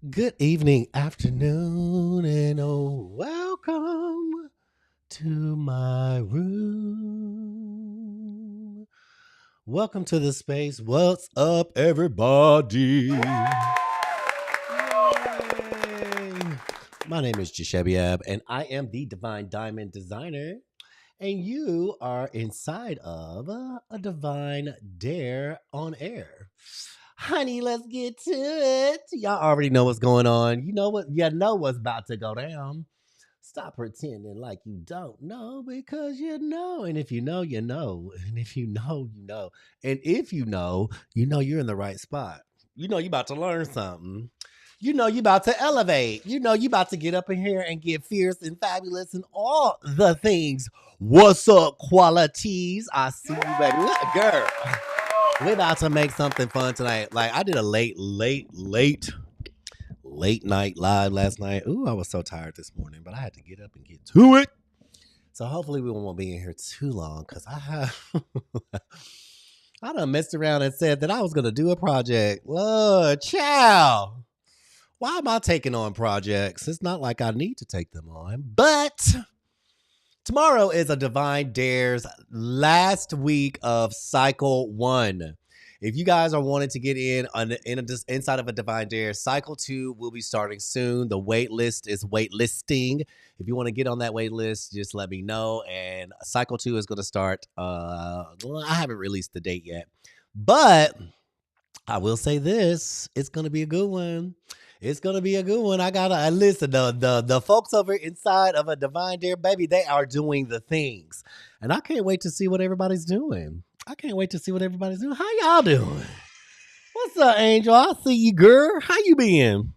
Good evening, afternoon, and welcome to my room. Welcome to the space. What's up, everybody? Yay. My name is Jashebiab, and I am the Divine Diamond Designer. And you are inside of a Divine Dare on air. Honey, let's get to it. Y'all already know what's going on. You know what? You know what's about to go down. Stop pretending like you don't know because you know. And if you know, you know. And if you know, you know. And if you know you're in the right spot. You know you about to learn something. You know you about to elevate. You know you about to get up in here and get fierce and fabulous and all the things. What's up, qualities? I see you, baby. Girl, we about to make something fun tonight. Like I did a late night live last night. Ooh, I was so tired this morning, but I had to get up and get to it. So hopefully we won't be in here too long because I have I done messed around and said that I was gonna do a project. Lord, child. Why am I taking on projects? It's not like I need to take them on, but tomorrow is a Divine Dares last week of cycle 1. If you guys are wanting to get inside of a Divine Dare, cycle 2 will be starting soon. The wait list is waitlisting. If you want to get on that wait list, just let me know. And cycle 2 is going to start. I haven't released the date yet, but I will say this: it's going to be a good one. It's gonna be a good one. I gotta listen. The folks over inside of a Divine Dare, baby, they are doing the things, and I can't wait to see what everybody's doing. I can't wait to see what everybody's doing. How y'all doing? What's up, Angel? I see you, girl. How you been?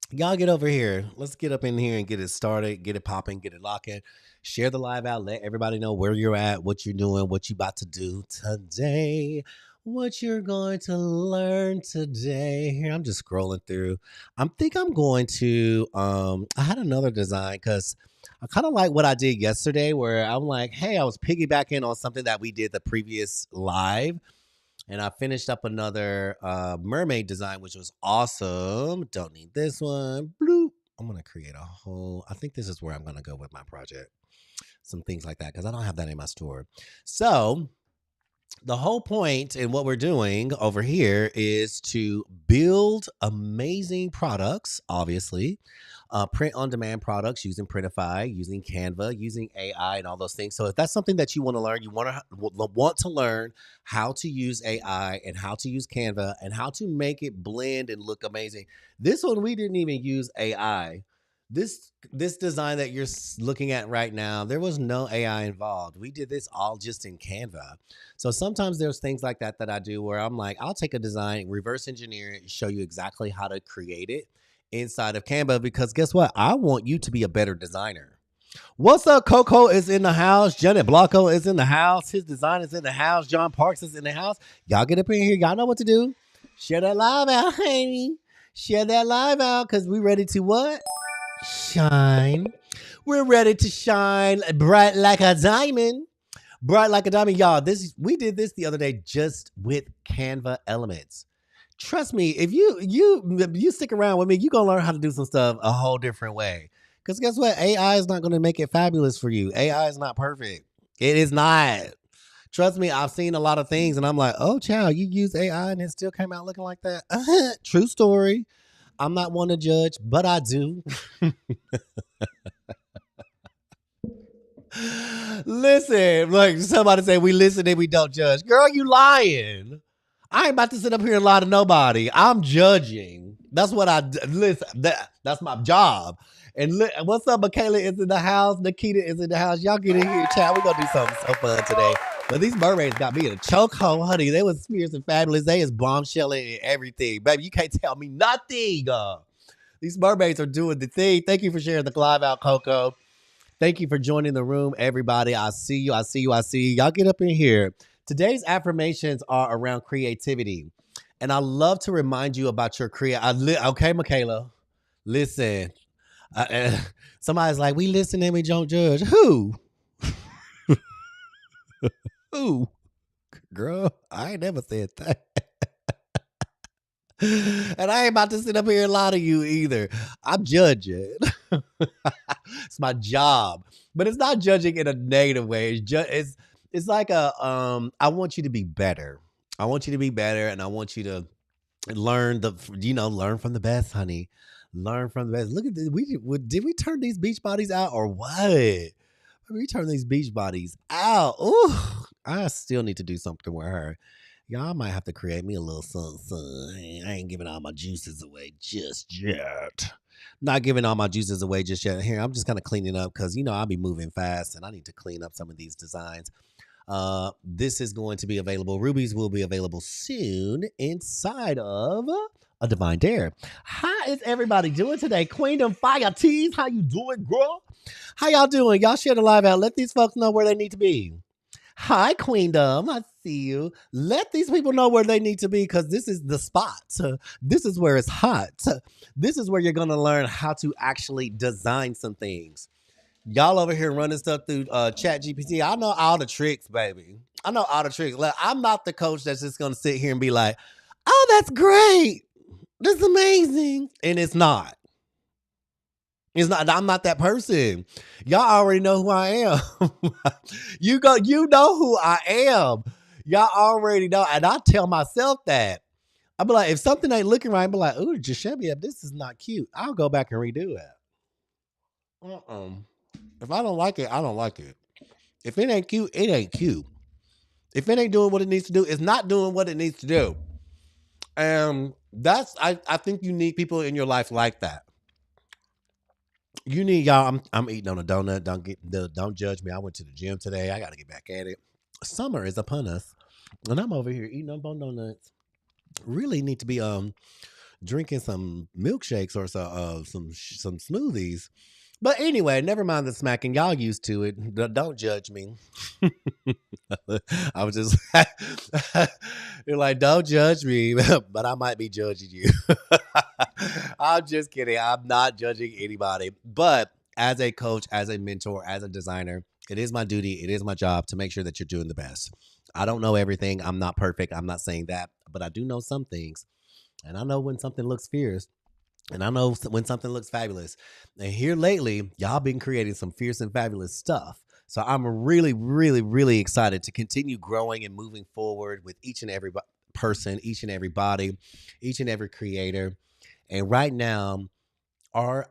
Y'all get over here. Let's get up in here and get it started, get it popping, get it locking. Share the live out. Let everybody know where you're at, what you're doing, what you about to do today, what you're going to learn today. Here, I'm just scrolling through. I'm going to I had another design because I kind of like what I did yesterday where I'm like, hey, I was piggybacking on something that we did the previous live and I finished up another mermaid design, which was awesome. Don't need this one. Bloop. I'm going to create a whole, I think this is where I'm going to go with my project. Some things like that, because I don't have that in my store. So the whole point in what we're doing over here is to build amazing products, obviously, print on demand products using Printify, using Canva, using AI, and all those things. So if that's something that you want to learn, you want to learn how to use AI and how to use Canva and how to make it blend and look amazing. This one we didn't even use AI. This design that you're looking at right now, there was no AI involved. We did this all just in Canva. So sometimes there's things like that that I do where I'm like, I'll take a design, reverse engineer it, show you exactly how to create it inside of Canva because guess what? I want you to be a better designer. What's up? Coco is in the house. Janet Blanco is in the house. His design is in the house. John Parks is in the house. Y'all get up in here. Y'all know what to do. Share that live out, honey. Share that live out because we ready to what? Shine. We're ready to shine bright like a diamond. Bright like a diamond, y'all. We did this the other day just with Canva elements. Trust me, if you stick around with me, you're gonna learn how to do some stuff a whole different way. Because guess what? AI is not gonna make it fabulous for you. AI is not perfect. It is not. Trust me, I've seen a lot of things and I'm like, oh child, you use AI and it still came out looking like that. True story. I'm not one to judge, but I do. Listen, like somebody say we listen and we don't judge. Girl, you lying. I ain't about to sit up here and lie to nobody. I'm judging. That's what listen. That's my job. And what's up? Michaela is in the house. Nikita is in the house. Y'all get in here, chat. We're gonna do something so fun today. But these mermaids got me in a chokehold, honey. They was fierce and fabulous. They is bombshelling and everything, baby. You can't tell me nothing. These mermaids are doing the thing. Thank you for sharing the live out, Coco. Thank you for joining the room, everybody. I see you. I see you. I see you. Y'all get up in here. Today's affirmations are around creativity. And I love to remind you about your okay, Michaela, listen. Somebody's like, we listen and we don't judge. Who? Who? Girl, I ain't never said that. And I ain't about to sit up here and lie to you either. I'm judging. It's my job, but it's not judging in a negative way. It's like I want you to be better. I want you to be better, and I want you to learn from the best, honey. Learn from the best. Look at this. Did we turn these beach bodies out or what? We turn these beach bodies out. Ooh, I still need to do something with her. Y'all might have to create me a little something. I ain't giving all my juices away just yet. Not giving all my juices away just yet. Here, I'm just kind of cleaning up because I'll be moving fast and I need to clean up some of these designs. This is going to be available. Rubies will be available soon inside of a Divine Dare. How is everybody doing today? Queendom Fire Tees, how you doing, girl? How y'all doing? Y'all share the live out. Let these folks know where they need to be. Hi, Queendom. I see you. Let these people know where they need to be because this is the spot. This is where it's hot. This is where you're going to learn how to actually design some things. Y'all over here running stuff through Chat GPT. I know all the tricks, baby. I know all the tricks. Like, I'm not the coach that's just going to sit here and be like, oh, that's great. That's amazing. And it's not. It's not. I'm not that person. Y'all already know who I am. You know who I am. Y'all already know. And I tell myself that. I'll be like, if something ain't looking right, I'll be like, ooh, Jashebi, this is not cute. I'll go back and redo it. If I don't like it, I don't like it. If it ain't cute, it ain't cute. If it ain't doing what it needs to do, it's not doing what it needs to do. And I think you need people in your life like that. You need y'all. I'm eating on a donut. Don't judge me. I went to the gym today. I got to get back at it. Summer is upon us, and I'm over here eating up on donuts. Really need to be drinking some milkshakes or some smoothies. But anyway, never mind the smacking. Y'all used to it. Don't judge me. I was just you're like, don't judge me, but I might be judging you. I'm just kidding. I'm not judging anybody. But as a coach, as a mentor, as a designer, it is my duty, it is my job to make sure that you're doing the best. I don't know everything. I'm not perfect. I'm not saying that, but I do know some things. And I know when something looks fierce. And I know when something looks fabulous. And here lately, y'all been creating some fierce and fabulous stuff. So I'm really, really, really excited to continue growing and moving forward with each and every person, each and every body, each and every creator. And right now, our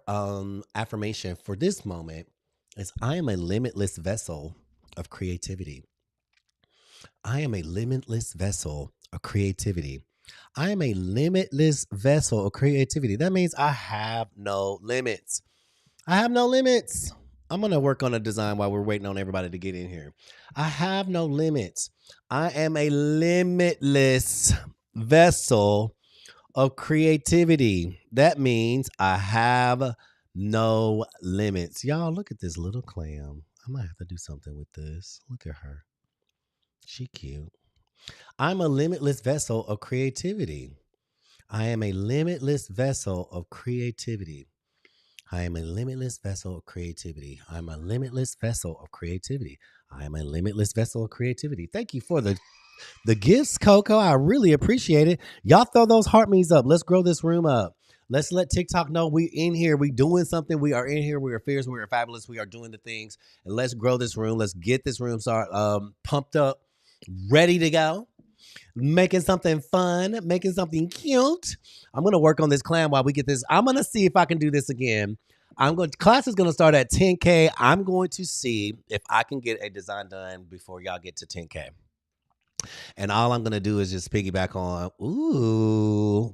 affirmation for this moment is I am a limitless vessel of creativity. I am a limitless vessel of creativity. I am a limitless vessel of creativity. That means I have no limits. I have no limits. I'm going to work on a design while we're waiting on everybody to get in here. I have no limits. I am a limitless vessel of creativity. That means I have no limits. Y'all, look at this little clam. I might have to do something with this. Look at her. She cute. I'm a limitless vessel of creativity. I am a limitless vessel of creativity. I am a limitless vessel of creativity. I'm a limitless vessel of creativity. I am a limitless vessel of creativity. Thank you for the gifts, Coco. I really appreciate it. Y'all throw those heart me's up. Let's grow this room up. Let's let TikTok know we in here. We doing something. We are in here. We are fierce. We are fabulous. We are doing the things. And let's grow this room. Let's get this room pumped up, ready to go. Making something fun, making something cute. I'm going to work on this clam while we get this. I'm going to see if I can do this again. Class is going to start at 10K. I'm going to see if I can get a design done before y'all get to 10K. And all I'm going to do is just piggyback on,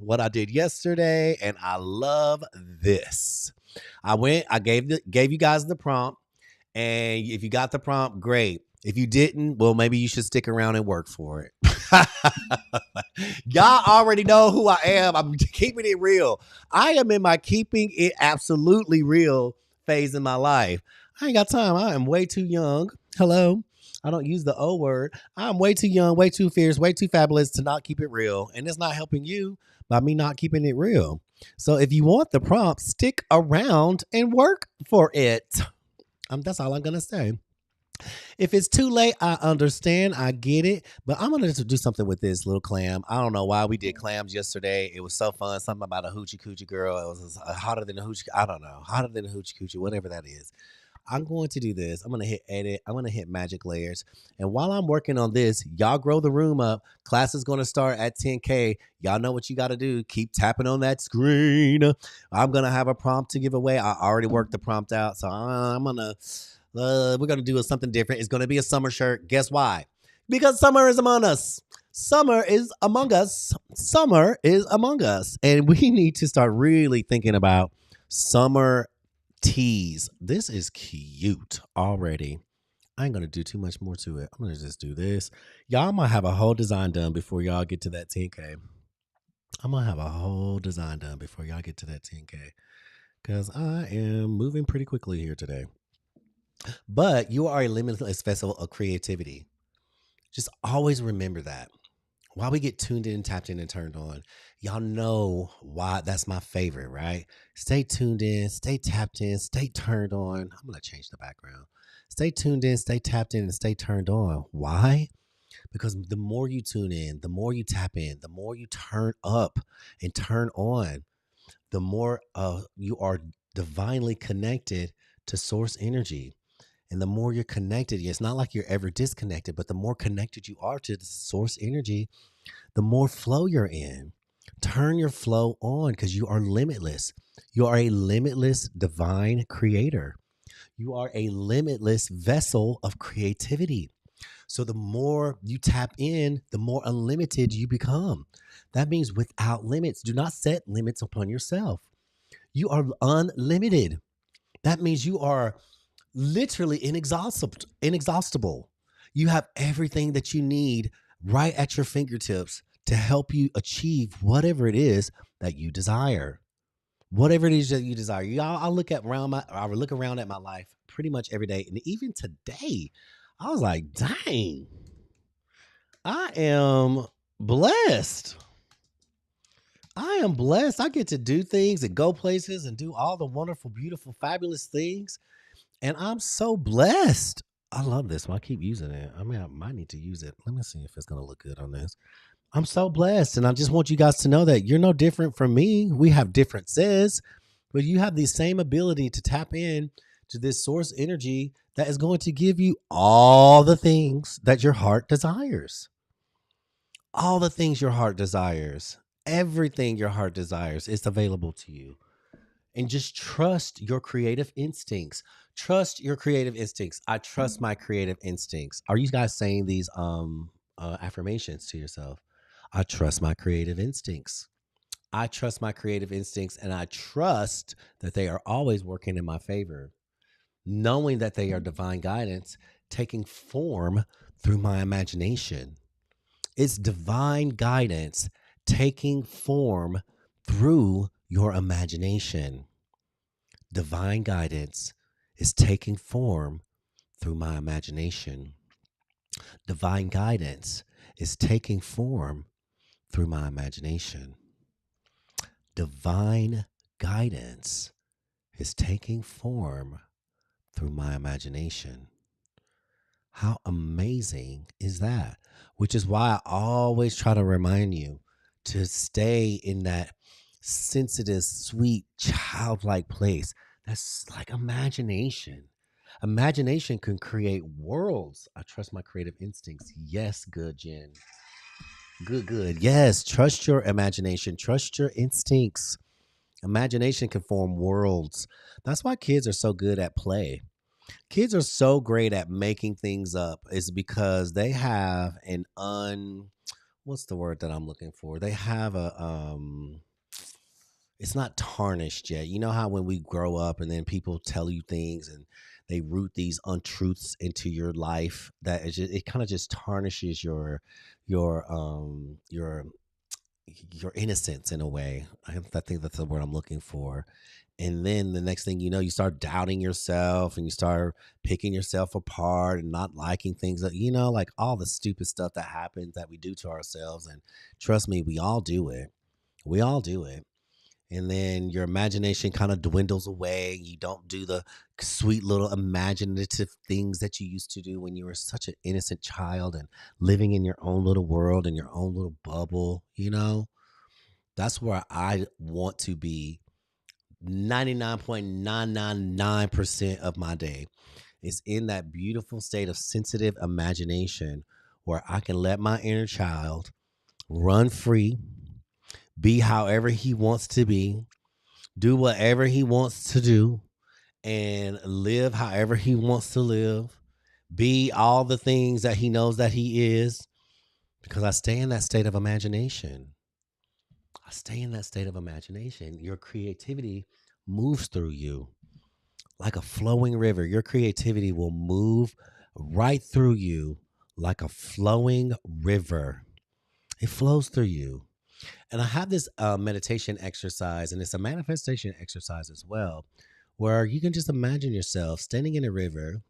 what I did yesterday. And I love this. I gave you guys the prompt. And if you got the prompt, great. If you didn't, well, maybe you should stick around and work for it. Y'all already know who I am. I'm keeping it real. I am in my keeping it absolutely real phase in my life. I ain't got time. I am way too young. Hello. I don't use the O word. I'm way too young, way too fierce, way too fabulous to not keep it real. And it's not helping you by me not keeping it real. So if you want the prompt, stick around and work for it. That's all I'm going to say. If it's too late, I understand. I get it. But I'm gonna do something with this little clam. I don't know why we did clams yesterday. It was so fun. Something about a hoochie coochie girl. It was hotter than a hoochie. I don't know. Hotter than a hoochie coochie, whatever that is. I'm going to do this. I'm going to hit edit. I'm going to hit magic layers. And while I'm working on this, y'all grow the room up. Class is going to start at 10K. Y'all know what you got to do. Keep tapping on that screen. I'm going to have a prompt to give away. I already worked the prompt out. So I'm going to, we're going to do something different. It's going to be a summer shirt. Guess why? Because summer is among us. Summer is among us. Summer is among us. And we need to start really thinking about summer tees. This is cute already. I ain't gonna do too much more to it. I'm gonna just do this. Y'all might have a whole design done before y'all get to that 10K. I'm gonna have a whole design done before y'all get to that 10K. Because I am moving pretty quickly here today. But you are a limitless vessel of creativity. Just always remember that. While we get tuned in, tapped in, and turned on, y'all know why that's my favorite, right? Stay tuned in, stay tapped in, stay turned on. I'm going to change the background. Stay tuned in, stay tapped in, and stay turned on. Why? Because the more you tune in, the more you tap in, the more you turn up and turn on, the more you are divinely connected to source energy. And the more you're connected, it's not like you're ever disconnected, but the more connected you are to the source energy, the more flow you're in. Turn your flow on because you are limitless. You are a limitless divine creator. You are a limitless vessel of creativity. So the more you tap in, the more unlimited you become. That means without limits. Do not set limits upon yourself. You are unlimited. That means you are literally inexhaustible. You have everything that you need right at your fingertips to help you achieve whatever it is that you desire. Whatever it is that you desire. Y'all, I look around at my life pretty much every day. And even today, I was like, dang, I am blessed. I am blessed. I get to do things and go places and do all the wonderful, beautiful, fabulous things. And I'm so blessed. I love this one. I keep using it. I mean, I might need to use it. Let me see if it's going to look good on this. I'm so blessed. And I just want you guys to know that you're no different from me. We have differences, but you have the same ability to tap in to this source energy that is going to give you all the things that your heart desires. All the things your heart desires. Everything your heart desires is available to you. And just trust your creative instincts. Trust your creative instincts. I trust my creative instincts. Are you guys saying these affirmations to yourself? I trust my creative instincts. I trust my creative instincts, and I trust that they are always working in my favor, knowing that they are divine guidance taking form through my imagination. It's divine guidance taking form through your imagination. Divine guidance is taking form through my imagination. Divine guidance is taking form through my imagination. Divine guidance is taking form through my imagination. How amazing is that? Which is why I always try to remind you to stay in that sensitive, sweet, childlike place. That's like imagination. Imagination can create worlds. I trust my creative instincts. Yes, good, Jen. Good, good. Yes, trust your imagination. Trust your instincts. Imagination can form worlds. That's why kids are so good at play. Kids are so great at making things up is because they have what's the word that I'm looking for? They have it's not tarnished yet. You know how when we grow up and then people tell you things and they root these untruths into your life that it kind of just tarnishes your your innocence in a way. I think that's the word I'm looking for. And then the next thing you know, you start doubting yourself and you start picking yourself apart and not liking things that, like all the stupid stuff that happens that we do to ourselves. And trust me, we all do it. We all do it. And then your imagination kind of dwindles away. You don't do the sweet little imaginative things that you used to do when you were such an innocent child and living in your own little world and your own little bubble, you know? That's where I want to be 99.999% of my day is in that beautiful state of sensitive imagination where I can let my inner child run free, be however he wants to be, do whatever he wants to do, and live however he wants to live, be all the things that he knows that he is, because I stay in that state of imagination. I stay in that state of imagination. Your creativity moves through you like a flowing river. Your creativity will move right through you like a flowing river. It flows through you. And I have this meditation exercise, and it's a manifestation exercise as well, where you can just imagine yourself standing in a river.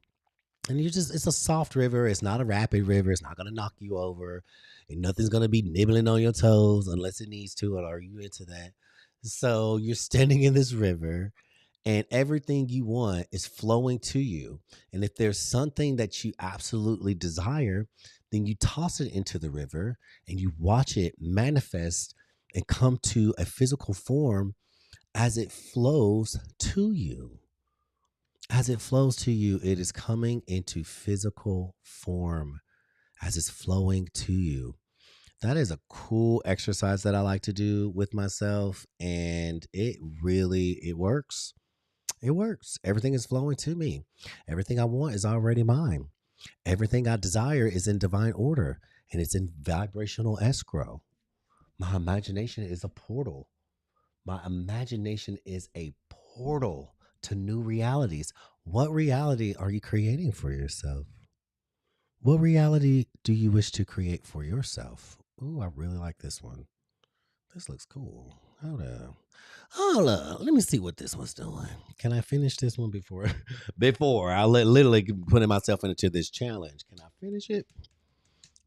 And it's a soft river. It's not a rapid river. It's not going to knock you over. And nothing's going to be nibbling on your toes unless it needs to. Or are you into that? So you're standing in this river and everything you want is flowing to you. And if there's something that you absolutely desire, then you toss it into the river and you watch it manifest and come to a physical form as it flows to you. As it flows to you, it is coming into physical form as it's flowing to you. That is a cool exercise that I like to do with myself, and it works. It works. Everything is flowing to me. Everything I want is already mine. Everything I desire is in divine order and it's in vibrational escrow. My imagination is a portal. My imagination is a portal to new realities. What reality are you creating for yourself? What reality do you wish to create for yourself? Ooh, I really like this one. This looks cool. Hold up. Hold up. Let me see what this one's doing. Can I finish this one before before I literally putting myself into this challenge? Can I finish it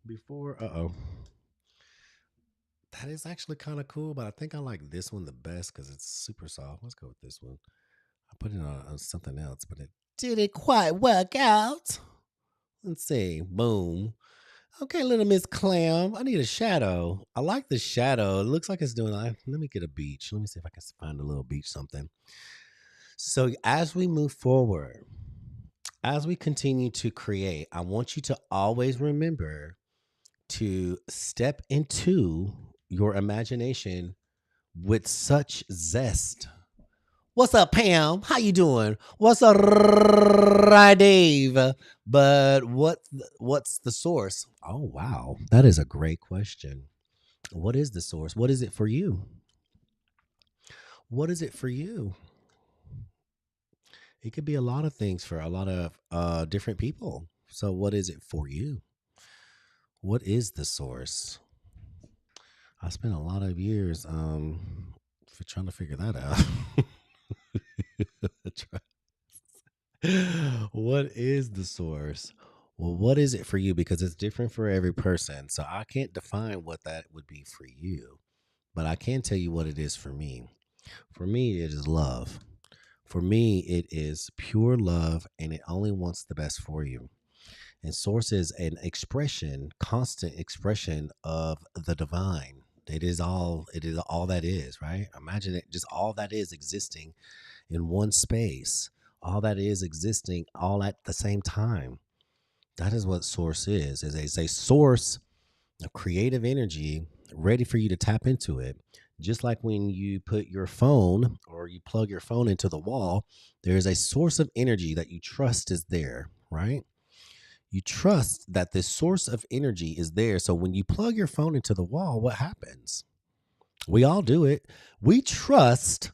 before? Uh-oh. That is actually kind of cool, but I think I like this one the best because it's super soft. Let's go with this one. I put it on something else, but it didn't quite work out. Let's see. Boom. Okay, little Miss Clam. I need a shadow. I like the shadow. It looks like it's doing. Let me get a beach. Let me see if I can find a little beach something. So as we move forward, as we continue to create, I want you to always remember to step into your imagination with such zest. What's up, Pam? How you doing? What's up, Dave? But what's the source? Oh wow, that is a great question. What is the source? What is it for you? What is it for you? It could be a lot of things for a lot of different people. So what is it for you? What is the source? I spent a lot of years for trying to figure that out. What is the source? Well, what is it for you? Because it's different for every person. So I can't define what that would be for you, but I can tell you what it is for me. For me, it is love. For me, it is pure love and it only wants the best for you. And source is an expression, constant expression of the divine. It is all that is, right? Imagine it just all that is existing in one space. All that is existing all at the same time. That is what source is a source of creative energy ready for you to tap into it. Just like when you put your phone or you plug your phone into the wall, there is a source of energy that you trust is there, right? You trust that this source of energy is there. So when you plug your phone into the wall, what happens? We all do it. We trust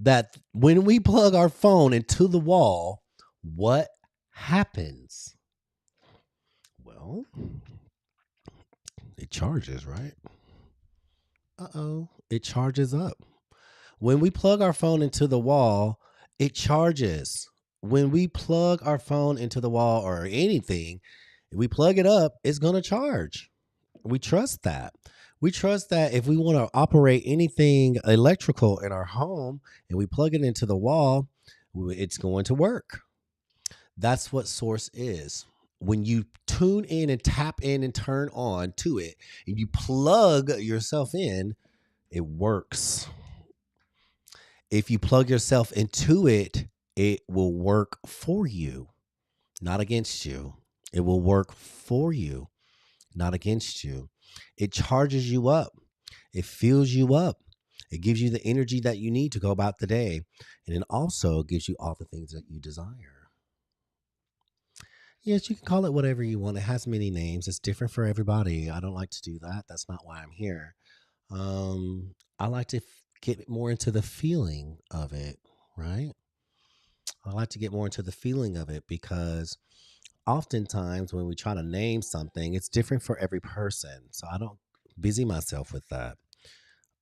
that when we plug our phone into the wall, what happens? Well, it charges, right? Uh-oh. It charges up. When we plug our phone into the wall, it charges. When we plug our phone into the wall or anything, if we plug it up, it's going to charge. We trust that. We trust that if we want to operate anything electrical in our home and we plug it into the wall, it's going to work. That's what source is. When you tune in and tap in and turn on to it and you plug yourself in, it works. If you plug yourself into it, it will work for you, not against you. It will work for you, not against you. It charges you up. It fills you up. It gives you the energy that you need to go about the day. And it also gives you all the things that you desire. Yes, you can call it whatever you want. It has many names. It's different for everybody. I don't like to do that. That's not why I'm here. I like to get more into the feeling of it, right? I like to get more into the feeling of it because oftentimes when we try to name something, it's different for every person. So I don't busy myself with that.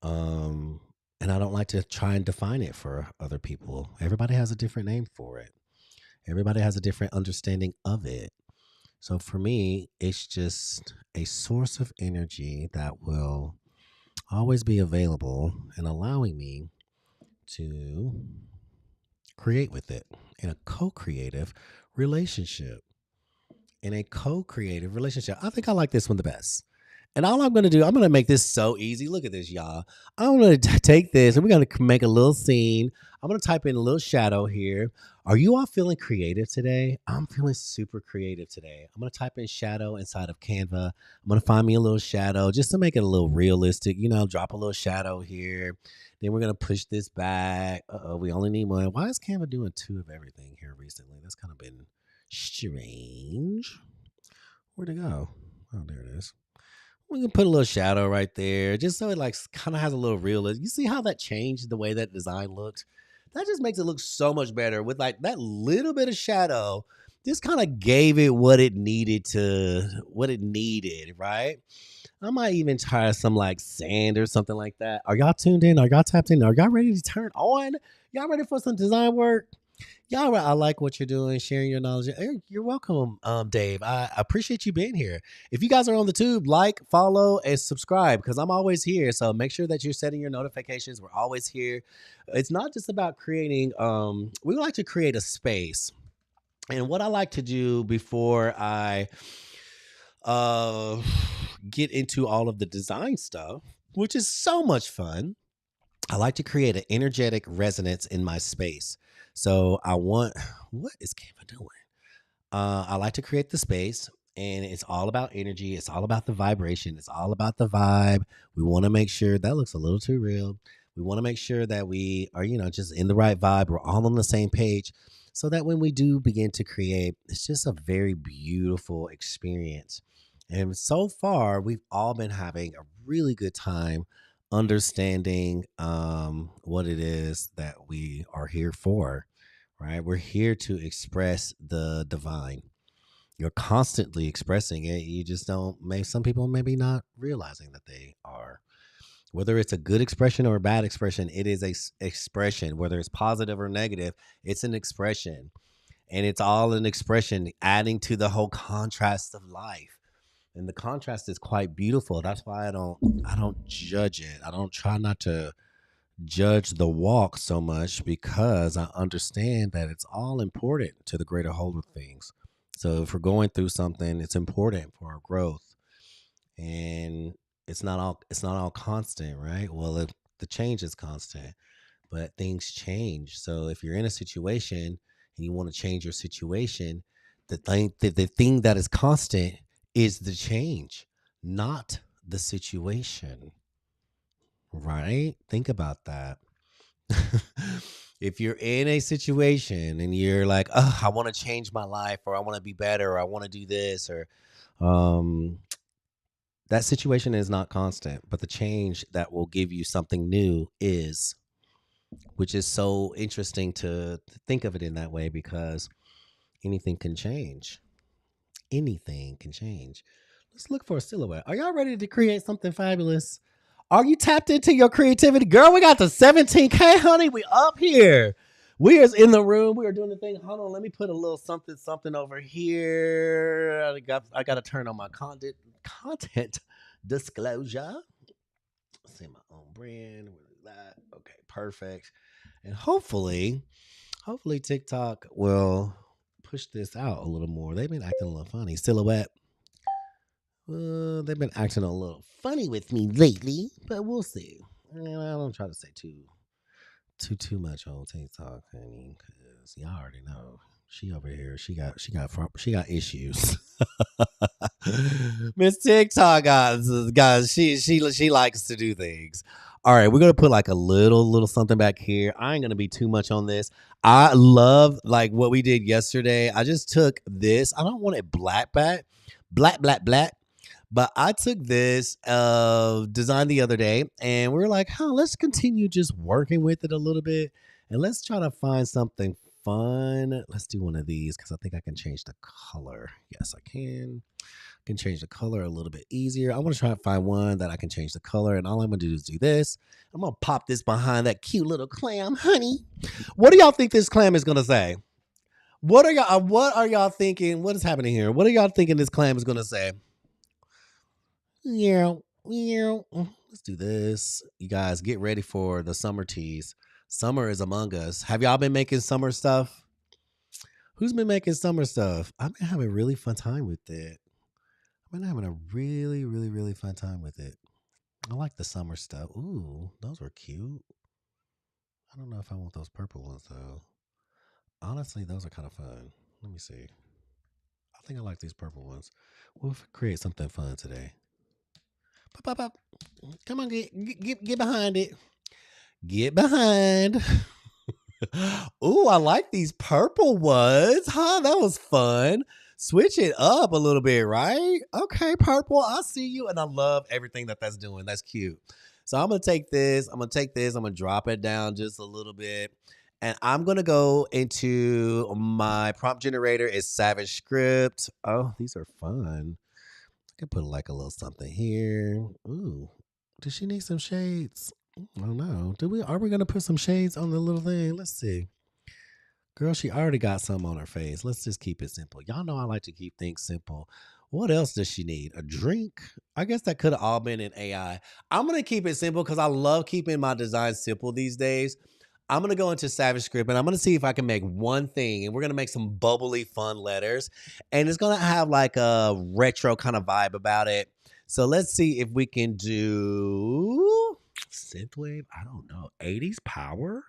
Um, and I don't like to try and define it for other people. Everybody has a different name for it. Everybody has a different understanding of it. So for me, it's just a source of energy that will always be available and allowing me to create with it in a co-creative relationship. In a co-creative relationship. I think I like this one the best. And all I'm going to do, I'm going to make this so easy. Look at this, y'all. I'm going to take this and we're going to make a little scene. I'm going to type in a little shadow here. Are you all feeling creative today? I'm feeling super creative today. I'm going to type in shadow inside of Canva. I'm going to find me a little shadow just to make it a little realistic. Drop a little shadow here. Then we're going to push this back. We only need one. Why is Canva doing two of everything here recently? That's kind of been strange. Where'd it go? Oh, there it is. We can put a little shadow right there, just so it like kind of has a little realism. You see how that changed the way that design looks? That just makes it look so much better with like that little bit of shadow. Just kind of gave it what it needed, right? I might even try some like sand or something like that. Are y'all tuned in? Are y'all tapped in? Are y'all ready to turn on? Y'all ready for some design work? Yeah, I like what you're doing, sharing your knowledge. You're welcome, Dave. I appreciate you being here. If you guys are on the tube, like, follow, and subscribe because I'm always here. So make sure that you're setting your notifications. We're always here. It's not just about creating. We like to create a space, and what I like to do before I uh get into all of the design stuff, which is so much fun. I like to create an energetic resonance in my space. So I want, what is Canva doing? I like to create the space and it's all about energy. It's all about the vibration. It's all about the vibe. We want to make sure that looks a little too real. We want to make sure that we are, just in the right vibe. We're all on the same page so that when we do begin to create, it's just a very beautiful experience. And so far, we've all been having a really good time understanding what it is that we are here for, right? We're here to express the divine. You're constantly expressing it. You just don't, maybe some people maybe not realizing that they are. Whether it's a good expression or a bad expression, it is a expression. Whether it's positive or negative, it's an expression. And it's all an expression adding to the whole contrast of life. And the contrast is quite beautiful. That's why I don't judge it. I don't try not to judge the walk so much because I understand that it's all important to the greater whole of things. So if we're going through something, it's important for our growth. And it's not all constant, right? Well, if the change is constant, but things change. So if you're in a situation and you want to change your situation, the thing that is constant is the change, not the situation. Right? Think about that. If you're in a situation and you're like, oh, I want to change my life or I want to be better or I want to do this or um that situation is not constant, but the change that will give you something new is, which is so interesting to think of it in that way because anything can change. Anything can change. Let's look for a silhouette. Are y'all ready to create something fabulous? Are you tapped into your creativity? Girl, we got the 17K, honey. We up here. We is in the room. We are doing the thing. Hold on. Let me put a little something over here. I got to turn on my content disclosure. See my own brand. Where is that? Okay, perfect. And hopefully TikTok will push this out a little more. They've been acting a little funny. Silhouette. They've been acting a little funny with me lately, but we'll see. I don't try to say too much on TikTok, honey, because y'all already know she over here. She got issues. Miss TikTok, guys, she likes to do things. All right, we're gonna put like a little something back here. I ain't gonna be too much on this. I love like what we did yesterday. I just took this. I don't want it black. But I took this design the other day and we were like, huh, let's continue just working with it a little bit and let's try to find something fun. Let's do one of these because I think I can change the color. Yes, I can. Can change the color a little bit easier. I want to try to find one that I can change the color. And all I'm going to do is do this. I'm going to pop this behind that cute little clam, honey. What do y'all think this clam is going to say? What are y'all thinking? What is happening here? What are y'all thinking this clam is going to say? Yeah, yeah. Let's do this. You guys get ready for the summer teas. Summer is among us. Have y'all been making summer stuff? Who's been making summer stuff? I've been having a really fun time with it. I've been having a really fun time with it. I like the summer stuff. Ooh, those were cute. I don't know if I want those purple ones though. Honestly, those are kind of fun. Let me see. I think I like these purple ones. We'll create something fun today. Pop, pop, pop. Come on, get behind it. Get behind. Ooh, I like these purple ones. Huh? That was fun. Switch it up a little bit, right? Okay, purple. I see you. And I love everything that's doing. That's cute. So I'm going to take this. I'm going to drop it down just a little bit. And I'm going to go into my prompt generator is Savage Script. Oh, these are fun. I can put like a little something here. Ooh, does she need some shades? I don't know. Are we gonna put some shades on the little thing? Let's see. Girl, she already got some on her face. Let's just keep it simple. Y'all know I like to keep things simple. What else does she need? A drink? I guess that could have all been in AI. I'm gonna keep it simple because I love keeping my designs simple these days. I'm gonna go into Savage Script and I'm gonna see if I can make one thing, and we're gonna make some bubbly, fun letters, and it's gonna have like a retro kind of vibe about it. So let's see if we can do synthwave. I don't know, 80s power,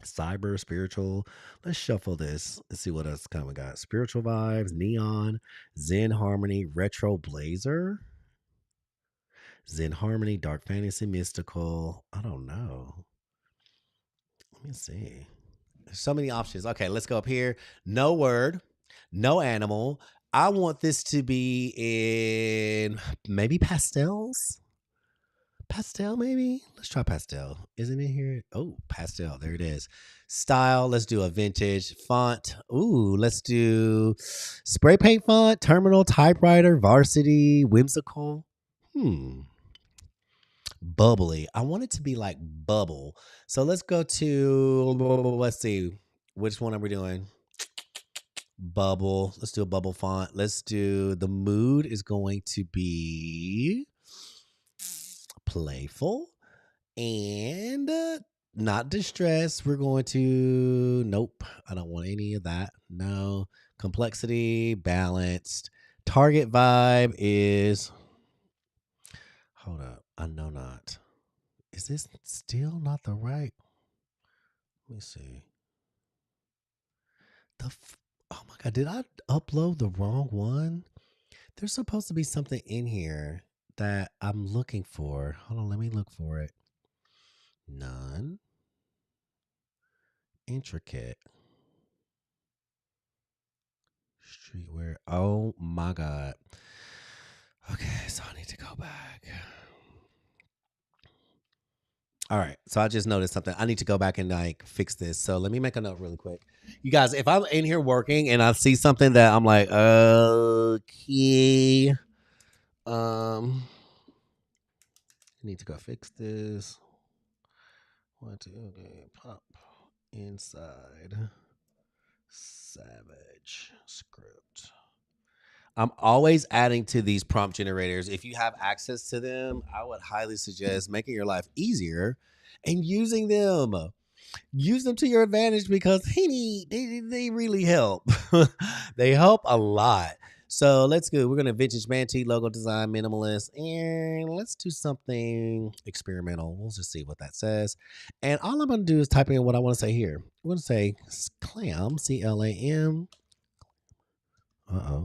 cyber, spiritual. Let's shuffle this. Let's see what else kind of got. Spiritual vibes, neon, Zen harmony, retro blazer, Zen harmony, dark fantasy, mystical. I don't know. Let me see. There's so many options. Okay, let's go up here. No word, no animal. I want this to be in maybe pastels. Pastel, maybe? Let's try pastel. Isn't it here? Oh, pastel. There it is. Style. Let's do a vintage font. Ooh, let's do spray paint font, terminal, typewriter, varsity, whimsical. Hmm. Bubbly. I want it to be like bubble. So let's go to, let's see. Which one are we doing? Bubble. Let's do a bubble font. Let's do the mood is going to be playful and not distressed. We're going to, nope, I don't want any of that. No. Complexity, balanced. Target vibe is, hold up, I know not. Is this still not the right? Let me see. Oh my God, did I upload the wrong one? There's supposed to be something in here that I'm looking for. Hold on, let me look for it. None. Intricate. Streetwear. Oh my God. Okay, so I need to go back. All right, so I just noticed something. I need to go back and like fix this. So let me make a note really quick. You guys, if I'm in here working and I see something that I'm like, okay, I need to go fix this. One, two, okay, pop inside Savage Script. I'm always adding to these prompt generators. If you have access to them, I would highly suggest making your life easier and using them. Use them to your advantage because they really help. They help a lot. So let's go. We're gonna vintage man tee logo design minimalist, and let's do something experimental. We'll just see what that says. And all I'm gonna do is type in what I want to say here. We're gonna say clam, CLAM. Uh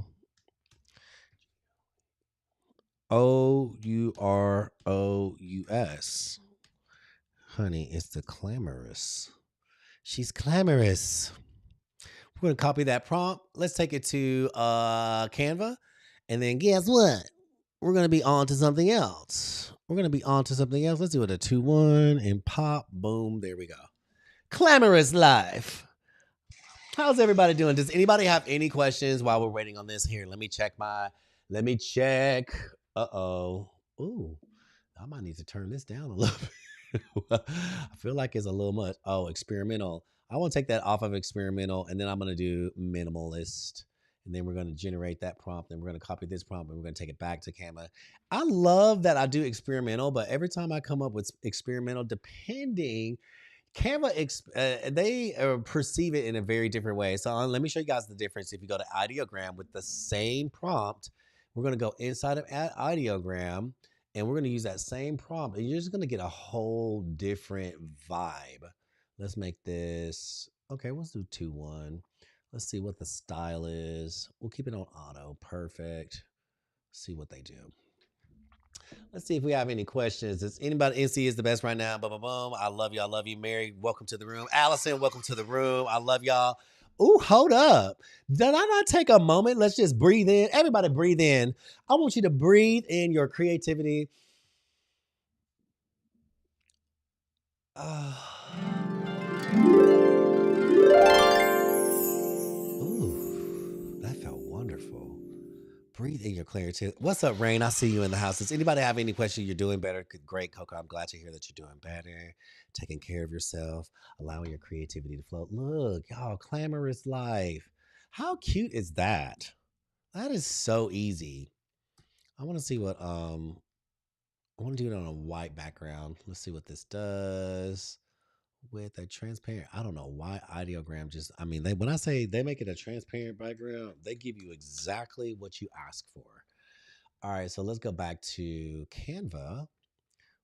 OUROUS. Honey, it's the clamorous. She's clamorous. We're gonna copy that prompt. Let's take it to Canva, and then guess what? We're gonna be on to something else. Let's do it a 2-1 and pop. Boom. There we go. Clamorous life. How's everybody doing? Does anybody have any questions while we're waiting on this? Here, let me check. Uh-oh. Ooh, I might need to turn this down a little bit. I feel like it's a little much. Oh, experimental. I want to take that off of experimental, and then I'm going to do minimalist. And then we're going to generate that prompt, and we're going to copy this prompt, and we're going to take it back to Canva. I love that I do experimental, but every time I come up with experimental, depending Canva, they perceive it in a very different way. So let me show you guys the difference. If you go to ideogram with the same prompt, we're going to go inside of ideogram, and we're going to use that same prompt, and you're just going to get a whole different vibe. Let's make this, okay, let's do 2-1. Let's see what the style is. We'll keep it on auto. Perfect. See what they do. Let's see if we have any questions. Is anybody NC is the best right now? Boom, boom, boom. I love you. I love you. Mary, welcome to the room. Allison, welcome to the room. I love y'all. Ooh, hold up. Did I not take a moment? Let's just breathe in. Everybody breathe in. I want you to breathe in your creativity. Ooh, that felt wonderful. Breathe in your clarity. What's up, Rain? I see you in the house. Does anybody have any question? You're doing better. Great, Coco. I'm glad to hear that you're doing better. Taking care of yourself, allowing your creativity to flow. Look, y'all, clamorous life. How cute is that? That is so easy. I want to see what I want to do it on a white background. Let's see what this does with a transparent. I don't know why ideogram just, I mean, when I say they make it a transparent background, they give you exactly what you ask for. All right, so let's go back to Canva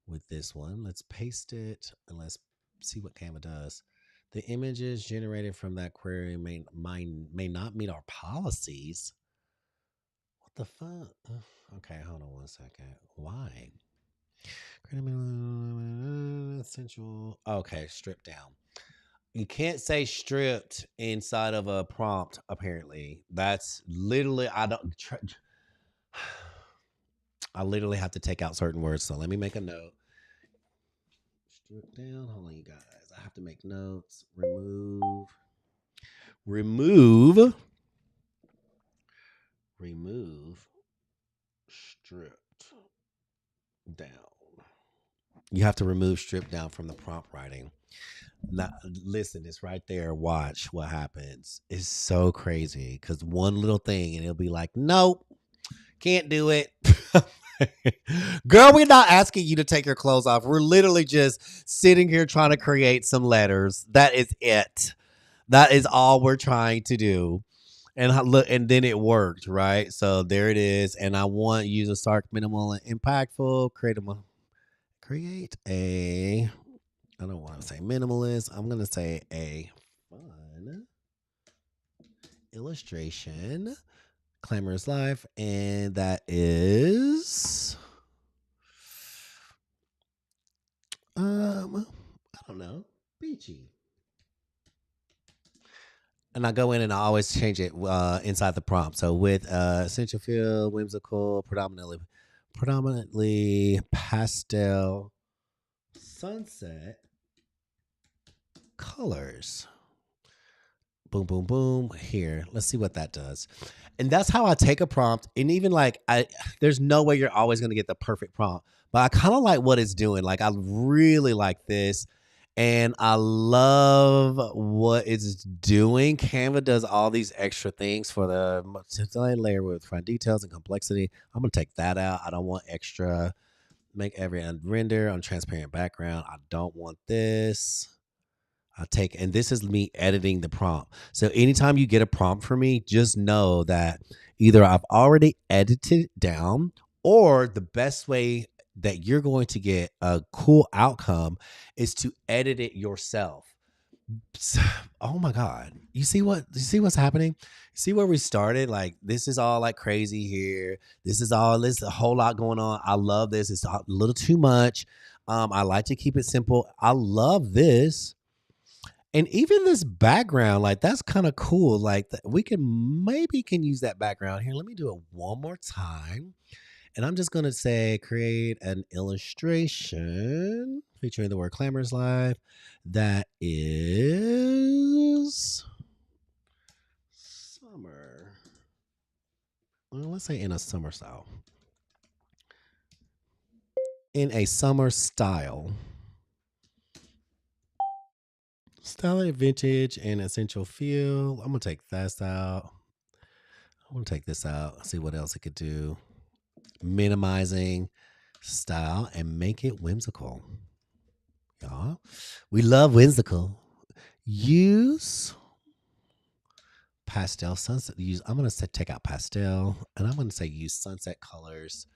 with this one. Let's paste it and let's see what Canva does. The images generated from that query may not meet our policies. What the fuck? Okay, hold on one second. Why? Essential. Okay, stripped down. You can't say stripped inside of a prompt, apparently. That's literally, I literally have to take out certain words. So let me make a note. Strip down. Hold on, you guys. I have to make notes. Remove. Stripped down. You have to remove strip down from the prompt writing. Now, listen, it's right there. Watch what happens. It's so crazy because one little thing and it'll be like, nope, can't do it. Girl, we're not asking you to take your clothes off. We're literally just sitting here trying to create some letters. That is it. That is all we're trying to do. And look, and then it worked, right? So there it is. And I want you to start minimal and impactful. Create a, I don't want to say minimalist. I'm going to say a fun illustration, Clamorous Life. And that is, I don't know, beachy. And I go in and I always change it inside the prompt. So with essential feel, whimsical, predominantly pastel sunset colors. Boom, boom, boom. Here, let's see what that does. And that's how I take a prompt. And even like, there's no way you're always going to get the perfect prompt. But I kind of like what it's doing. Like, I really like this. and I love what it's doing. Canva does all these extra things for the multi layer with front details and complexity. I'm gonna take that out. I don't want extra. Make every render on transparent background. I don't want this. I'll take, and this is me editing the prompt. So anytime you get a prompt from me, just know that either I've already edited it down, or the best way that you're going to get a cool outcome is to edit it yourself. Oh my God. You see what's happening? See where we started? Like this is all like crazy here. This is a whole lot going on. I love this. It's a little too much. I like to keep it simple. I love this. And even this background, like that's kind of cool. Like we can maybe can use that background here. Let me do it one more time. And I'm just gonna say create an illustration featuring the word clamorous live that is summer. Well, let's say in a summer style. In a summer style. Stylish, vintage, and essential feel. I'm gonna take that out. I'm gonna take this out. See what else it could do. Minimizing style and make it whimsical. Y'all, we love whimsical. Use pastel sunset. Use. I'm gonna say take out pastel, and I'm gonna say use sunset colors.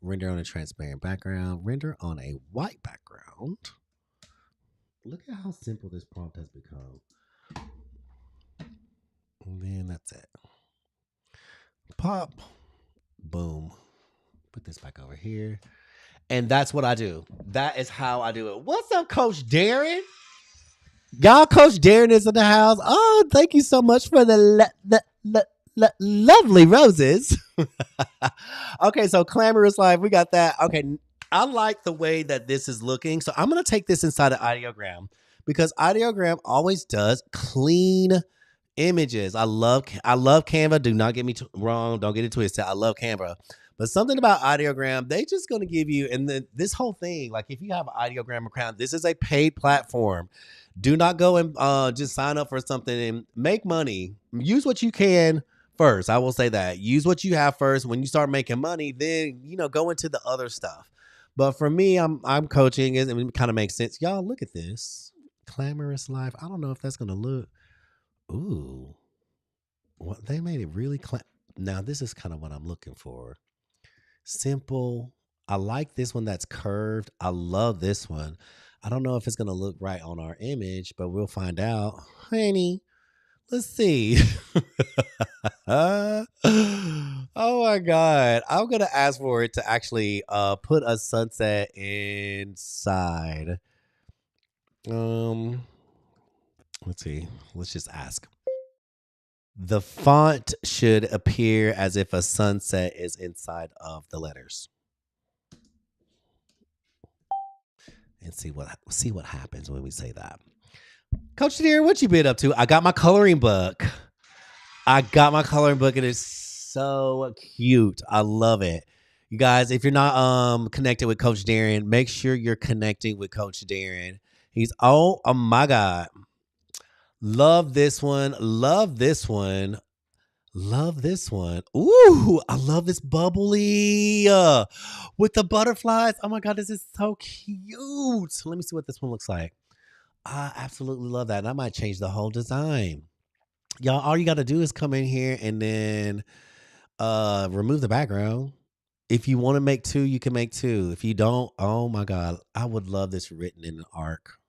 Render on a transparent background. Render on a white background. Look at how simple this prompt has become. And then that's it. Pop. Boom. Put this back over here. And that's what I do. That is how I do it. What's up, Coach Darren? Y'all, Coach Darren is in the house. Oh, thank you so much for the lovely roses. Okay, so Clamorous Life, we got that. Okay, I like the way that this is looking. So I'm going to take this inside of Ideogram because Ideogram always does clean images. I love Canva. Do not get me wrong. Don't get it twisted. I love Canva. But something about Ideogram, they just going to give you, and then this whole thing, like if you have an Ideogram account, this is a paid platform. Do not go and just sign up for something and make money. Use what you can first. I will say that. Use what you have first. When you start making money, then go into the other stuff. But for me, I'm coaching it, and it kind of makes sense. Y'all, look at this. Clamorous life. I don't know if that's gonna look. Ooh. What they made it really now this is kind of what I'm looking for. Simple. I like this one that's curved. I love this one. I don't know if it's gonna look right on our image, but we'll find out. Honey, let's see. Oh my god. I'm gonna ask for it to actually put a sunset inside. Um let's see. Let's just ask. The font should appear as if a sunset is inside of the letters. And see what happens when we say that. Coach Deere, what you been up to? I got my coloring book. And it's so cute. I love it. You guys, if you're not connected with Coach Darren, make sure you're connecting with Coach Darren. He's oh my god. Love this one. Love this one. Love this one. Ooh, I love this bubbly with the butterflies. Oh my god, this is so cute. Let me see what this one looks like. I absolutely love that. And I might change the whole design. Y'all, all you got to do is come in here and then remove the background. If you want to make two, you can make two. If you don't, oh my god, I would love this written in an arc.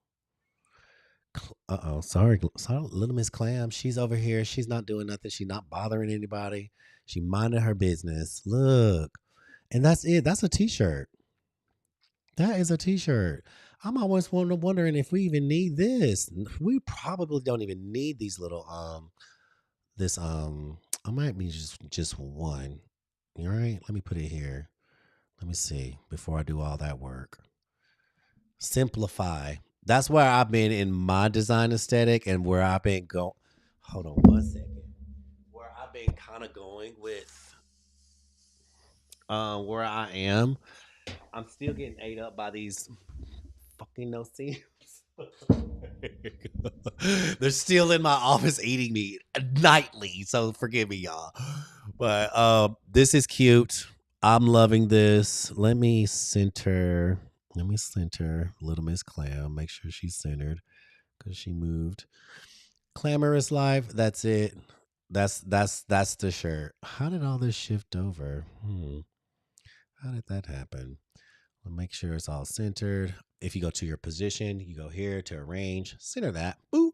Sorry, little Miss Clam. She's over here. She's not doing nothing. She's not bothering anybody. She minding her business. Look, and that's it. That's a T-shirt. That is a T-shirt. I'm always wondering if we even need this. We probably don't even need these little this I might be just one. All right, let me put it here. Let me see before I do all that work. Simplify. That's where I've been in my design aesthetic and where I've been going. Hold on one second. Where I've been kind of going with where I am. I'm still getting ate up by these fucking no seams. They're still in my office eating me nightly, so forgive me, y'all. But this is cute. I'm loving this. Let me center Little Miss Clam. Make sure she's centered because she moved. Clamorous life. That's it. That's the shirt. How did all this shift over? How did that happen? We'll make sure it's all centered. If you go to your position, you go here to arrange, center that. Boop.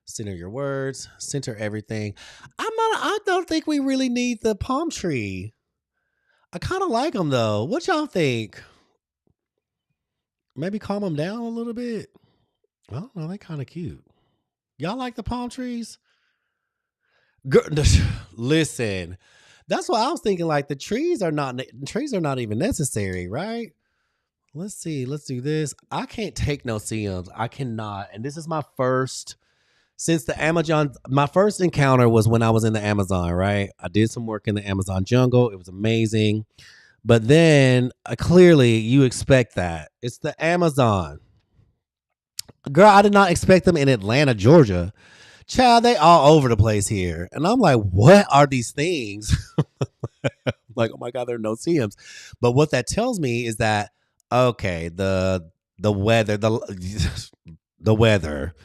Center your words, center everything. I don't think we really need the palm tree. I kind of like them though. What y'all think? Maybe calm them down a little bit. I don't know. They kind of cute. Y'all like the palm trees? Girl, listen, that's why I was thinking. Like trees are not even necessary, right? Let's see. Let's do this. I can't take no CMs. I cannot. And this is my first since the Amazon. My first encounter was when I was in the Amazon, right? I did some work in the Amazon jungle. It was amazing. But then clearly you expect that. It's the Amazon. Girl, I did not expect them in Atlanta, Georgia. Child, they all over the place here. And I'm like, what are these things? Like, oh my God, there are no CMs. But what that tells me is that okay, the weather, the weather.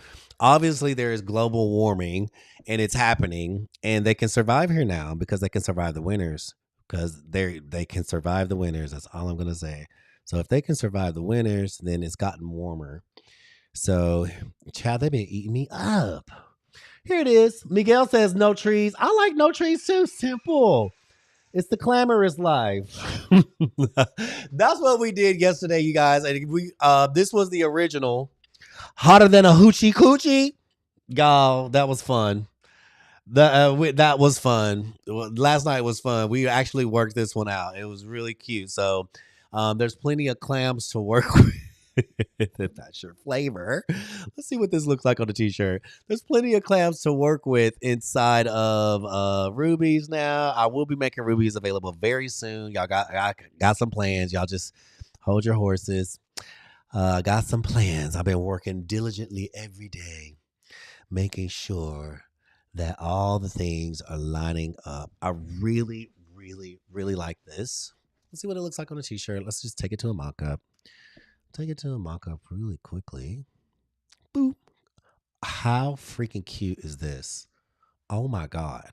Obviously, there is global warming and it's happening, and they can survive here now because they can survive the winters. Because they can survive the winters. That's all I'm gonna say. So if they can survive the winters, then it's gotten warmer. So, child, they've been eating me up. Here it is. Miguel says no trees. I like no trees too. Simple. It's the clamorous life. That's what we did yesterday, you guys. And we this was the original. Hotter than a hoochie coochie. Y'all, that was fun. That was fun. Last night was fun. We actually worked this one out. It was really cute. So there's plenty of clams to work with. If that's your flavor. Let's see what this looks like on the t-shirt. There's plenty of clams to work with inside of rubies now. I will be making rubies available very soon. Y'all got some plans. Y'all just hold your horses. Got some plans. I've been working diligently every day, making sure that all the things are lining up. I really, really, really like this. Let's see what it looks like on a t-shirt. Let's just take it to a mock-up. Take it to a mock-up really quickly. Boop. How freaking cute is this? Oh my God.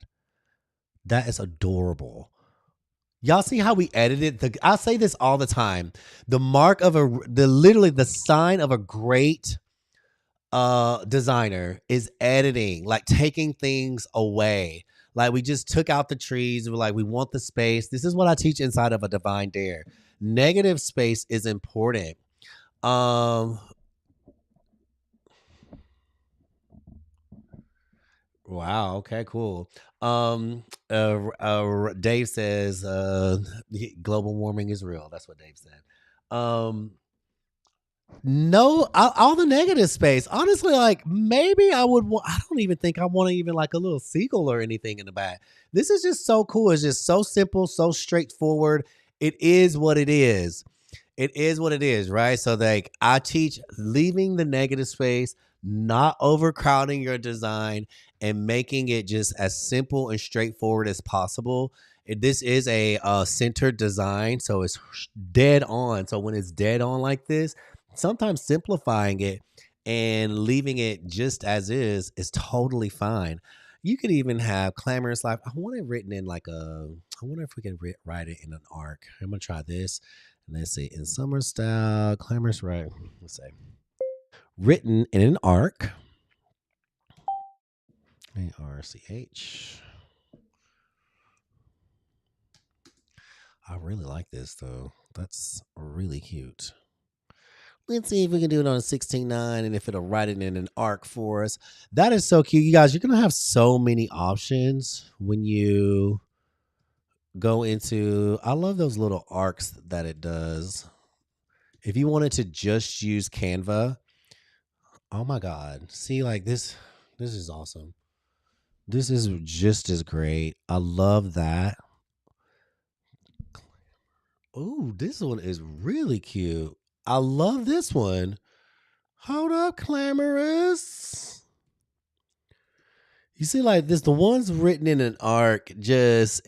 That is adorable. Y'all see how we edited I say this all the time. The mark of literally the sign of a great designer is editing, like taking things away. Like we just took out the trees. We're like, we want the space. This is what I teach inside of a divine dare. Negative space is important. Um wow, okay, cool. Dave says global warming is real. That's what Dave said. No, all the negative space. Honestly, like maybe I would. I don't even think I want to even like a little seagull or anything in the back. This is just so cool. It's just so simple, so straightforward. It is what it is. It is what it is, right? So like I teach leaving the negative space, not overcrowding your design, and making it just as simple and straightforward as possible. This is a centered design, so it's dead on. So when it's dead on like this, sometimes simplifying it and leaving it just as is totally fine. You could even have clamorous life. I want it written in like a. I wonder if we can write it in an arc. I'm gonna try this. And let's see, in summer style, clamorous, right? Let's say written in an arc. ARCH. I really like this though. That's really cute. Let's see if we can do it on a 16:9 and if it'll write it in an arc for us. That is so cute. You guys, you're going to have so many options when you go into. I love those little arcs that it does. If you wanted to just use Canva, oh my God. See, like this is awesome. This is just as great. I love that. Ooh, this one is really cute. I love this one. Hold up, Clamorous. You see, like this, the ones written in an arc just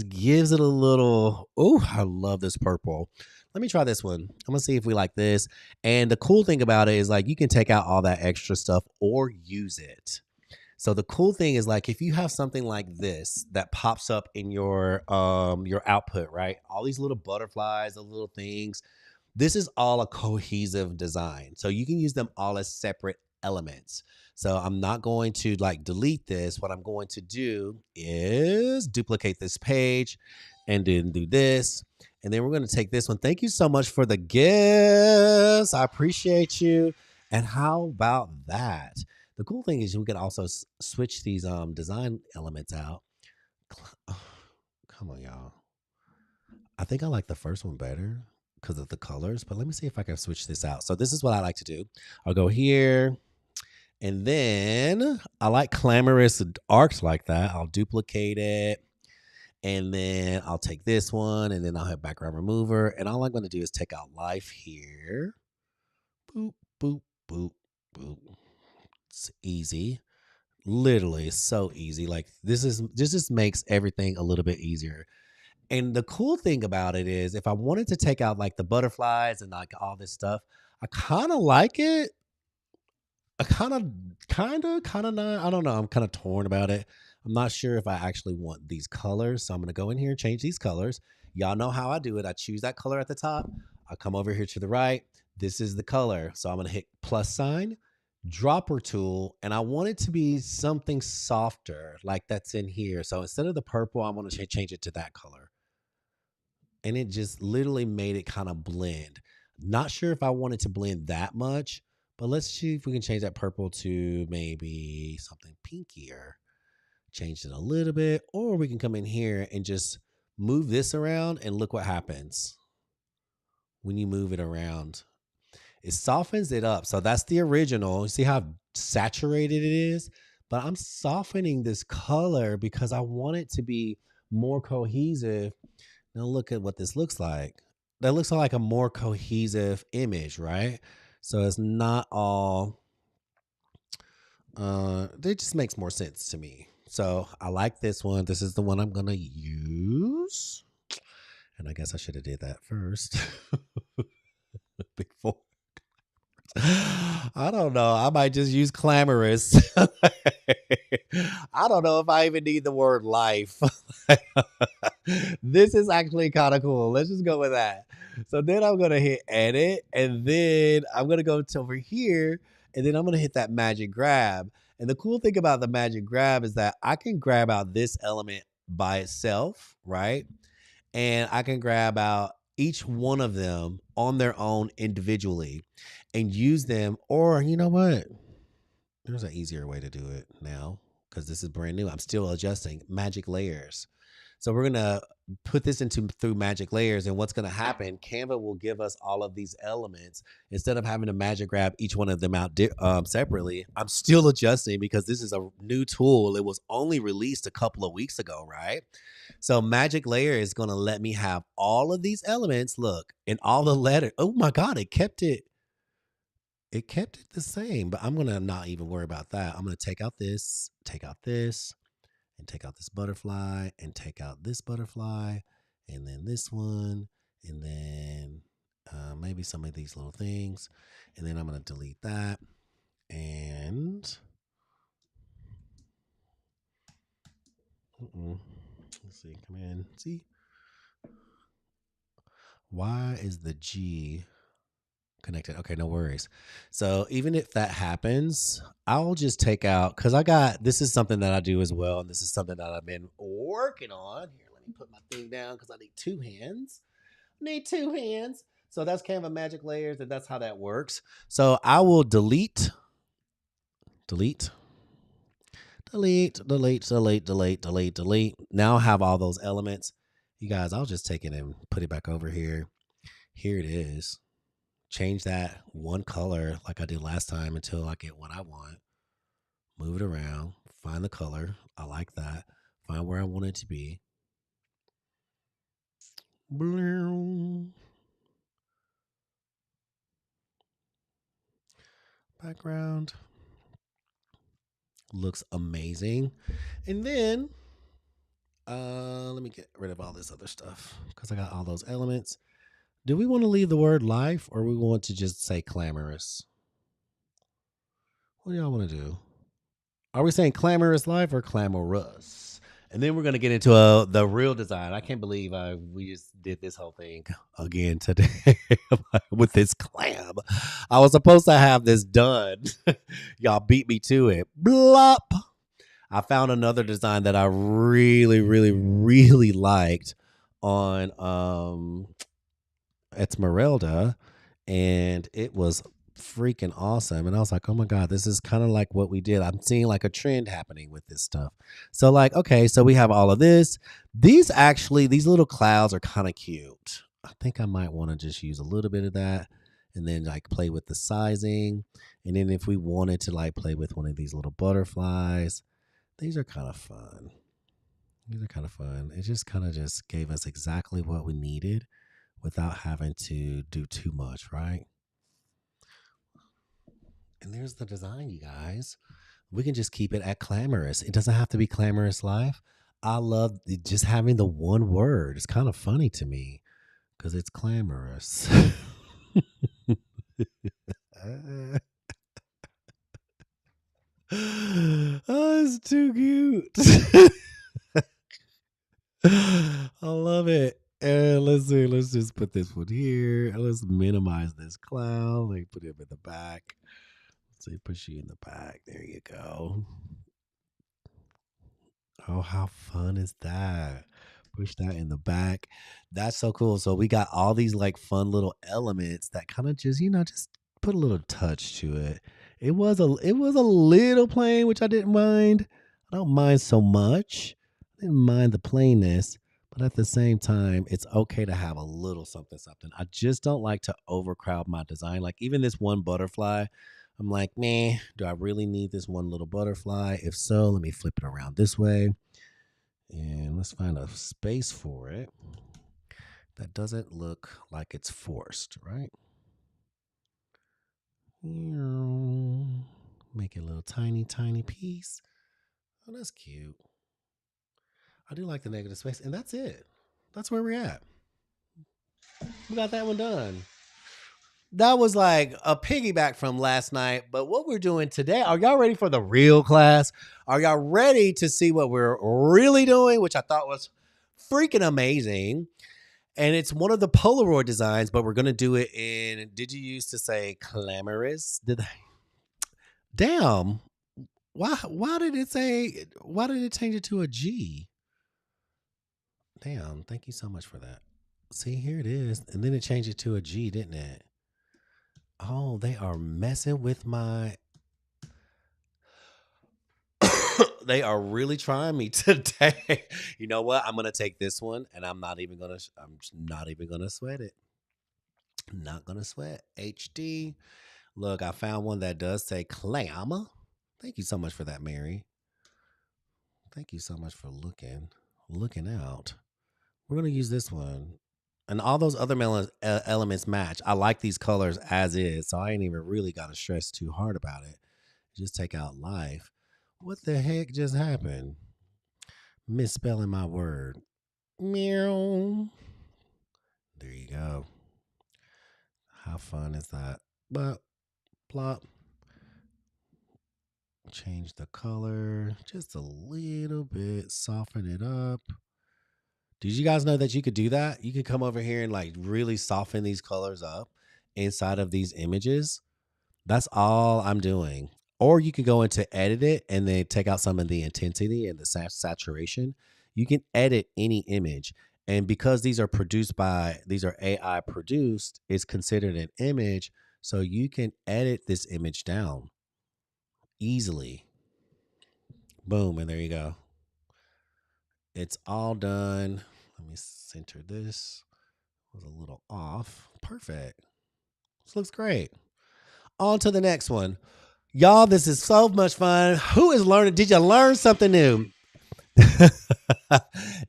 gives it a little. Oh, I love this purple. Let me try this one. I'm gonna see if we like this. And the cool thing about it is like you can take out all that extra stuff or use it. So the cool thing is like if you have something like this that pops up in your output, right? All these little butterflies, the little things, this is all a cohesive design. So you can use them all as separate elements. So I'm not going to like delete this. What I'm going to do is duplicate this page and then do this. And then we're going to take this one. Thank you so much for the gifts. I appreciate you. And how about that? The cool thing is we can also switch these design elements out. Come on, y'all. I think I like the first one better because of the colors, but let me see if I can switch this out. So this is what I like to do. I'll go here, and then I like clamorous arcs like that. I'll duplicate it, and then I'll take this one, and then I'll have background remover, and all I'm going to do is take out life here. Boop, boop, boop, boop. It's easy. Literally, it's so easy. Like this just makes everything a little bit easier. And the cool thing about it is if I wanted to take out like the butterflies and like all this stuff, I kind of like it. I kind of not. I don't know. I'm kind of torn about it. I'm not sure if I actually want these colors. So I'm going to go in here and change these colors. Y'all know how I do it. I choose that color at the top. I come over here to the right. This is the color. So I'm going to hit plus sign, dropper tool, and I want it to be something softer like that's in here. So instead of the purple, I want to change it to that color, and it just literally made it kind of blend. Not sure if I wanted to blend that much, but let's see if we can change that purple to maybe something pinkier. Change it a little bit, or we can come in here and just move this around and look what happens when you move it around. It softens it up. So that's the original. You see how saturated it is? But I'm softening this color because I want it to be more cohesive. Now look at what this looks like. That looks like a more cohesive image, right? So it's not all it just makes more sense to me. So I like this one. This is the one I'm gonna use. And I guess I should have did that first before. I don't know. I might just use clamorous. I don't know if I even need the word life. This is actually kind of cool. Let's just go with that. So then I'm going to hit edit, and then I'm going to go to over here, and then I'm going to hit that magic grab. And the cool thing about the magic grab is that I can grab out this element by itself, right? And I can grab out each one of them on their own individually and use them. Or you know what? There's an easier way to do it now because this is brand new. I'm still adjusting magic layers. So we're gonna put this into through magic layers, and what's gonna happen? Canva will give us all of these elements instead of having to magic grab each one of them out separately. I'm still adjusting because this is a new tool. It was only released a couple of weeks ago, right? So magic layer is gonna let me have all of these elements. Look, and all the letters. Oh my god, it kept it. It kept it the same, but I'm gonna not even worry about that. I'm gonna take out this, and take out this butterfly, and take out this butterfly, and then this one, and then maybe some of these little things, and then I'm gonna delete that. And let's see, come in, see, why is the G connected? Okay, no worries. So even if that happens, I'll just take out, because this is something that I do as well, and this is something that I've been working on. Here, let me put my thing down because I need two hands. So that's Canva magic layers, and that's how that works. So I will delete, delete. Now I have all those elements. You guys, I'll just take it and put it back over here. Here it is. Change that one color like I did last time until I get what I want. Move it around. Find the color. I like that. Find where I want it to be. Background looks amazing. And then let me get rid of all this other stuff because I got all those elements. Do we want to leave the word life or we want to just say clamorous? What do y'all want to do? Are we saying clamorous life or clamorous? And then we're going to get into the real design. I can't believe we just did this whole thing again today with this clam. I was supposed to have this done. Y'all beat me to it. Blop. I found another design that I really, really, really liked on Esmeralda, and it was freaking awesome. And I was like, oh my God, this is kind of like what we did. I'm seeing like a trend happening with this stuff. So, like, okay, so we have all of this. These little clouds are kind of cute. I think I might want to just use a little bit of that and then like play with the sizing. And then if we wanted to like play with one of these little butterflies, these are kind of fun. These are kind of fun. It just kind of just gave us exactly what we needed without having to do too much, right? And there's the design, you guys. We can just keep it at clamorous. It doesn't have to be clamorous life. I love just having the one word. It's kind of funny to me because it's clamorous. Oh, it's too cute. I love it. And let's see. Let's just put this one here. Let's minimize this cloud. Like put him in the back. Let's see, push you in the back. There you go. Oh, how fun is that? Push that in the back. That's so cool. So we got all these like fun little elements that kind of just, just put a little touch to it. It was a little plain, which I didn't mind. I don't mind so much. I didn't mind the plainness, but at the same time, it's okay to have a little something something. I just don't like to overcrowd my design. Like even this one butterfly, I'm like, man, do I really need this one little butterfly? If so, let me flip it around this way. And let's find a space for it that doesn't look like it's forced, right? Make it a little tiny, tiny piece. Oh, that's cute. I do like the negative space. And that's it. That's where we're at. We got that one done. That was like a piggyback from last night. But what we're doing today, are y'all ready for the real class? Are y'all ready to see what we're really doing, which I thought was freaking amazing? And it's one of the Polaroid designs, but we're going to do it in, did you used to say clamorous? Did I? Damn. Why did it change it to a G? Damn, thank you so much for that. See, here it is. And then it changed it to a G, didn't it? Oh, they are messing with my they are really trying me today. You know what? I'm gonna take this one, and I'm just not even gonna sweat it. Not gonna sweat. HD. Look, I found one that does say clam. Thank you so much for that, Mary. Thank you so much for looking out. We're gonna use this one, and all those other elements match. I like these colors as is, so I ain't even really gotta stress too hard about it. Just take out life. What the heck just happened? Misspelling my word. Meow. There you go. How fun is that? But plop. Change the color just a little bit. Soften it up. Did you guys know that you could do that? You could come over here and like really soften these colors up inside of these images. That's all I'm doing. Or you can go into edit it and then take out some of the intensity and the saturation. You can edit any image. And because these are AI produced, it's considered an image. So you can edit this image down easily. Boom. And there you go. It's all done. Let me center this. Was a little off. Perfect. This looks great. On to the next one. Y'all, this is so much fun. Who is learning? Did you learn something new?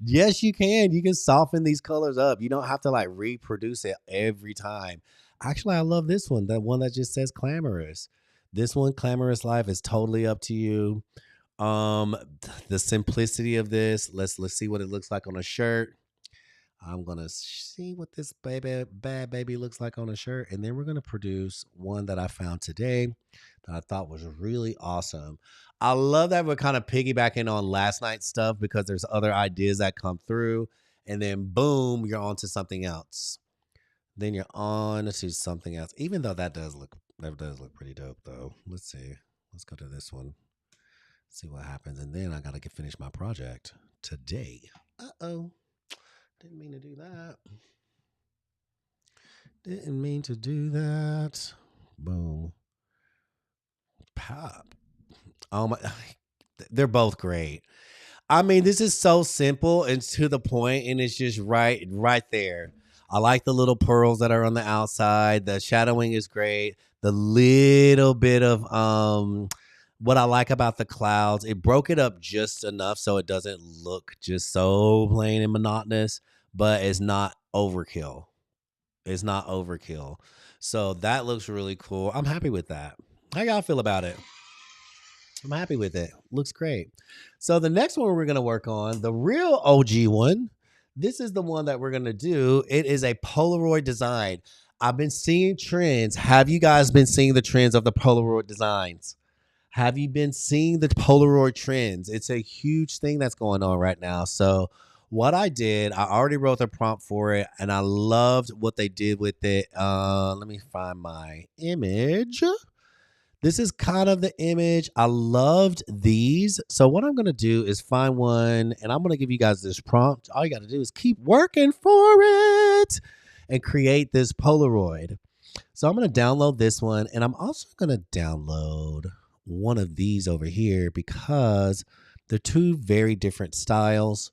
Yes, you can. You can soften these colors up. You don't have to like reproduce it every time. Actually, I love this one, the one that just says clamorous. This one, Glamorous Life, is totally up to you. Um, the simplicity of this. Let's see what it looks like on a shirt. I'm gonna see what this bad baby looks like on a shirt, and then we're gonna produce one that I found today that I thought was really awesome. I love that we're kind of piggybacking on last night's stuff because there's other ideas that come through, and then boom, you're on to something else. Then you're on to something else. Even though that does look pretty dope though. Let's see. Let's go to this one. See what happens, and then I gotta finish my project today. Uh-oh. Didn't mean to do that. Didn't mean to do that. Boom. Pop. Oh my. They're both great. I mean, this is so simple and to the point, and it's just right there. I like the little pearls that are on the outside. The shadowing is great. The little bit of what I like about the clouds, it broke it up just enough so it doesn't look just so plain and monotonous, but it's not overkill. It's not overkill. So that looks really cool. I'm happy with that. How y'all feel about it? I'm happy with it. Looks great. So the next one we're going to work on, the real OG one, this is the one that we're going to do. It is a Polaroid design. I've been seeing trends. Have you guys been seeing the trends of the Polaroid designs? Have you been seeing the Polaroid trends? It's a huge thing that's going on right now. So what I did, I already wrote the prompt for it, and I loved what they did with it. Let me find my image. This is kind of the image. I loved these. So what I'm going to do is find one, and I'm going to give you guys this prompt. All you got to do is keep working for it and create this Polaroid. So I'm going to download this one, and I'm also going to download one of these over here because they're two very different styles,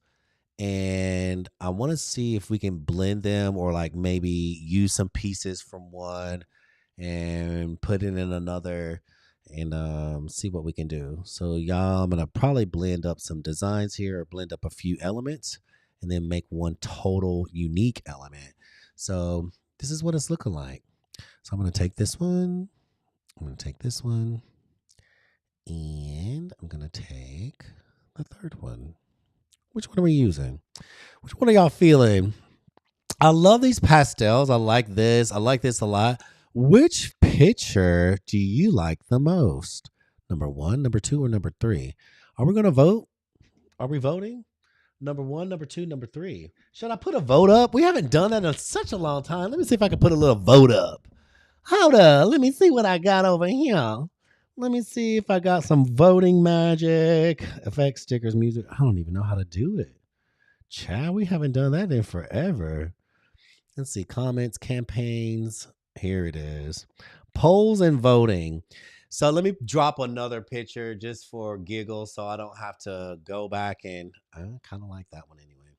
and I want to see if we can blend them or like maybe use some pieces from one and put it in another and see what we can do. So y'all, I'm gonna probably blend up some designs here or blend up a few elements and then make one total unique element. So this is what it's looking like. So I'm gonna take this one, I'm gonna take this one, and I'm gonna take the third one. Which one are we using? Which one are y'all feeling? I love these pastels. I like this. I like this a lot. Which picture do you like the most? Number one, number two, or number three? Are we going to vote? Are we voting? Number one, number two, number three. Should I put a vote up? We haven't done that in such a long time. Let me see if I can put a little vote up. Hold up. Let me see what I got over here. Let me see if I got some voting magic. Effects, stickers, music. I don't even know how to do it. Child, we haven't done that in forever. Let's see. Comments, campaigns. Here it is. Polls and voting. So let me drop another picture just for giggles so I don't have to go back and I kind of like that one anyway.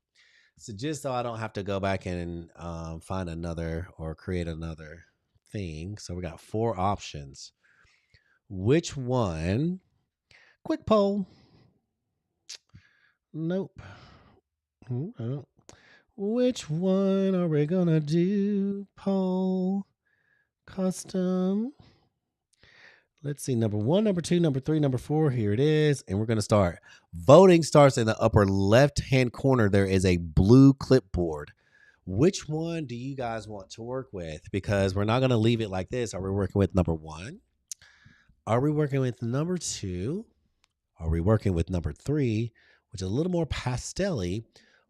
So just so I don't have to go back and find another or create another thing. So we got 4 options. Which one? Quick poll. Nope. Which one are we gonna do? Poll. Custom. Let's see. Number 1, number 2, number 3, number 4. Here it is. And we're going to start. Voting starts in the upper left-hand corner. There is a blue clipboard. Which one do you guys want to work with? Because we're not going to leave it like this. Are we working with number 1? Are we working with number 2? Are we working with number 3, which is a little more pastel-y?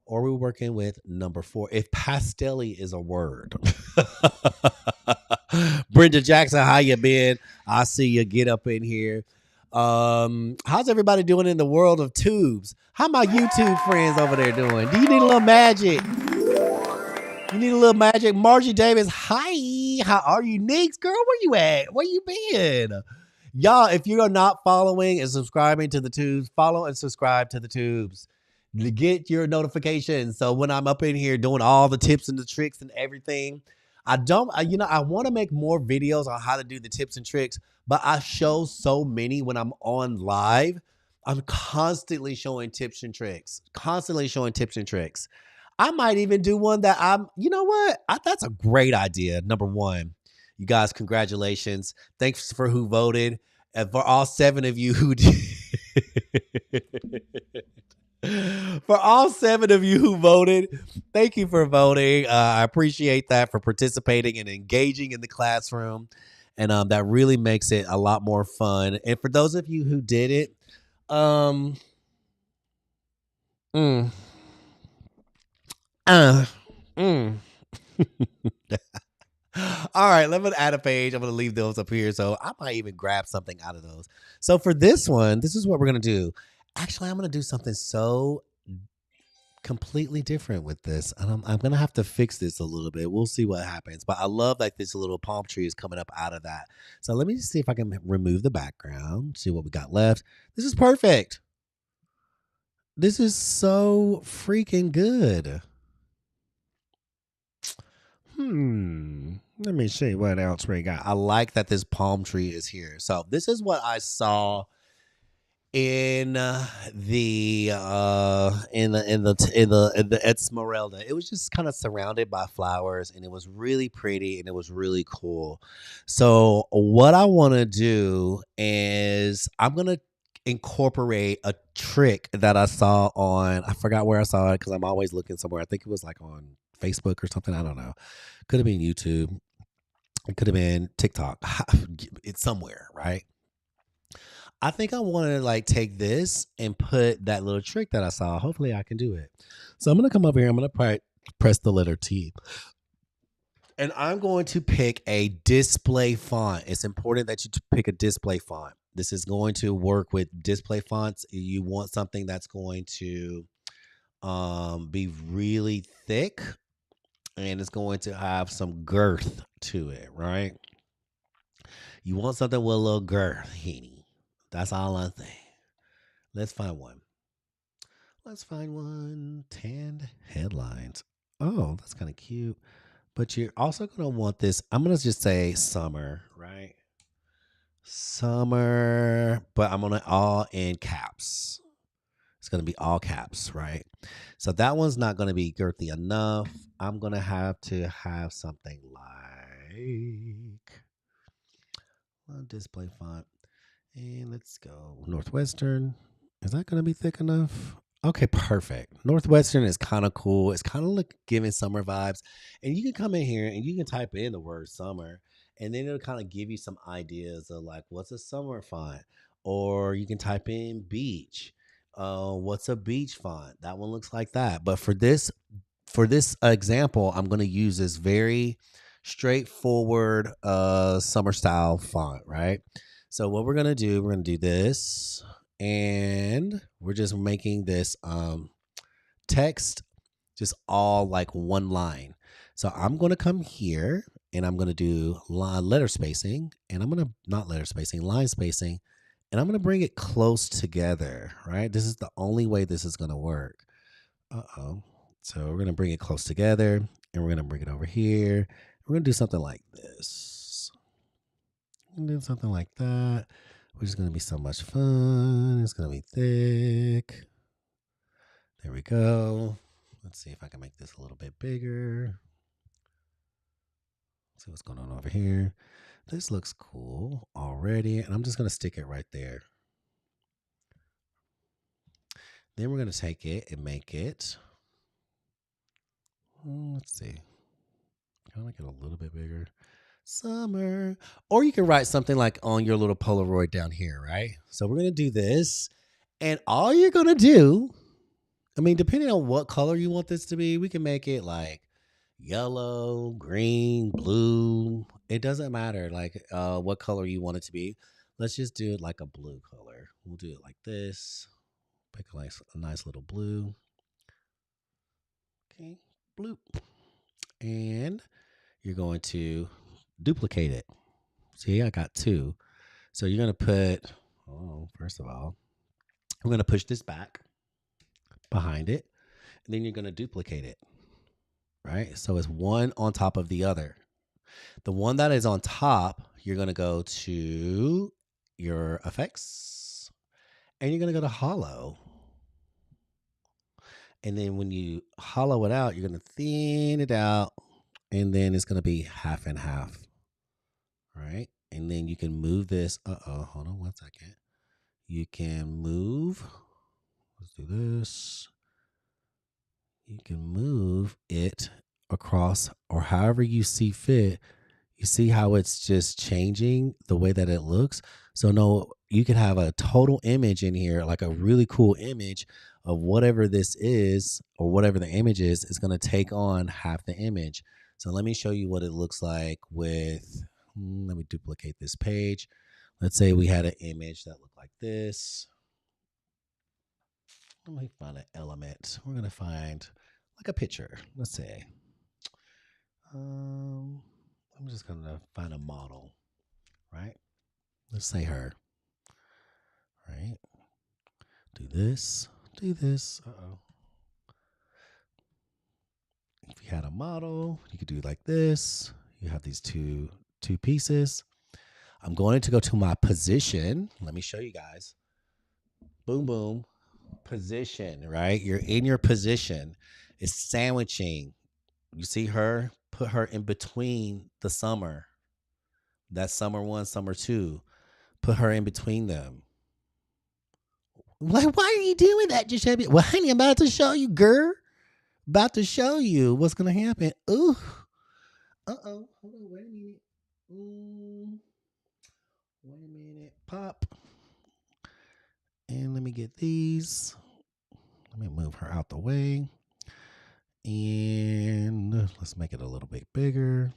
Or are we working with number 4? If pastel-y is a word. Brenda Jackson, how you been? I see you get up in here. How's everybody doing in the world of tubes? How my YouTube friends over there doing? Do you need a little magic? You need a little magic? Margie Davis, hi. How are you? Neeks, girl, where you at? Where you been? Y'all, if you are not following and subscribing to the tubes, follow and subscribe to the tubes to get your notifications. So when I'm up in here doing all the tips and the tricks and everything, I want to make more videos on how to do the tips and tricks, but I show so many when I'm on live. I'm constantly showing tips and tricks, I might even do one that you know what? That's a great idea. Number 1. You guys, congratulations. Thanks for who voted. And for all 7 of you who did. For all 7 of you who voted, thank you for voting. I appreciate that, for participating and engaging in the classroom. And that really makes it a lot more fun. And for those of you who did it, um, mm, uh, mm. All right, let me add a page. I'm going to leave those up here. So I might even grab something out of those. So for this one, this is what we're going to do. Actually, I'm going to do something so completely different with this. And I'm going to have to fix this a little bit. We'll see what happens. But I love like this little palm tree is coming up out of that. So let me just see if I can remove the background, see what we got left. This is perfect. This is so freaking good. Let me see what else we got. I like that this palm tree is here. So this is what I saw in the Esmeralda. It was just kind of surrounded by flowers, and it was really pretty, and it was really cool. So what I want to do is I'm gonna incorporate a trick that I saw on, I forgot where I saw it because I'm always looking somewhere. I think it was like on Facebook or something. I don't know. Could have been YouTube. It could have been TikTok. It's somewhere, right? I think I want to like take this and put that little trick that I saw. Hopefully I can do it. So I'm going to come over here. I'm going to press the letter T. And I'm going to pick a display font. It's important that you pick a display font. This is going to work with display fonts. You want something that's going to be really thick, and it's going to have some girth to it, right? You want something with a little girth, Henny. That's all I'm saying. Let's find one. Let's find one. Tanned headlines. Oh, that's kind of cute. But you're also going to want this. I'm going to just say summer, right? Summer. But I'm going to all in caps. It's going to be all caps, right? So that one's not going to be girthy enough. I'm going to have something like a display font. And let's go Northwestern. Is that going to be thick enough? Okay, perfect. Northwestern is kind of cool. It's kind of like giving summer vibes. And you can come in here and you can type in the word summer, and then it'll kind of give you some ideas of like, what's a summer font? Or you can type in beach. What's a beach font? That one looks like that. But for this example, I'm going to use this very straightforward summer style font, right? So what we're going to do, we're going to do this, and we're just making this text just all like one line. So I'm going to come here and I'm going to do letter spacing, and I'm going to not letter spacing, line spacing, and I'm going to bring it close together, right? This is the only way this is going to work. Uh-oh. So we're going to bring it close together, and we're going to bring it over here. We're going to do something like this. Do something like that, which is going to be so much fun. It's going to be thick. There we go. Let's see if I can make this a little bit bigger. See what's going on over here. This looks cool already, and I'm just going to stick it right there. Then we're going to take it and make it, let's see, can I make it a little bit bigger? Summer. Or you can write something like on your little Polaroid down here, right? So we're going to do this, and all you're going to do, I mean, depending on what color you want this to be, we can make it like yellow, green, blue. It doesn't matter like what color you want it to be. Let's just do it like a blue color. We'll do it like this. Pick a nice little blue. Okay, blue. And you're going to duplicate it. See, I got 2. So you're going to put, first of all, I'm going to push this back behind it, and then you're going to duplicate it, right? So it's one on top of the other. The one that is on top, you're going to go to your effects, and you're going to go to hollow. And then when you hollow it out, you're going to thin it out, and then it's going to be half and half. And then you can move this. Hold on 1 second. You can move. Let's do this. You can move it across or however you see fit. You see how it's just changing the way that it looks. So no, you can have a total image in here, like a really cool image of whatever this is or whatever the image is going to take on half the image. So let me show you what it looks like with, let me duplicate this page. Let's say we had an image that looked like this. Let me find an element. We're going to find like a picture. Let's say, I'm just going to find a model, right? Let's say her, right? Do this, do this. If you had a model, you could do like this. You have these two pieces. I'm going to go to my position. Let me show you guys. Boom, boom. Position, right? You're in your position. It's sandwiching. You see her? Put her in between the summer. That's summer 1, summer 2. Put her in between them. Like, why are you doing that, Giuseppe? Well, honey, I'm about to show you, girl. About to show you what's going to happen. Ooh. Uh-oh. Hold on. Wait a minute. Wait a minute. Pop. And let me get these. Let me move her out the way. And let's make it a little bit bigger.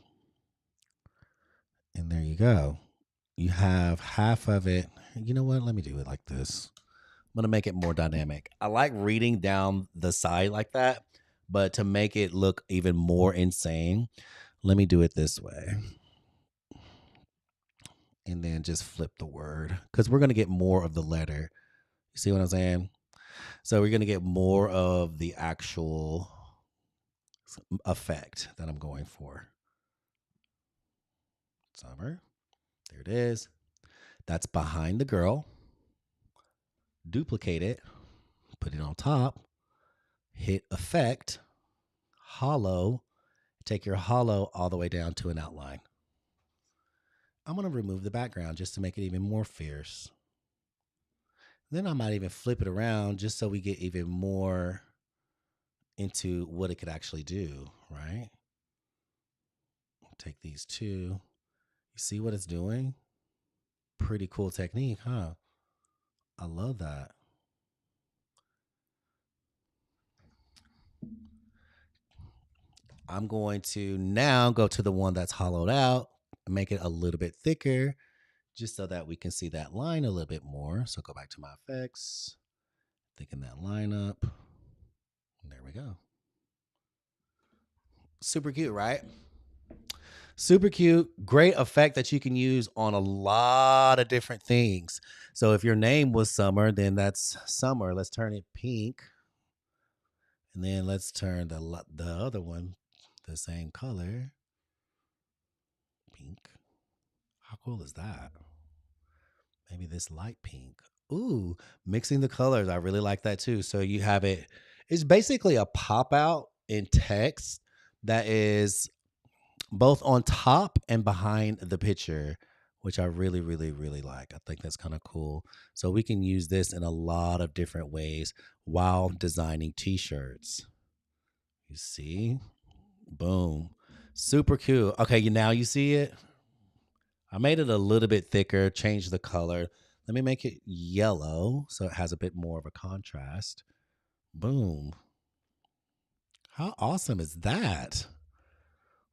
And there you go. You have half of it. You know what? Let me do it like this. I'm going to make it more dynamic. I like reading down the side like that, but to make it look even more insane, let me do it this way. And then just flip the word because we're going to get more of the letter. You see what I'm saying? So we're going to get more of the actual effect that I'm going for. Summer. There it is. That's behind the girl. Duplicate it. Put it on top. Hit effect. Hollow. Take your hollow all the way down to an outline. I'm going to remove the background just to make it even more fierce. Then I might even flip it around just so we get even more into what it could actually do, right? Take these two. You see what it's doing? Pretty cool technique, huh? I love that. I'm going to now go to the one that's hollowed out and make it a little bit thicker just so that we can see that line a little bit more. So go back to my effects, thicken that line up. And there we go. Super cute, right? Super cute. Great effect that you can use on a lot of different things. So if your name was Summer, then that's Summer. Let's turn it pink. And then let's turn the other one the same color. Pink. How cool is that? Maybe this light pink. Ooh, mixing the colors. I really like that too. So you have it. It's basically a pop out in text that is both on top and behind the picture, which I really, really, really like. I think that's kind of cool. So we can use this in a lot of different ways while designing t-shirts. You see? Boom. Super cute. Okay, now you see it? I made it a little bit thicker, changed the color. Let me make it yellow so it has a bit more of a contrast. Boom. How awesome is that?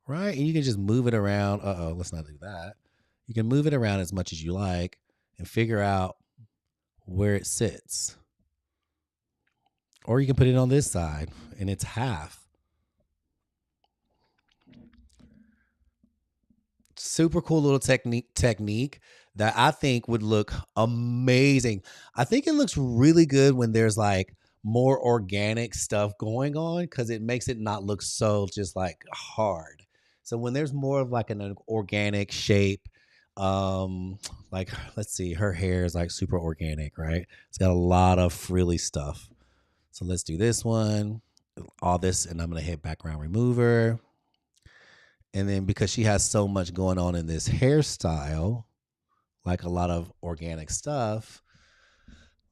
Right? And you can just move it around. Let's not do that. You can move it around as much as you like and figure out where it sits. Or you can put it on this side and it's half. Super cool little technique that I think would look amazing. I think it looks really good when there's like more organic stuff going on because it makes it not look so just like hard. So when there's more of like an organic shape, like let's see, her hair is like super organic, right? It's got a lot of frilly stuff. So let's do this one, all this, and I'm gonna hit background remover. And then because she has so much going on in this hairstyle, like a lot of organic stuff.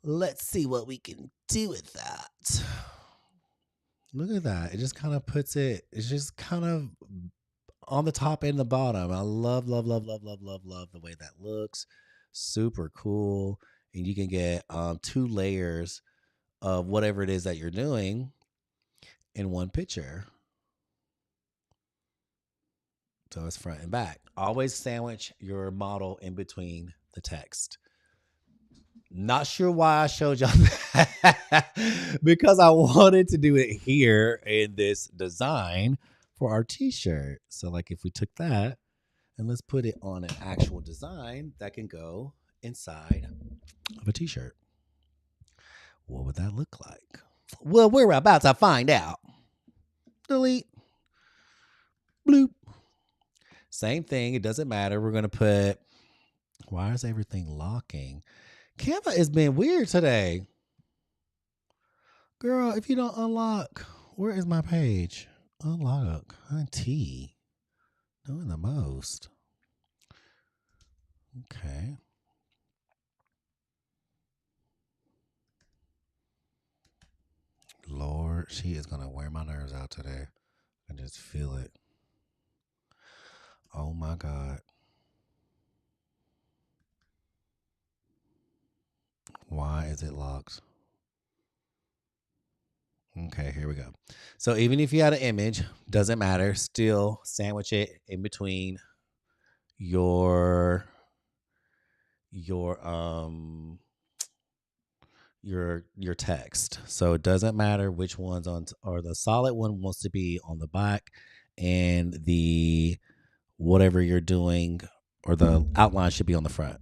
Let's see what we can do with that. Look at that. It just kind of puts it's just kind of on the top and the bottom. I love, love, love, love, love, love, love the way that looks. Super cool. And you can get 2 layers of whatever it is that you're doing in one picture. So it's front and back. Always sandwich your model in between the text. Not sure why I showed y'all that because I wanted to do it here in this design for our t-shirt. So like if we took that and let's put it on an actual design that can go inside of a t-shirt. What would that look like? Well, we're about to find out. Delete. Bloop. Same thing. It doesn't matter. We're going to put, why is everything locking? Canva is being weird today. Girl, if you don't unlock, where is my page? Unlock. Auntie. Doing the most. Okay. Lord, she is going to wear my nerves out today. I just feel it. Oh my God. Why is it locked? Okay, here we go. So even if you had an image, doesn't matter. Still sandwich it in between your text. So it doesn't matter which one's on, or the solid one wants to be on the back, and the whatever you're doing or the outline should be on the front.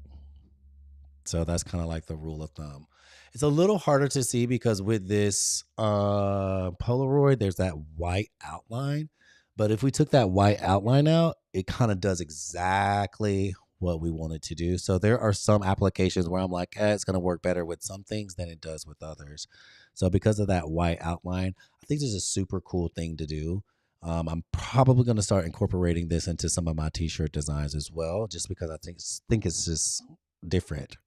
So that's kind of like the rule of thumb. It's a little harder to see because with this Polaroid, there's that white outline. But if we took that white outline out, it kind of does exactly what we wanted to do. So there are some applications where I'm like, it's going to work better with some things than it does with others. So because of that white outline, I think this is a super cool thing to do. I'm probably going to start incorporating this into some of my t-shirt designs as well, just because I think it's just different.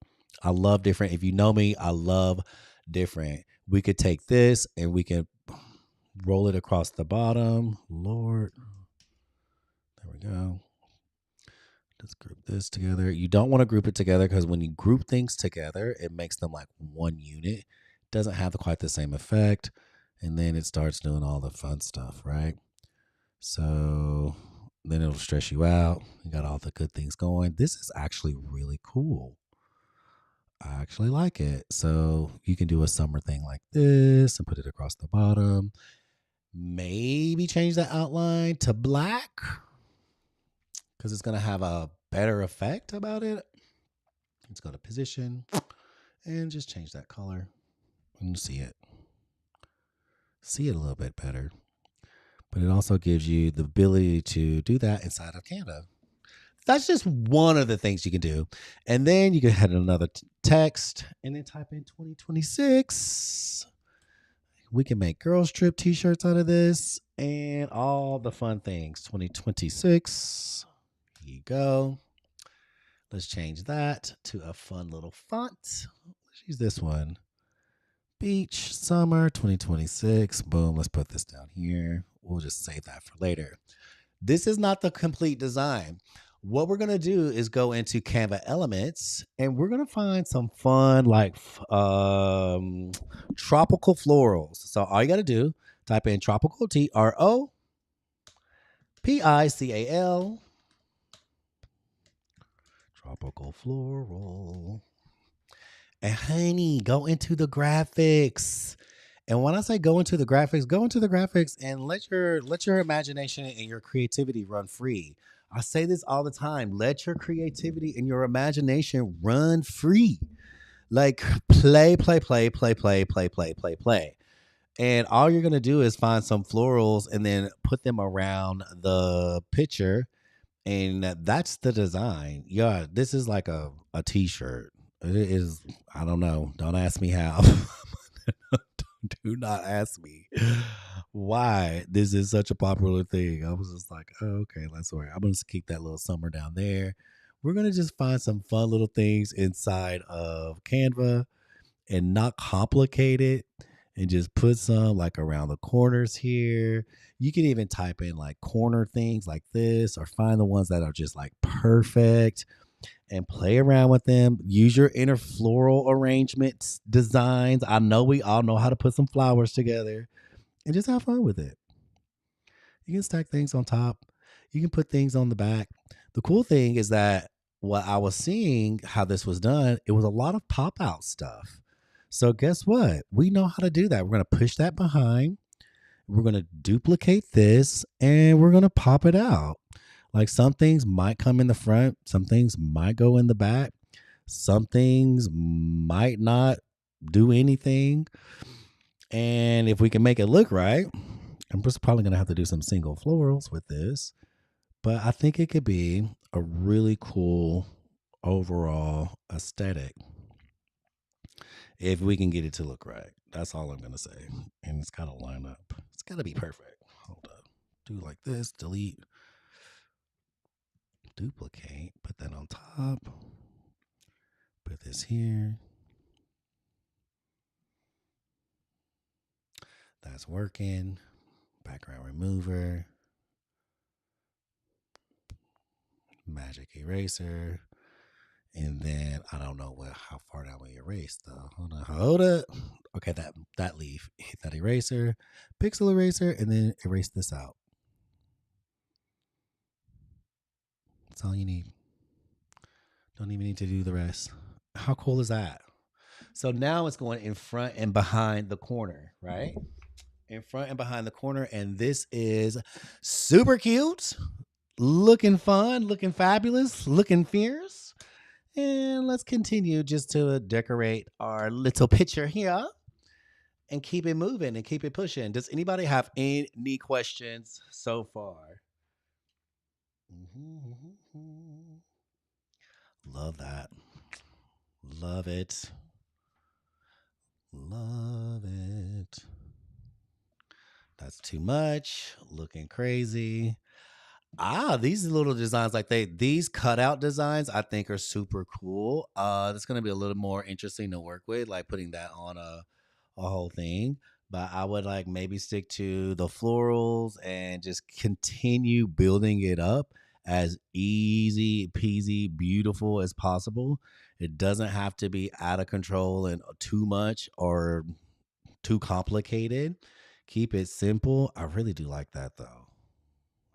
I love different. If you know me, I love different. We could take this and we can roll it across the bottom. Lord. There we go. Let's group this together. You don't want to group it together because when you group things together, it makes them like one unit. It doesn't have quite the same effect. And then it starts doing all the fun stuff, right? So then it'll stress you out. You got all the good things going. This is actually really cool. I actually like it. So you can do a summer thing like this and put it across the bottom. Maybe change the outline to black because it's going to have a better effect about it. Let's go to position and just change that color. You can see it. See it a little bit better. But it also gives you the ability to do that inside of Canva. That's just one of the things you can do. And then you can add another text and then type in 2026. We can make girls trip t-shirts out of this and all the fun things. 2026. Here you go. Let's change that to a fun little font. Let's use this one. Beach, summer, 2026. Boom. Let's put this down here. We'll just save that for later. This is not the complete design. What we're going to do is go into Canva Elements and we're going to find some fun like tropical florals. So all you got to do, type in tropical, TROPICAL. Tropical floral. And honey, go into the graphics. And when I say go into the graphics and let your imagination and your creativity run free. I say this all the time. Let your creativity and your imagination run free. Like play. And all you're going to do is find some florals and then put them around the picture. And that's the design. Yeah, this is like a t-shirt. It is, I don't know. Don't ask me how. Do not ask me why this is such a popular thing. I was just like, oh, okay, let's worry. I'm going to keep that little summer down there. we're going to just find some fun little things inside of Canva and not complicate it and just put some like around the corners here. You can even type in like corner things like this or find the ones that are just like perfect and play around with them. Use your inner floral arrangements designs. I know we all know how to put some flowers together and just have fun with it. You can stack things on top. You can put things on the back. The cool thing is that what I was seeing how this was done, it was a lot of pop out stuff. So guess what? We know how to do that. We're going to push that behind. We're going to duplicate this and we're going to pop it out. Like some things might come in the front, some things might go in the back, some things might not do anything. And if we can make it look right, I'm just probably going to have to do some single florals with this. But I think it could be a really cool overall aesthetic if we can get it to look right. That's all I'm going to say. And it's got to line up. It's got to be perfect. Hold up. Do like this, delete, duplicate, put that on top, put this here. That's working. Background remover, magic eraser. And then I don't know how far down we erase though. Hold up. Okay, that leaf. Hit that eraser, pixel eraser, and then erase this out. That's all you need. Don't even need to do the rest. How cool is that? So now it's going in front and behind the corner, right? In front and behind the corner. And this is super cute, looking fun, looking fabulous, looking fierce. And let's continue just to decorate our little picture here and keep it moving and keep it pushing. Does anybody have any questions so far? Love that. Love it. Love it. That's too much. Looking crazy. These little designs, like these cutout designs, I think are super cool. It's gonna be a little more interesting to work with, like putting that on a whole thing. But I would like maybe stick to the florals and just continue building it up as easy peasy, beautiful as possible. It doesn't have to be out of control and too much or too complicated. Keep it simple. I really do like that though.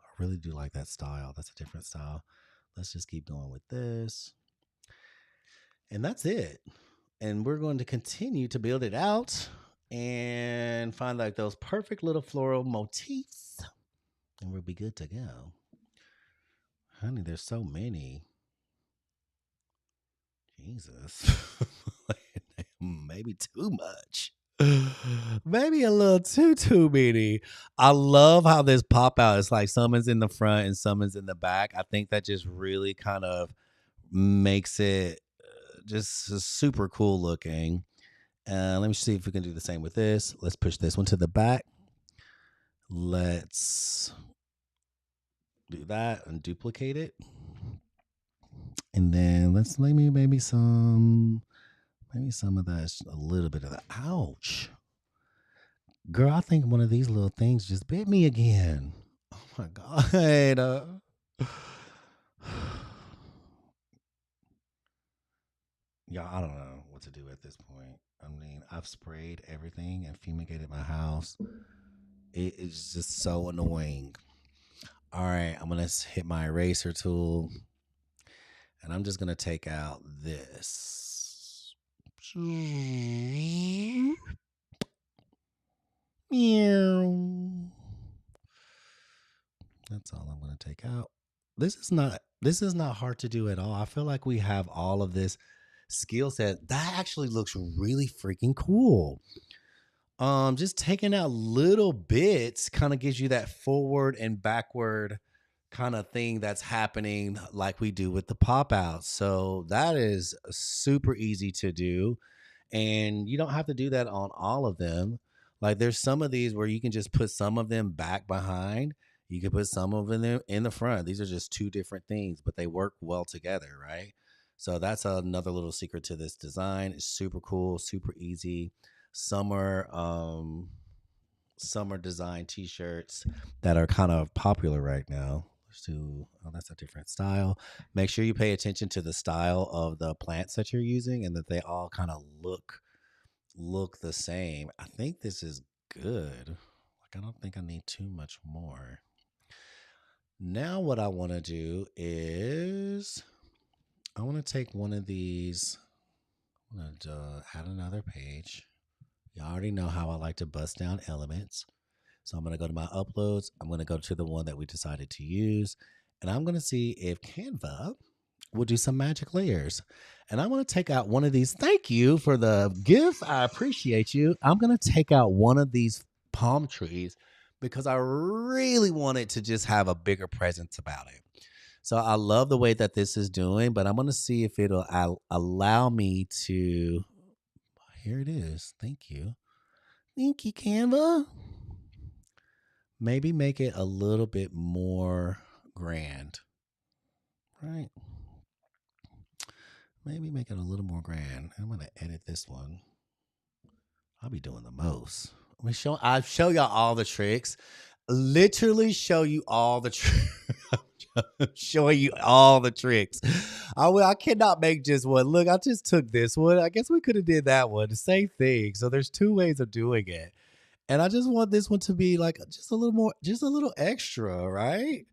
I really do like that style. That's a different style. Let's just keep going with this. And that's it. And we're going to continue to build it out and find like those perfect little floral motifs. And we'll be good to go. Honey, there's so many. Jesus. Maybe too much. Maybe a little too many. I love how this pop out is like someone's in the front and someone's in the back. I think that just really kind of makes it just super cool looking. Let me see if we can do the same with this. Let's push this one to the back. Let's do that and duplicate it. And then let's maybe some of that, a little bit of that. Ouch. Girl, I think one of these little things just bit me again. Oh my God. Y'all, I don't know what to do at this point. I mean, I've sprayed everything and fumigated my house. It is just so annoying. All right, I'm going to hit my eraser tool and I'm just going to take out this. Meow. That's all I'm going to take out. This is not hard to do at all. I feel like we have all of this skill set. That actually looks really freaking cool. Just taking out little bits kind of gives you that forward and backward kind of thing that's happening like we do with the pop outs. So that is super easy to do. And you don't have to do that on all of them. Like there's some of these where you can just put some of them back behind. You could put some of them in the front. These are just two different things, but they work well together, right? So that's another little secret to this design. It's super cool, super easy. Summer summer design t-shirts that are kind of popular right now. Let's do, oh, that's a different style. Make sure you pay attention to the style of the plants that you're using and that they all kind of look the same. I think this is good. Like I don't think I need too much more. Now what I want to do is I want to take one of these. I'm going to add another page. You already know how I like to bust down elements. So I'm going to go to my uploads. I'm going to go to the one that we decided to use. And I'm going to see if Canva will do some magic layers. And I'm going to take out one of these. Thank you for the gift. I appreciate you. I'm going to take out one of these palm trees because I really wanted to just have a bigger presence about it. So I love the way that this is doing, but I'm going to see if it'll allow me to. Here it is. Thank you. Thank you, Canva. Maybe make it a little bit more grand, right? Maybe make it a little more grand. I'm going to edit this one. I'll be doing the most. I'll show y'all all the tricks. Literally show you all the tricks. Showing you all the tricks. I cannot make just one. Look, I just took this one. I guess we could have did that one. The same thing. So there's two ways of doing it. And I just want this one to be like just a little more, just a little extra, right?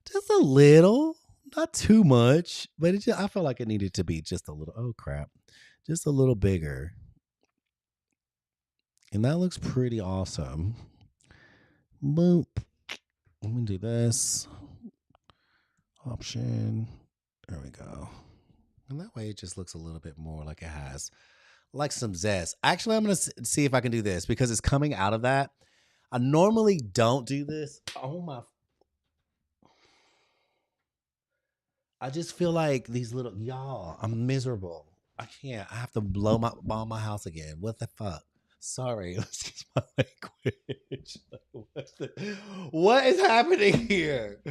Just a little, not too much, but I felt like it needed to be just a little, oh crap, just a little bigger. And that looks pretty awesome. Boop. Let me do this. Option. There we go. And that way it just looks a little bit more like it has like some zest. Actually, I'm going to see if I can do this because it's coming out of that. I normally don't do this. Oh my. I just feel like these little, y'all, I'm miserable. I can't. I have to bomb my house again. What the fuck? Sorry. Excuse my language. What is happening here?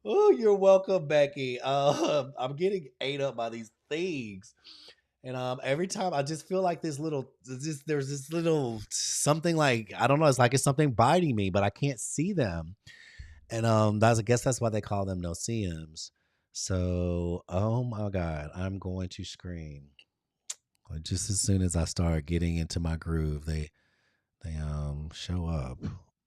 Oh, you're welcome, Becky. I'm getting ate up by these things. And every time I just feel like there's this little something like, I don't know, it's like it's something biting me, but I can't see them. And I guess that's why they call them no-see-ums. So, oh my God, I'm going to scream. Like just as soon as I start getting into my groove, they show up.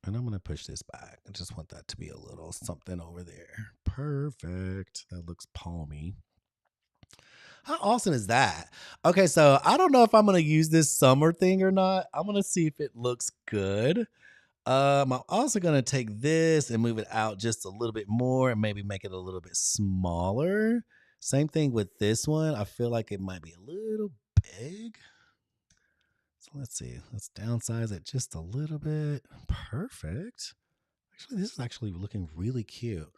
And I'm gonna push this back. I just want that to be a little something over there. Perfect. That looks palmy. How awesome is that? Okay, so I don't know if I'm gonna use this summer thing or not. I'm gonna see if it looks good. I'm also gonna take this and move it out just a little bit more and maybe make it a little bit smaller. Same thing with this one. I feel like it might be a little big. So let's see. Let's downsize it just a little bit. Perfect. Actually, this is actually looking really cute.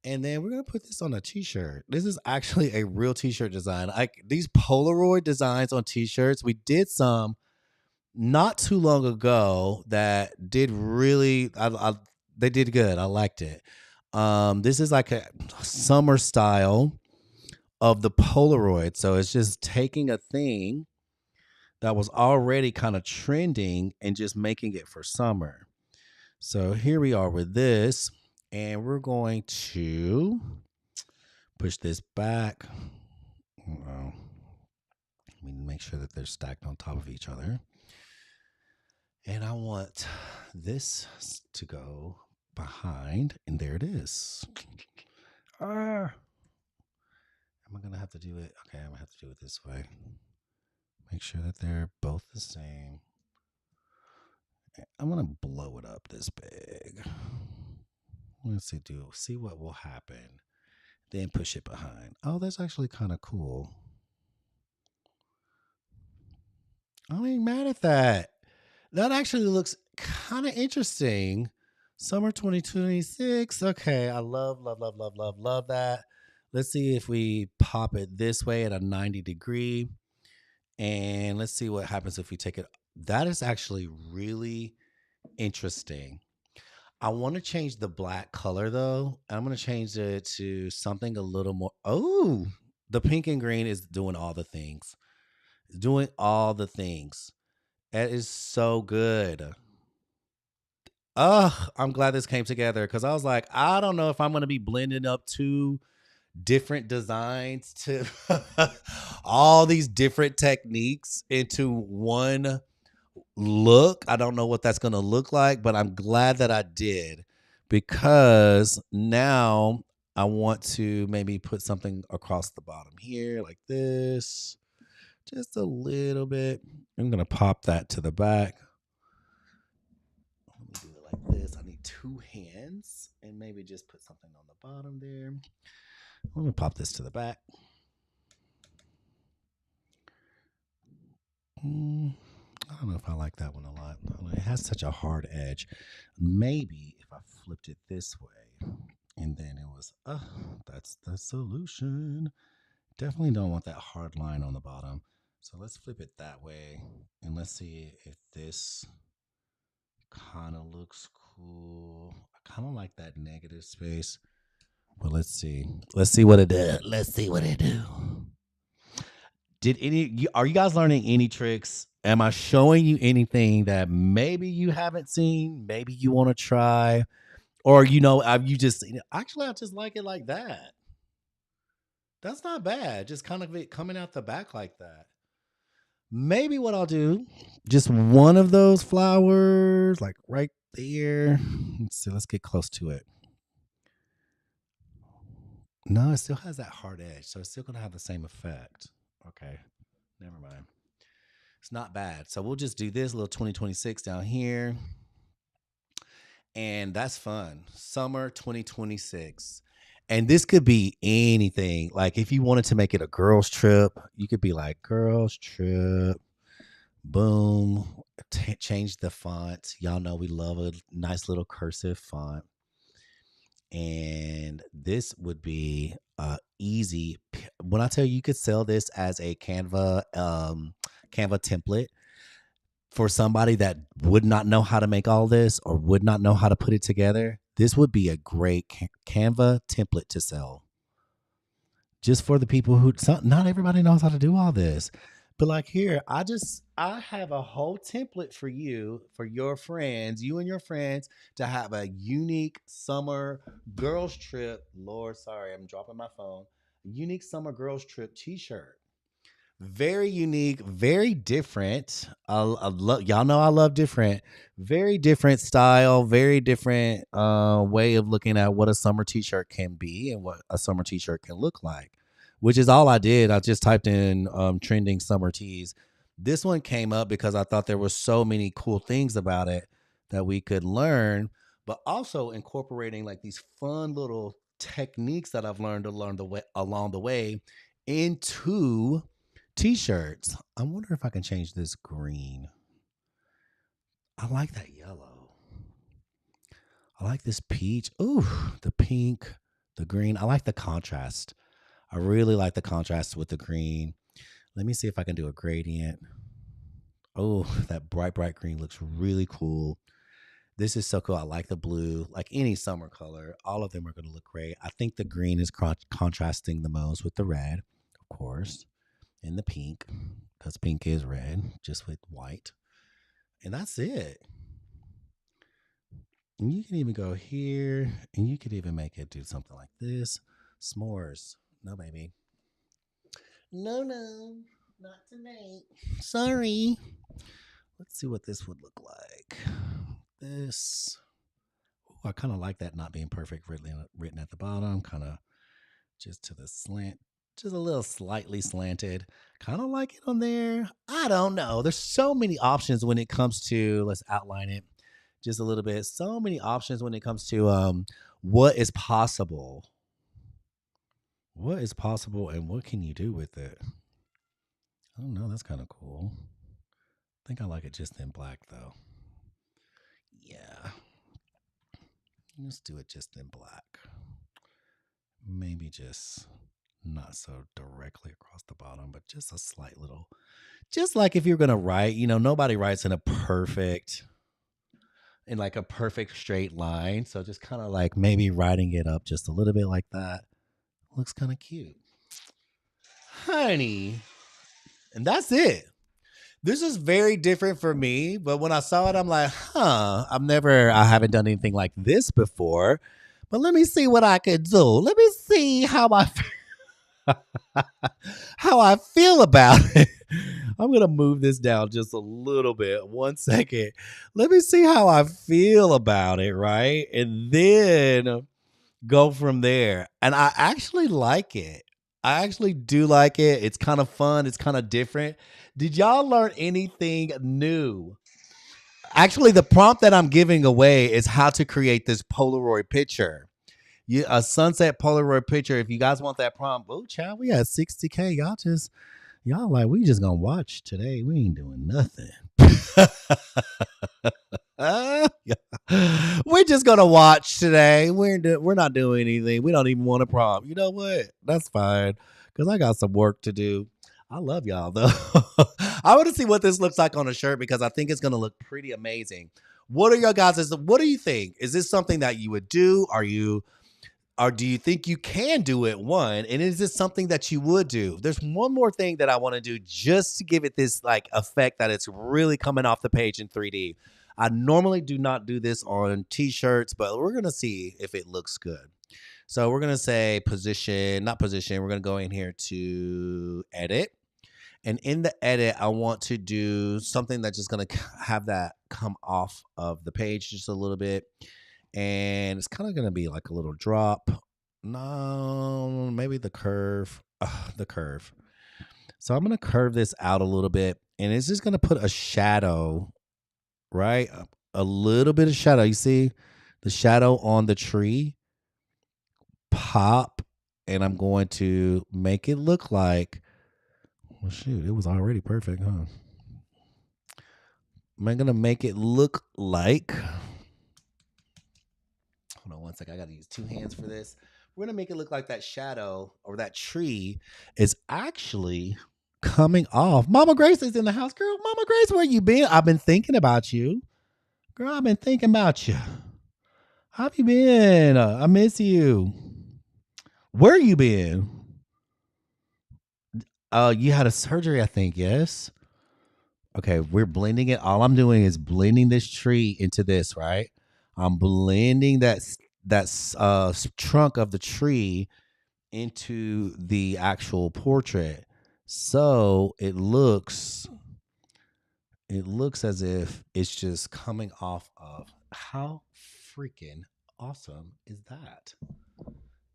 And then we're gonna put this on a t-shirt. This is actually a real t-shirt design. These Polaroid designs on t-shirts. We did some not too long ago that did really. They did good. I liked it. This is like a summer style of the Polaroid. So it's just taking a thing that was already kind of trending and just making it for summer. So here we are with this, and we're going to push this back. Let me make sure that they're stacked on top of each other. And I want this to go behind, and there it is. Am I going to have to do it? Okay, I'm going to have to do it this way. Make sure that they're both the same. I'm going to blow it up this big. Let's see what will happen. Then push it behind. Oh, that's actually kind of cool. I ain't mad at that. That actually looks kind of interesting. Summer 2026. Okay, I love that. Let's see if we pop it this way at a 90 degree. And let's see what happens if we take it. That is actually really interesting. I want to change the black color though. I'm going to change it to something a little more. Oh, the pink and green is doing all the things. Doing all the things. That is so good. I'm glad this came together because I was like, I don't know if I'm going to be blending up two different designs to all these different techniques into one look. I don't know what that's going to look like, but I'm glad that I did because now I want to maybe put something across the bottom here like this, just a little bit. I'm going to pop that to the back. Let me do it like this. I need two hands and maybe just put something on the bottom there. Let me pop this to the back. I don't know if I like that one a lot. It has such a hard edge. Maybe if I flipped it this way and then it was, that's the solution. Definitely don't want that hard line on the bottom. So let's flip it that way and let's see if this kind of looks cool. I kind of like that negative space, but let's see. Let's see what it does. Let's see what it do. Are you guys learning any tricks? Am I showing you anything that maybe you haven't seen, maybe you want to try, or have you just seen it? Actually, I just like it like that. That's not bad. Just kind of it coming out the back like that. Maybe what I'll do, just one of those flowers, like right there. Let's see. Let's get close to it. No, it still has that hard edge, so it's still gonna have the same effect. Okay, never mind. It's not bad. So we'll just do this little 2026 down here. And that's fun. Summer 2026. And this could be anything. Like if you wanted to make it a girls' trip, you could be like, girls' trip. Boom. Change the font. Y'all know we love a nice little cursive font. And this would be easy. When I tell you, you could sell this as a Canva template for somebody that would not know how to make all this or would not know how to put it together. This would be a great Canva template to sell. Just for the people who not everybody knows how to do all this. But like here, I have a whole template for you, for your friends, you and your friends to have a unique summer girls trip. Lord, sorry, I'm dropping my phone. Unique summer girls trip t-shirt. Very unique, very different. Y'all know I love different. Very different style, very different way of looking at what a summer t-shirt can be and what a summer t-shirt can look like. Which is all I did. I just typed in trending summer tees. This one came up because I thought there were so many cool things about it that we could learn, but also incorporating like these fun little techniques that I've learned to learn the way along the way into t-shirts. I wonder if I can change this green. I like that yellow. I like this peach. Ooh, the pink, the green. I like the contrast. I really like the contrast with the green. Let me see if I can do a gradient. Oh, that bright, bright green looks really cool. This is so cool. I like the blue, like any summer color. All of them are going to look great. I think the green is contrasting the most with the red, of course, and the pink, because pink is red, just with white. And that's it. And you can even go here, and you could even make it do something like this. S'mores. No, baby. No, no, not tonight. Sorry. Let's see what this would look like. This. Ooh, I kind of like that not being perfect written at the bottom. Kind of just to the slant. Just a little slightly slanted. Kind of like it on there. I don't know. There's so many options when it comes to, let's outline it just a little bit. So many options when it comes to what is possible. What is possible and what can you do with it? I don't know. That's kind of cool. I think I like it just in black though. Yeah. Let's do it just in black. Maybe just not so directly across the bottom, but just a slight little, just like if you're going to write, nobody writes in a in like a perfect straight line. So just kind of like maybe writing it up just a little bit like that. Looks kind of cute. Honey. And that's it. This is very different for me, but when I saw it, I'm like, I haven't done anything like this before. But let me see what I could do. Let me see how I feel about it. I'm gonna move this down just a little bit. 1 second. Let me see how I feel about it, right? And then go from there. And I actually like it. I actually do like it. It's kind of fun. It's kind of different. Did y'all learn anything new? Actually, the prompt that I'm giving away is how to create this Polaroid picture. A sunset Polaroid picture. If you guys want that prompt, oh child, we at 60K. Y'all like we just gonna watch today. We ain't doing nothing. We're just gonna watch today. We're not doing anything. We don't even want a prompt. You know what? That's fine because I got some work to do. I love y'all though. I want to see what this looks like on a shirt because I think it's gonna look pretty amazing. What are your guys? What do you think? Is this something that you would do? Or do you think you can do it? One, and is this something that you would do? There's one more thing that I want to do just to give it this like effect that it's really coming off the page in 3D. I normally do not do this on t-shirts, but we're gonna see if it looks good. So we're gonna say position, not position. We're gonna go in here to edit. And in the edit, I want to do something that's just gonna have that come off of the page just a little bit. And it's kind of going to be like a little drop. No, maybe the curve. The curve. So I'm going to curve this out a little bit. And it's just going to put a shadow, right? A little bit of shadow. You see the shadow on the tree? Pop. And I'm going to make it look like, well, shoot, it was already perfect, huh? I'm going to make it look like, hold on 1 second. I got to use two hands for this. We're going to make it look like that shadow or that tree is actually coming off. Mama Grace is in the house. Girl, Mama Grace, where you been? I've been thinking about you. Girl, I've been thinking about you. How have you been? I miss you. Where you been? You had a surgery, I think, yes? Okay, we're blending it. All I'm doing is blending this tree into this, right? I'm blending that trunk of the tree into the actual portrait. So it looks as if it's just coming off of. How freaking awesome is that?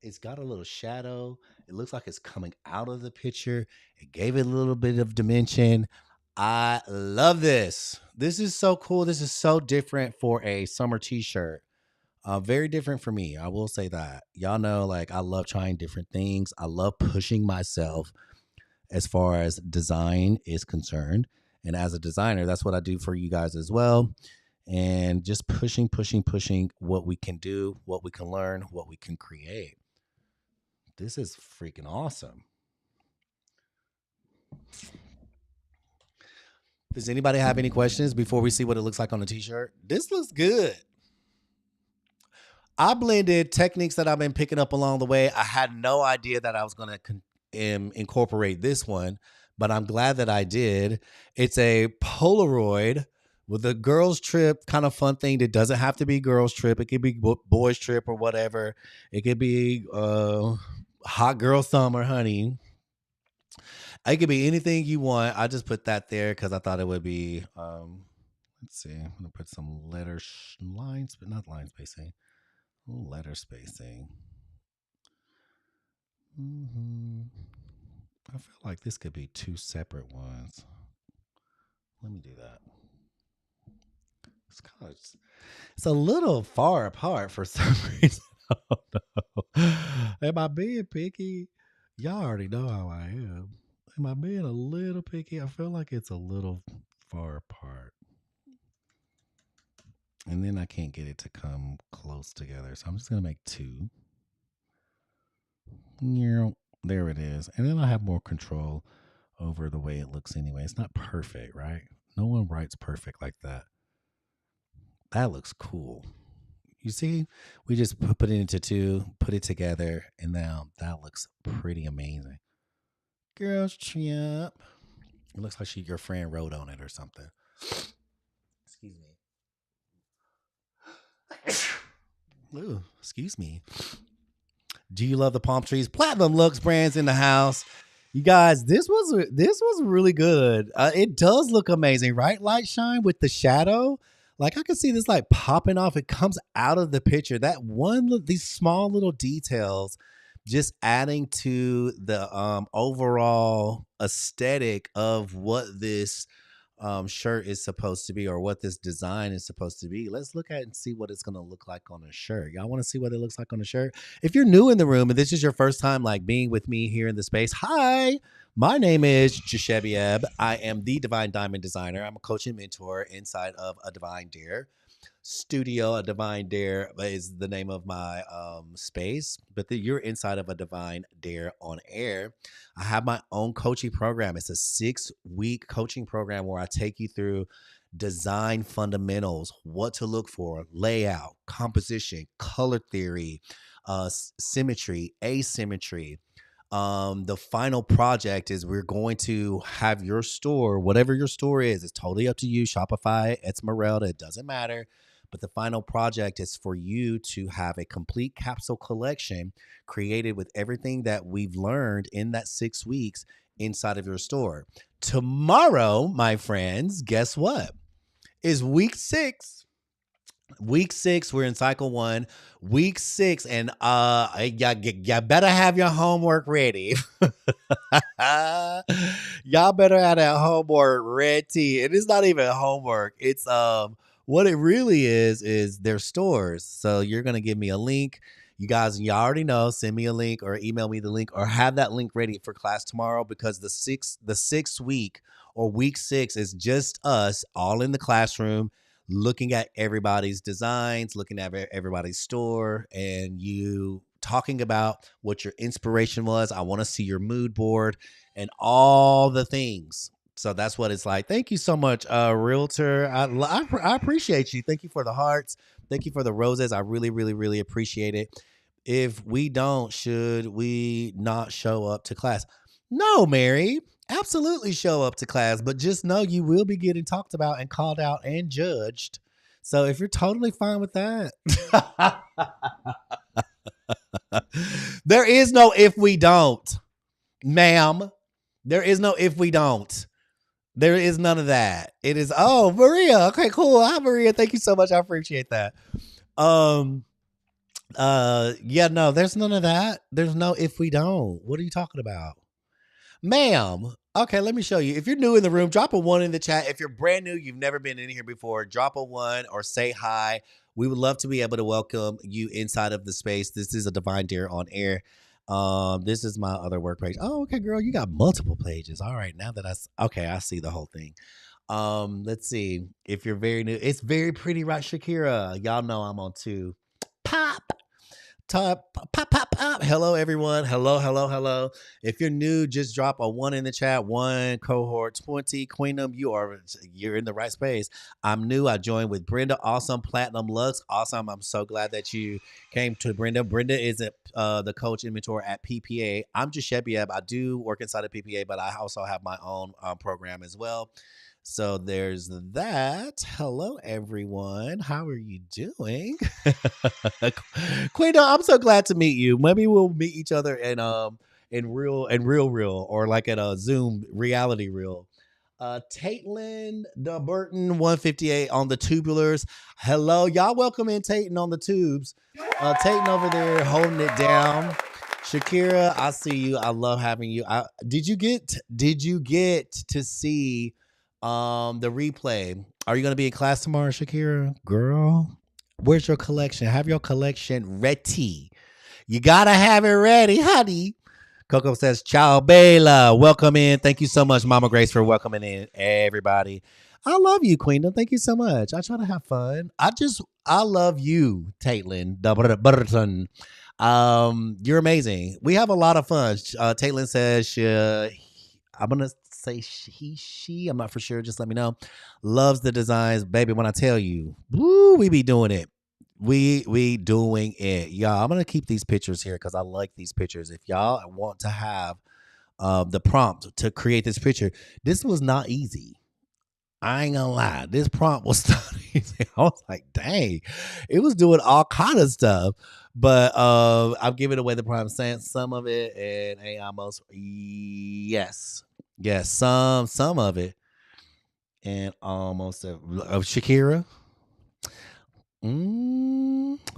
It's got a little shadow. It looks like it's coming out of the picture. It gave it a little bit of dimension. I love this. This is so cool. This is so different for a summer t-shirt. Very different for me. I will say that. Y'all know, like, I love trying different things. I love pushing myself as far as design is concerned. And as a designer, that's what I do for you guys as well. And just pushing what we can do, what we can learn, what we can create. This is freaking awesome. Does anybody have any questions before we see what it looks like on the t-shirt? This looks good. I blended techniques that I've been picking up along the way. I had no idea that I was going to incorporate this one, but I'm glad that I did. It's a Polaroid with a girls trip kind of fun thing that doesn't have to be girls trip. It could be boys trip or whatever. It could be hot girl summer, honey. It could be anything you want. I just put that there because I thought it would be. Let's see. I'm gonna put some lines, but not line spacing. Letter spacing. I feel like this could be two separate ones. Let me do that. It's a little far apart for some reason. I don't know. Am I being picky? Y'all already know how I am. Am I being a little picky? I feel like it's a little far apart. And then I can't get it to come close together. So I'm just going to make two. There it is. And then I have more control over the way it looks anyway. It's not perfect, right? No one writes perfect like that. That looks cool. You see, we just put it into two, put it together, and now that looks pretty amazing. Girls trip. It looks like your friend wrote on it or something. Excuse me. Ooh, excuse me. Do you love the palm trees? Platinum Looks brands in the house. You guys, this was really good. It does look amazing, right? Light shine with the shadow. Like I can see this like popping off. It comes out of the picture. That one, these small little details, just adding to the overall aesthetic of what this shirt is supposed to be or what this design is supposed to be. Let's look at it and see what it's going to look like on a shirt. Y'all want to see what it looks like on a shirt? If you're new in the room and this is your first time like being with me here in the space, hi, my name is Jashebieb. I am the Divine Diamond Designer. I'm a coach and mentor inside of a Divine Dare studio. A Divine Dare is the name of my space, but you're inside of a Divine Dare on air. I have my own coaching program. It's a 6-week coaching program where I take you through design fundamentals, what to look for, layout, composition, color theory, symmetry, asymmetry. The final project is we're going to have your store, whatever your store is, it's totally up to you. Shopify, Etsmerelda, it doesn't matter. But the final project is for you to have a complete capsule collection created with everything that we've learned in that 6 weeks inside of your store. Tomorrow, my friends, guess what? Is week 6. Week 6, we're in cycle 1. Week 6, and y'all better have your homework ready. Y'all better have that homework ready. It is not even homework. It's what it really is their stores. So you're gonna give me a link. You guys, y'all already know. Send me a link or email me the link or have that link ready for class tomorrow because the sixth week or week 6 is just us all in the classroom looking at everybody's designs, looking at everybody's store, and you talking about what your inspiration was. I want to see your mood board and all the things. So that's what it's like. Thank you so much, Realtor. I appreciate you. Thank you for the hearts. Thank you for the roses. I really, really, really appreciate it. If we don't, should we not show up to class? No, Mary. Absolutely show up to class, but just know you will be getting talked about and called out and judged. So if you're totally fine with that, there is no if we don't, ma'am. There is no if we don't. There is none of that. It is, oh, Maria. Okay, cool. Hi, Maria. Thank you so much. I appreciate that. Um, yeah, no, there's none of that. There's no if we don't. What are you talking about? Ma'am. Okay, let me show you. If you're new in the room, drop a 1 in the chat. If you're brand new, you've never been in here before, drop a 1 or say hi. We would love to be able to welcome you inside of the space. This is a Divine Dare on air. This is my other work page. Oh, okay, girl, you got multiple pages. All right, now that I see the whole thing. Let's see. If you're very new, it's very pretty, right, Shakira? Y'all know I'm on 2. Pop. Top, pop, pop, pop. Hello, everyone. Hello, hello, hello. If you're new, just drop a 1 in the chat. 1 cohort 20. Queendom, you're in the right space. I'm new. I joined with Brenda. Awesome. Platinum Lux. Awesome. I'm so glad that you came to Brenda. Brenda is the coach and mentor at PPA. I'm just Shebieb. I do work inside of PPA, but I also have my own program as well. So there's that. Hello, everyone. How are you doing? Queen, I'm so glad to meet you. Maybe we'll meet each other in real, or like at a Zoom reality real. Tatelin the Burton 158 on the tubulars. Hello, y'all. Welcome in, Tayton on the tubes. Tayton over there holding it down. Shakira, I see you. I love having you. Did you get to see the replay? Are you going to be in class tomorrow, Shakira? Girl, where's your collection? Have your collection ready. You got to have it ready, honey. Coco says, ciao, Bella. Welcome in. Thank you so much, Mama Grace, for welcoming in everybody. I love you, Queendom. Thank you so much. I try to have fun. I love you, Tatelin Burton. You're amazing. We have a lot of fun. Tatelin says, I'm going to say she. I'm not for sure. Just let me know. Loves the designs, baby. When I tell you, woo, we be doing it. We doing it, y'all. I'm gonna keep these pictures here because I like these pictures. If y'all want to have the prompt to create this picture, this was not easy. I ain't gonna lie. This prompt was not easy. I was like, dang, it was doing all kind of stuff. But I'm giving away the prompt, saying some of it, and AI most yes, some of it, and almost of Shakira.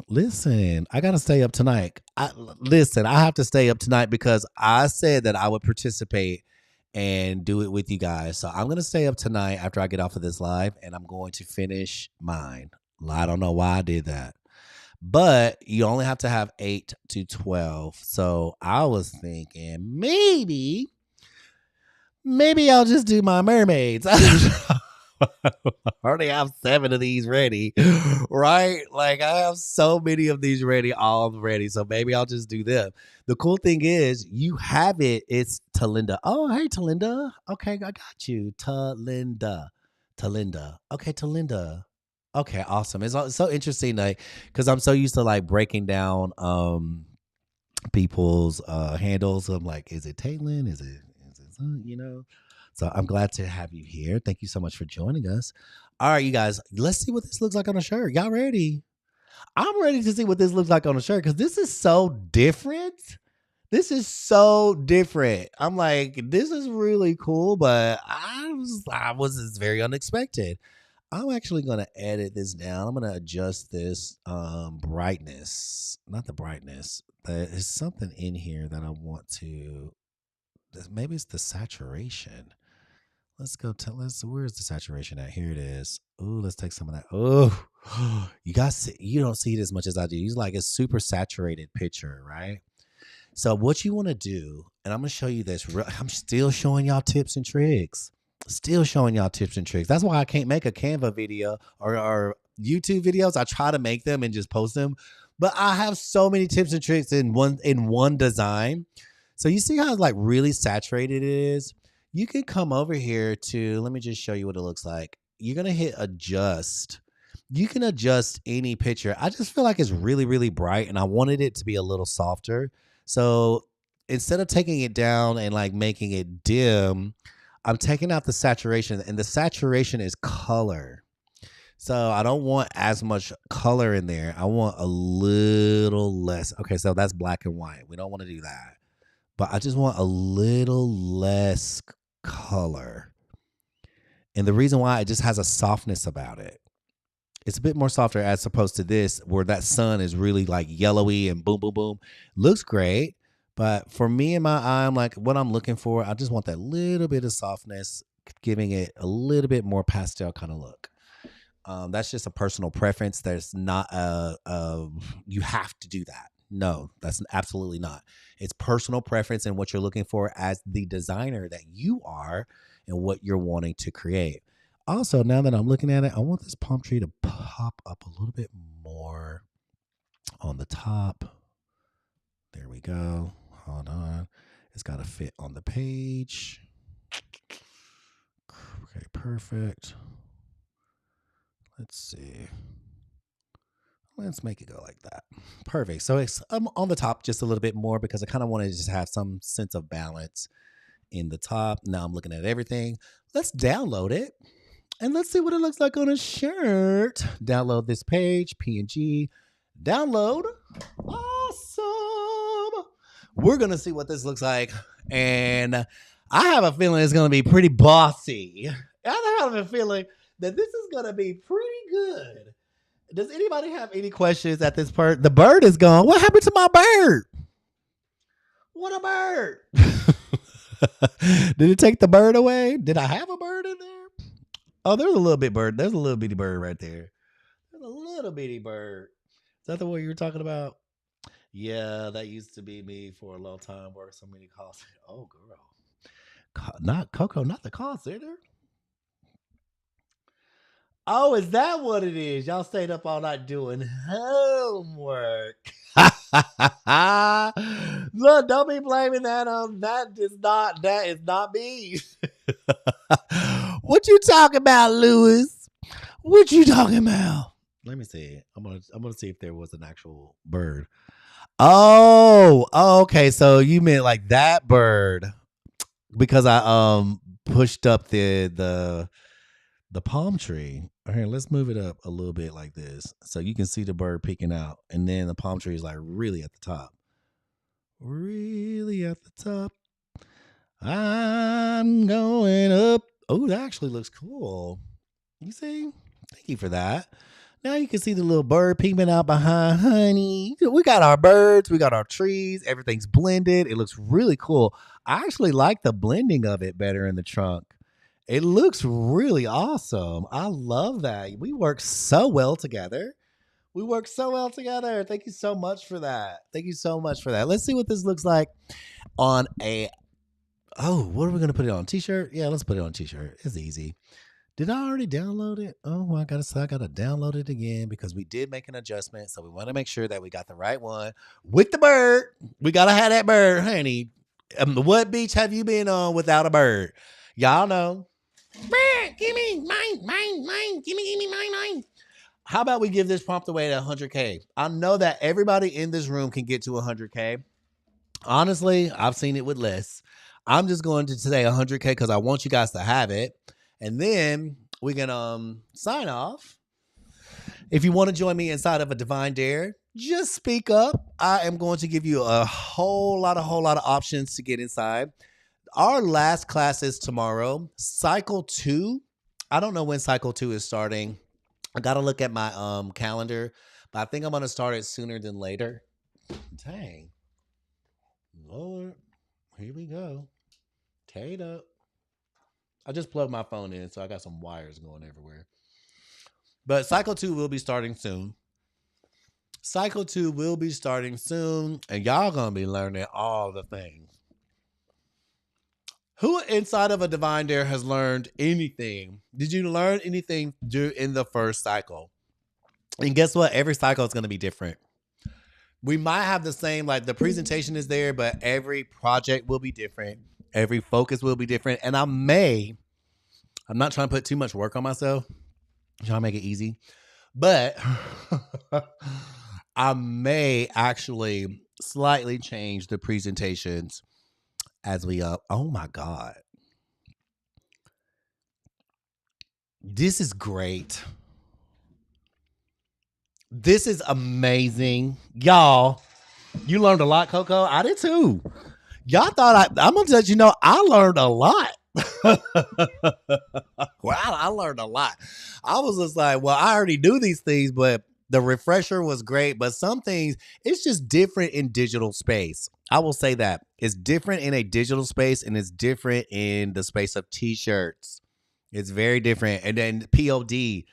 Listen, I gotta stay up tonight. Listen, I have to stay up tonight because I said that I would participate and do it with you guys. So I'm gonna stay up tonight after I get off of this live, and I'm going to finish mine. I don't know why I did that, but you only have to have 8 to 12. So I was thinking maybe I'll just do my mermaids. I already have 7 of these ready, right? Like I have so many of these ready, all ready. So maybe I'll just do them. The cool thing is you have it. It's Talinda. Oh, hey, Talinda. Okay, I got you. Talinda. Okay, Talinda. Okay, awesome. It's so interesting, like, because I'm so used to like breaking down people's handles. I'm like, is it Taylin? Is it you know? So I'm glad to have you here. Thank you so much for joining us. All right, you guys, let's see what this looks like on a shirt. Y'all ready? I'm ready to see what this looks like on a shirt because this is so different. This is so different. I'm like, this is really cool, but I was it's very unexpected. I'm actually gonna edit this down. I'm gonna adjust this brightness, not the brightness. There's something in here that I want to. Maybe it's the saturation. Let's go tell us where's the saturation at? Here it is. Ooh, let's take some of that. Oh, you guys, you don't see it as much as I do. It's like a super saturated picture, right? So what you want to do, and I'm gonna show you this. I'm still showing y'all tips and tricks. Still showing y'all tips and tricks. That's why I can't make a Canva video or YouTube videos. I try to make them and just post them, but I have so many tips and tricks in one design. So you see how like really saturated it is. You can come over here to. Let me just show you what it looks like. You're gonna hit adjust. You can adjust any picture. I just feel like it's really, really bright, and I wanted it to be a little softer. So instead of taking it down and like making it dim, I'm taking out the saturation, and the saturation is color. So I don't want as much color in there. I want a little less. Okay, so that's black and white. We don't want to do that. But I just want a little less color. And the reason why, it just has a softness about it. It's a bit more softer as opposed to this, where that sun is really like yellowy and boom, boom, boom. Looks great. But for me in my eye, I'm like, what I'm looking for, I just want that little bit of softness, giving it a little bit more pastel kind of look. That's just a personal preference. There's not you have to do that. No, that's absolutely not. It's personal preference and what you're looking for as the designer that you are and what you're wanting to create. Also, now that I'm looking at it, I want this palm tree to pop up a little bit more on the top. There we go. Hold on. It's got to fit on the page. Okay, perfect. Let's see. Let's make it go like that. Perfect. So it's on the top just a little bit more because I kind of want to just have some sense of balance in the top. Now I'm looking at everything. Let's download it and let's see what it looks like on a shirt. Download this page, PNG. Download. Awesome. We're going to see what this looks like. And I have a feeling it's going to be pretty bossy. I have a feeling that this is going to be pretty good. Does anybody have any questions at this part? The bird is gone. What happened to my bird? What a bird. Did it take the bird away? Did I have a bird in there? Oh, there's a little bit bird. There's a little bitty bird right there. There's a little bitty bird. Is that the one you were talking about? Yeah, that used to be me for a long time. Worked so many calls. Oh, girl. Not Coco, not the call center. Oh, is that what it is? Y'all stayed up all night doing homework. Look, don't be blaming that on that is not me. What you talking about, Lewis? What you talking about? Let me see. I'm gonna see if there was an actual bird. Oh, okay. So you meant like that bird because I pushed up the palm tree. Here, let's move it up a little bit like this so you can see the bird peeking out, and then the palm tree is like really at the top, really at the top. I'm going up. Oh, that actually looks cool. You see? Thank you for that. Now you can see the little bird peeping out behind, honey. We got our birds, we got our trees, everything's blended. It looks really cool. I actually like the blending of it better in the trunk. It looks really awesome. I love that. We work so well together. We work so well together. Thank you so much for that. Thank you so much for that. Let's see what this looks like on a. Oh, what are we gonna put it on? T-shirt? Yeah, let's put it on T-shirt. It's easy. Did I already download it? Oh, I gotta download it again because we did make an adjustment. So we want to make sure that we got the right one with the bird. We gotta have that bird, honey. What beach have you been on without a bird? Y'all know. Give me mine. Give me mine. How about we give this prompt away at 100K? I know that everybody in this room can get to 100K. Honestly, I've seen it with less. I'm just going to say 100K because I want you guys to have it. And then we can sign off. If you want to join me inside of a Divine Dare, just speak up. I am going to give you a whole lot of options to get inside. Our last class is tomorrow. Cycle 2. I don't know when cycle 2 is starting. I got to look at my calendar, but I think I'm going to start it sooner than later. Dang. Lord, here we go. Tear it up. I just plugged my phone in, so I got some wires going everywhere. But cycle 2 will be starting soon. Cycle 2 will be starting soon, and y'all going to be learning all the things. Who inside of a Divine Dare has learned anything? Did you learn anything in the first cycle? And guess what? Every cycle is going to be different. We might have the same, like the presentation is there, but every project will be different. Every focus will be different. And I'm not trying to put too much work on myself. I'm trying to make it easy. But I may actually slightly change the presentations as we up. Oh my God. This is great. This is amazing. Y'all, you learned a lot, Coco. I did too. Y'all thought I'm going to let you know I learned a lot. Well, I learned a lot. I was just like, well, I already do these things, but the refresher was great. But some things, it's just different in digital space. I will say that. It's different in a digital space and it's different in the space of T-shirts. It's very different. And then POD,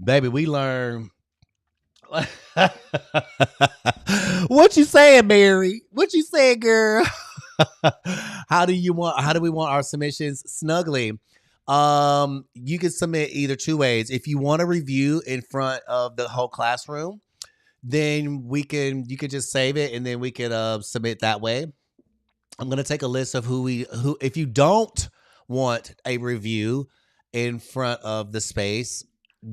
baby, we learn. What you saying, Mary? What you saying, girl? How do we want our submissions? Snugly. You can submit either two ways. If you want a review in front of the whole classroom, then you can just save it and then we can submit that way. I'm gonna take a list of who if you don't want a review in front of the space,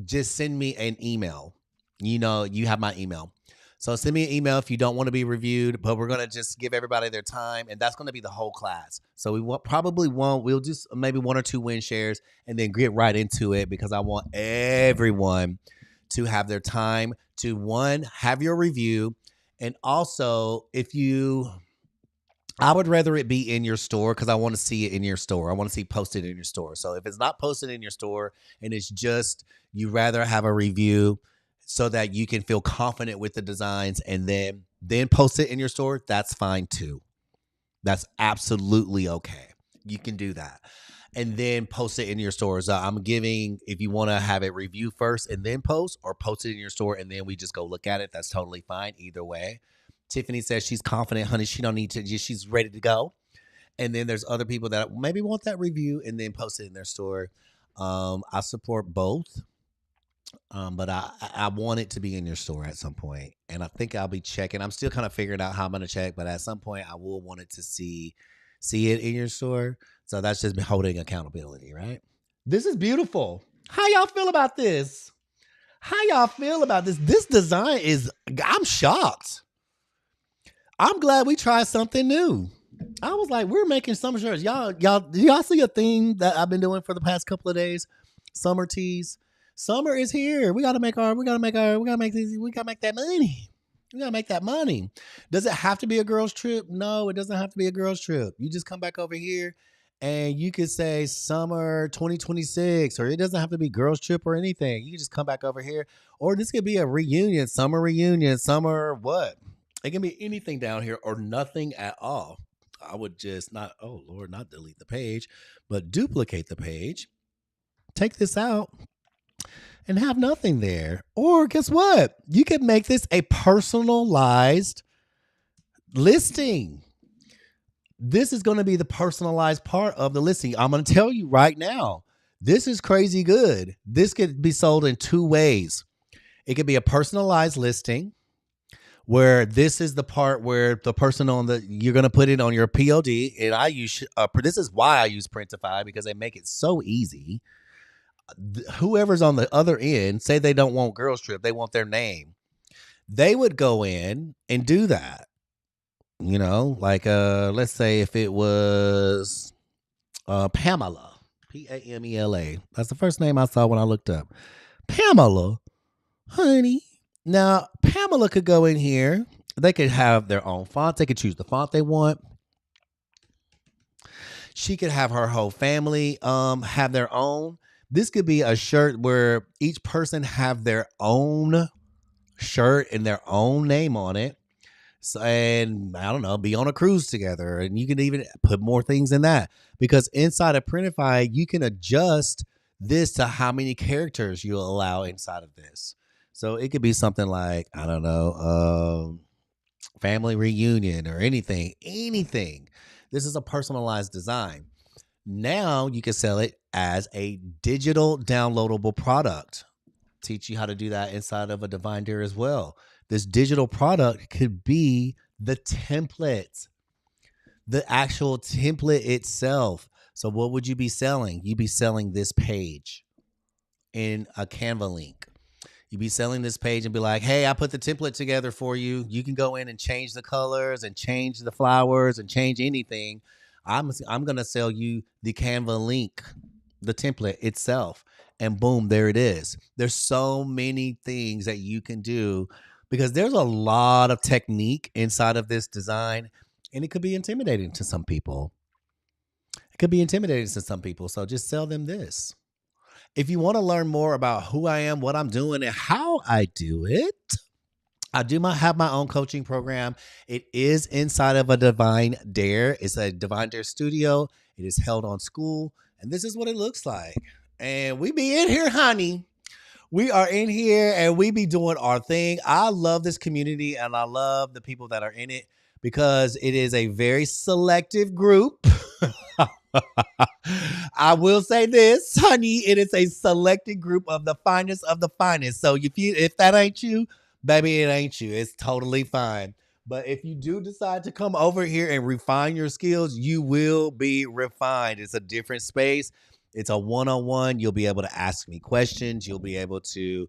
just send me an email. You know, you have my email. So send me an email if you don't want to be reviewed, but we're going to just give everybody their time, and that's going to be the whole class. So we'll just maybe one or two win shares and then get right into it because I want everyone to have their time to, one, have your review, and also I would rather it be in your store because I want to see it in your store. I want to see posted in your store. So if it's not posted in your store and it's just you rather have a review so that you can feel confident with the designs and then post it in your store, that's fine too. That's absolutely okay. You can do that. And then post it in your stores. I'm giving, if you want to have it review first and then post, or post it in your store and then we just go look at it, that's totally fine either way. Tiffany says she's confident, honey. She don't need to, she's ready to go. And then there's other people that maybe want that review and then post it in their store. I support both. But I want it to be in your store at some point, and I think I'll be checking. I'm still kind of figuring out how I'm gonna check, but at some point I will want it to see it in your store. So that's just holding accountability, right? This is beautiful. How y'all feel about this? How y'all feel about this? This design is. I'm shocked. I'm glad we tried something new. I was like, we're making summer shirts. Do y'all see a theme that I've been doing for the past couple of days? Summer teas. Summer is here. We gotta make these, we gotta make that money. We gotta make that money. Does it have to be a girls' trip? No, it doesn't have to be a girls' trip. You just come back over here and you could say summer 2026, or it doesn't have to be girls' trip or anything. You can just come back over here. Or this could be a reunion, summer what? It can be anything down here or nothing at all. I would just not, oh Lord, not delete the page, but duplicate the page, take this out, and have nothing there. Or guess what? You can make this a personalized listing. This is going to be the personalized part of the listing. I'm going to tell you right now, this is crazy good. This could be sold in two ways. It could be a personalized listing where this is the part where the person on the you're going to put it on your POD, and I use this is why I use Printify, because they make it so easy. Whoever's on the other end, say they don't want girls trip, they want their name, they would go in and do that. Like let's say if it was Pamela, Pamela. That's the first name I saw when I looked up. Pamela, honey. Now, Pamela could go in here. They could have their own font. They could choose the font they want. She could have her whole family have their own. This could be a shirt where each person have their own shirt and their own name on it. So, and I don't know, be on a cruise together, and you can even put more things in that, because inside of Printify, you can adjust this to how many characters you allow inside of this. So it could be something like, I don't know, family reunion or anything. This is a personalized design. Now you can sell it as a digital downloadable product. Teach you how to do that inside of a Divine Dare as well. This digital product could be the template, the actual template itself. So what would you be selling? You'd be selling this page in a Canva link. You'd be selling this page and be like, hey, I put the template together for you. You can go in and change the colors and change the flowers and change anything. I'm going to sell you the Canva link, the template itself. And boom, there it is. There's so many things that you can do, because there's a lot of technique inside of this design, and it could be intimidating to some people. So just sell them this. If you want to learn more about who I am, what I'm doing, and how I do it, I do have my own coaching program. It is inside of a Divine Dare. It's a Divine Dare studio. It is held on school, and this is what it looks like. And we be in here, honey. We are in here and we be doing our thing. I love this community and I love the people that are in it, because it is a very selective group. I will say this, honey, it is a selected group of the finest of the finest. So if that ain't you, baby, it ain't you. It's totally fine. But if you do decide to come over here and refine your skills, you will be refined. It's a different space. It's a one-on-one. You'll be able to ask me questions. You'll be able to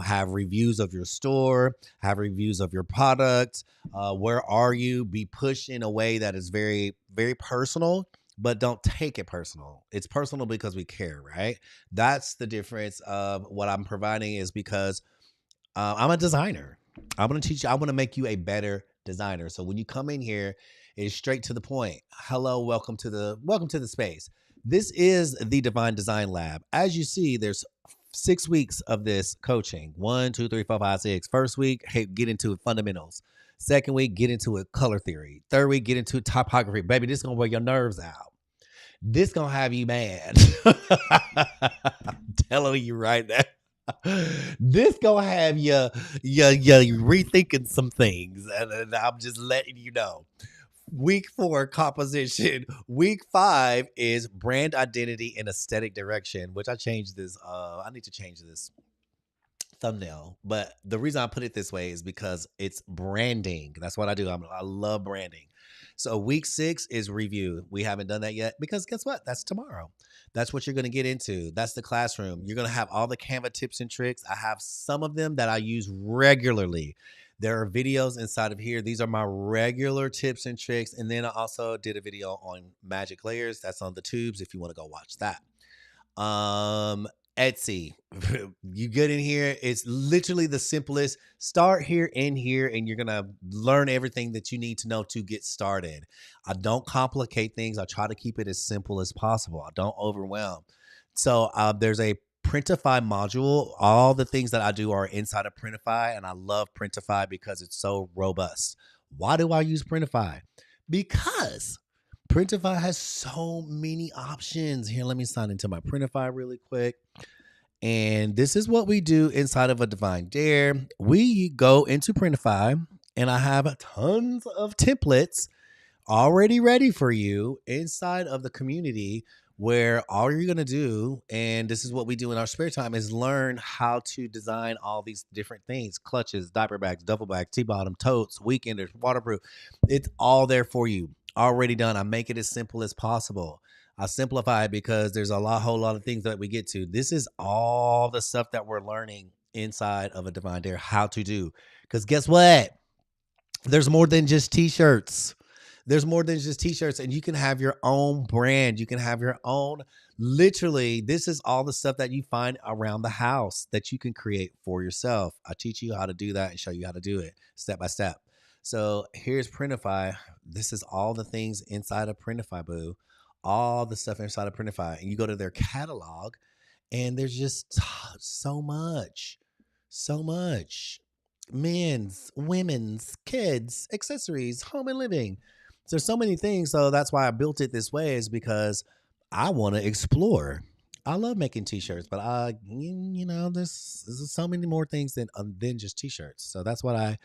have reviews of your store, have reviews of your product. Where are you? Be pushed in a way that is very, very personal, but don't take it personal. It's personal because we care, right? That's the difference of what I'm providing, is because I'm a designer. I'm going to teach you. I want to make you a better designer. So when you come in here, it's straight to the point. Hello, welcome to the space. This is the Divine Design Lab. As you see, there's 6 weeks of this coaching. 1, 2, 3, 4, 5, 6. First week, hey, get into fundamentals. Second week, get into it, color theory. Third week, get into typography. Baby, this is going to wear your nerves out. This going to have you mad. I'm telling you right now. This going to have you rethinking some things. And I'm just letting you know. Week 4, composition. Week 5 is brand identity and aesthetic direction, which I changed this. I need to change this. thumbnail. But the reason I put it this way is because it's branding. That's what I do. I love branding. So week 6 is review. We haven't done that yet because guess what? That's tomorrow. That's what you're going to get into. That's the classroom. You're going to have all the Canva tips and tricks. I have some of them that I use regularly. There are videos inside of here. These are my regular tips and tricks. And then I also did a video on magic layers. That's on the tubes if you want to go watch that. Etsy. You get in here, it's literally the simplest. Start here and here, and you're gonna learn everything that you need to know to get started. I don't complicate things. I try to keep it as simple as possible. I don't overwhelm. So there's a Printify module. All the things that I do are inside of Printify, and I love Printify because it's so robust. Why do I use Printify? Because Printify has so many options. Here, let me sign into my Printify really quick. And this is what we do inside of a Divine Dare. We go into Printify, and I have tons of templates already ready for you inside of the community where all you're going to do, and this is what we do in our spare time, is learn how to design all these different things: clutches, diaper bags, duffel bag, T-bottom, totes, weekenders, waterproof. It's all there for you, already done. I make it as simple as possible. I simplify it because there's whole lot of things that we get to. This is all the stuff that we're learning inside of a Divine Dare how to do. Because guess what? There's more than just t-shirts. There's more than just t-shirts, and you can have your own brand. You can have your own, literally, this is all the stuff that you find around the house that you can create for yourself. I teach you how to do that and show you how to do it step by step. So here's Printify. This is all the things inside of Printify, boo. All the stuff inside of Printify. And you go to their catalog, and there's just so much. So much. Men's, women's, kids, accessories, home and living. There's so many things. So that's why I built it this way, is because I want to explore. I love making t-shirts, but there's so many more things than just t-shirts. So that's what I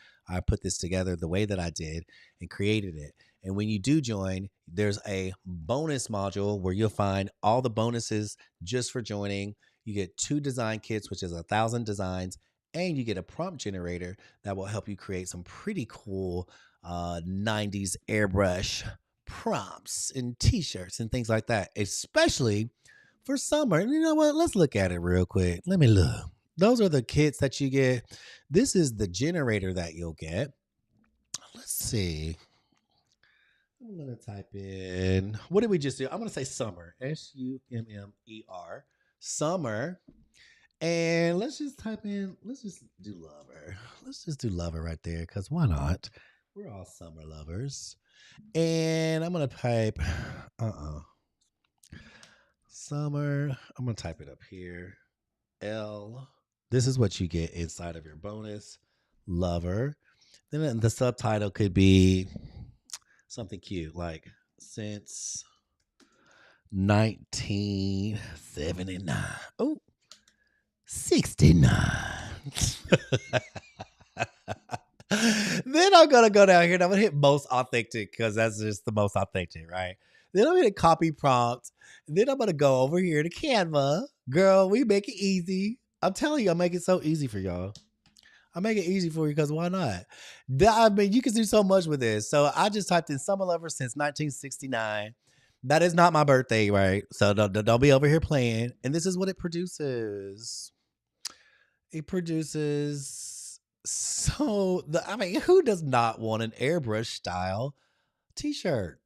put this together the way that I did and created it. And when you do join, there's a bonus module where you'll find all the bonuses just for joining. You get 2 design kits, which is 1,000 designs, and you get a prompt generator that will help you create some pretty cool 90s airbrush prompts and t-shirts and things like that, especially for summer. And you know what? Let's look at it real quick. Let me look. Those are the kits that you get. This is the generator that you'll get. Let's see. I'm going to type in, what did we just do? I'm going to say summer, SUMMER, summer. And let's just type in, let's just do lover. Let's just do lover right there, because why not? We're all summer lovers. And I'm going to type, summer. I'm going to type it up here. L. This is what you get inside of your bonus, lover. Then the subtitle could be something cute, like since 1979. Oh, 69. Then I'm going to go down here and I'm going to hit most authentic, because that's just the most authentic, right? Then I'm going to copy prompt. Then I'm going to go over here to Canva. Girl, we make it easy. I'm telling you, I make it so easy for y'all. I make it easy for you because why not? I mean, you can do so much with this. So I just typed in Summer Lover since 1969. That is not my birthday, right? So don't be over here playing. And this is what it produces. It produces who does not want an airbrush style t-shirt?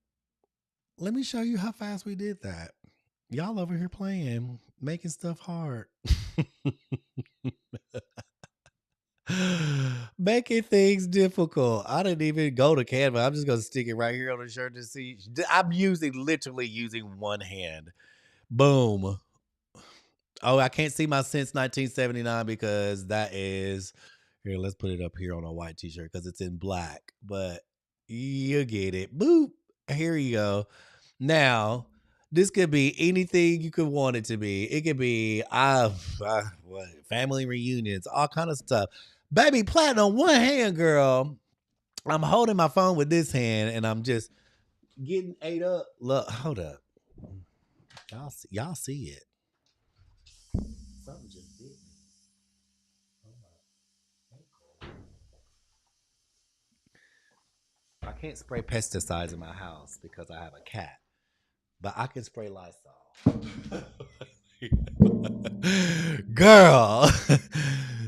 Let me show you how fast we did that. Y'all over here playing, making stuff hard. Making things difficult. I didn't even go to Canva. I'm just gonna stick it right here on the shirt to see. I'm literally using one hand. Boom. Oh, I can't see my since 1979 because that is here. Let's put it up here on a white t-shirt because it's in black. But you get it. Boop. Here you go. Now, this could be anything you could want it to be. It could be family reunions, all kind of stuff. Baby, platinum one hand, girl. I'm holding my phone with this hand and I'm just getting ate up. Look, hold up. Y'all see it. Something just bit me. Oh my can't spray pesticides in my house because I have a cat, but I can spray Lysol. Girl.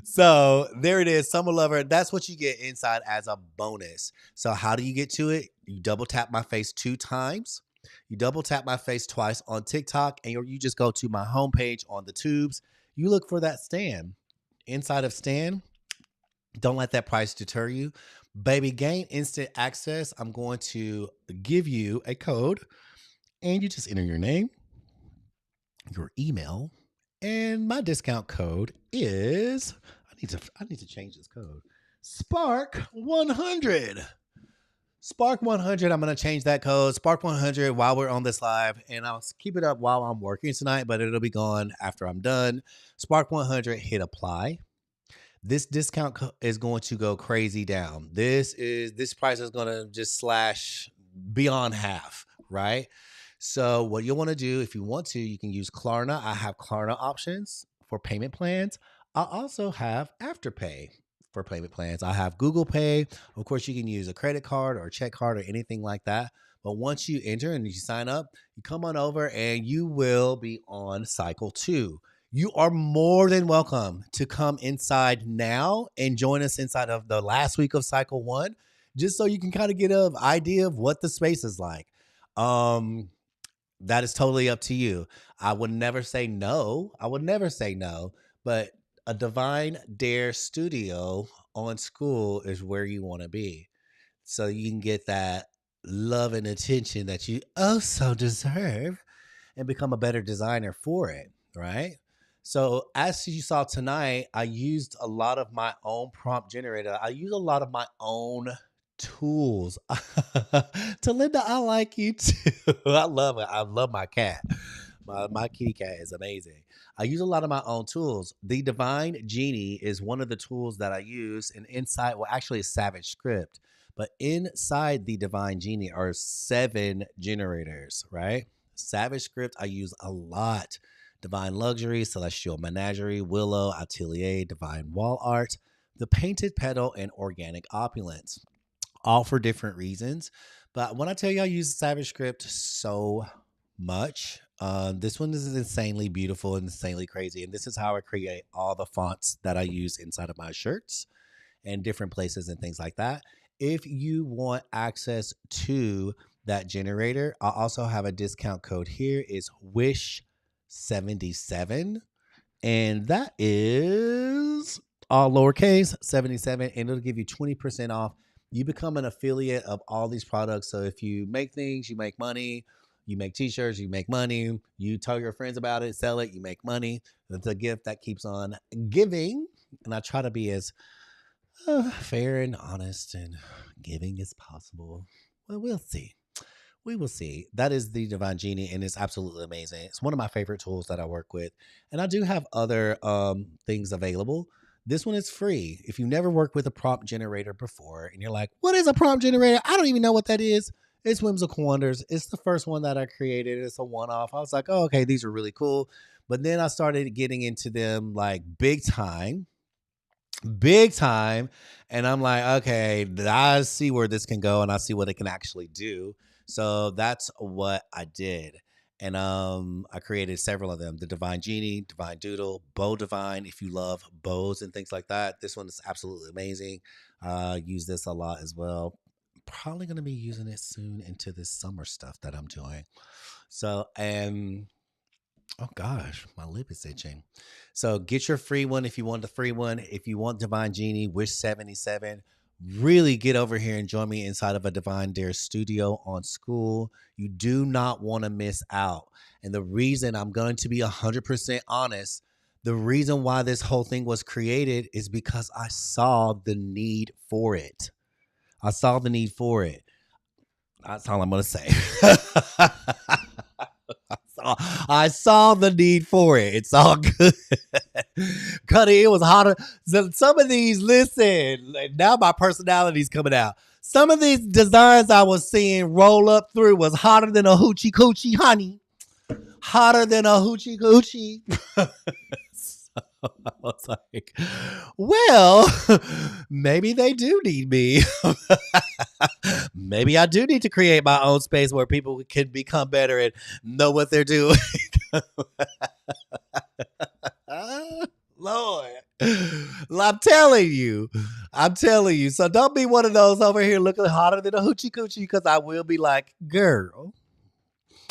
So there it is, Summer Lover. That's what you get inside as a bonus. So how do you get to it? You double tap my face 2 times. You double tap my face twice on TikTok, and you just go to my homepage on the tubes. You look for that stand. Inside of stand, don't let that price deter you. Baby, gain instant access. I'm going to give you a code, and you just enter your name, your email, and my discount code is I need to change this code. Spark 100. Spark 100. I'm going to change that code. Spark 100 while we're on this live, and I'll keep it up while I'm working tonight, but it'll be gone after I'm done. Spark 100, hit apply. This discount is going to go crazy down. This price is going to just slash beyond half, right? So what you'll want to do, if you want to, you can use Klarna. I have Klarna options for payment plans. I also have Afterpay for payment plans. I have Google Pay. Of course, you can use a credit card or a check card or anything like that. But once you enter and you sign up, you come on over and you will be on cycle 2. You are more than welcome to come inside now and join us inside of the last week of cycle 1, just so you can kind of get an idea of what the space is like. That is totally up to you. I would never say no. But a Divine Dare studio on school is where you want to be. So you can get that love and attention that you also deserve and become a better designer for it, right? So as you saw tonight, I used a lot of my own prompt generator. I use a lot of my own tools. Talinda, I like you too. I love it. I love my cat. My kitty cat is amazing. I use a lot of my own tools. The Divine Genie is one of the tools that I use, and inside, well, actually, it's Savage Script, but inside the Divine Genie are 7 generators, right? Savage Script I use a lot. Divine Luxury, Celestial Menagerie, Willow, Atelier, Divine Wall Art, The Painted Petal, and Organic Opulence. All for different reasons. But when I tell you I use Savage Script so much, this one is insanely beautiful and insanely crazy. And this is how I create all the fonts that I use inside of my shirts and different places and things like that. If you want access to that generator, I also have a discount code here. It's WISH77. And that is all lowercase 77. And it'll give you 20% off. You become an affiliate of all these products. So if you make things, you make money. You make t-shirts, you make money. You tell your friends about it, sell it, you make money. It's a gift that keeps on giving. And I try to be as fair and honest and giving as possible. Well, we'll see. We will see. That is the Divine Genie, and it's absolutely amazing. It's one of my favorite tools that I work with. And I do have other things available. This one is free. If you've never worked with a prompt generator before, and you're like, what is a prompt generator? I don't even know what that is. It's Whimsical Wonders. It's the first one that I created. It's a one-off. I was like, oh, okay, these are really cool. But then I started getting into them like big time. And I'm like, okay, I see where this can go and I see what it can actually do. So that's what I did. And I created several of them. The Divine Genie, Divine Doodle, Bow Divine. If you love bows and things like that, this one is absolutely amazing. Use this a lot as well. Probably going to be using it soon into this summer stuff that I'm doing. So, oh gosh, my lip is itching. So get your free one if you want the free one. If you want Divine Genie, Wish77. Really get over here and join me inside of a Divine Dare studio on school. You do not want to miss out. And the reason, I'm going to be 100% honest, the reason why this whole thing was created is because I saw the need for it. That's all I'm going to say. I saw the need for it. It's all good. Cuddy, it was hotter. Some of these, listen, now my personality's coming out. Some of these designs I was seeing roll up through was hotter than a hoochie coochie, honey. Hotter than a hoochie coochie. So I was like, well, maybe they do need me. Maybe I do need to create my own space where people can become better and know what they're doing. Lord. I'm telling you. So don't be one of those over here looking hotter than a hoochie coochie because I will be like, girl,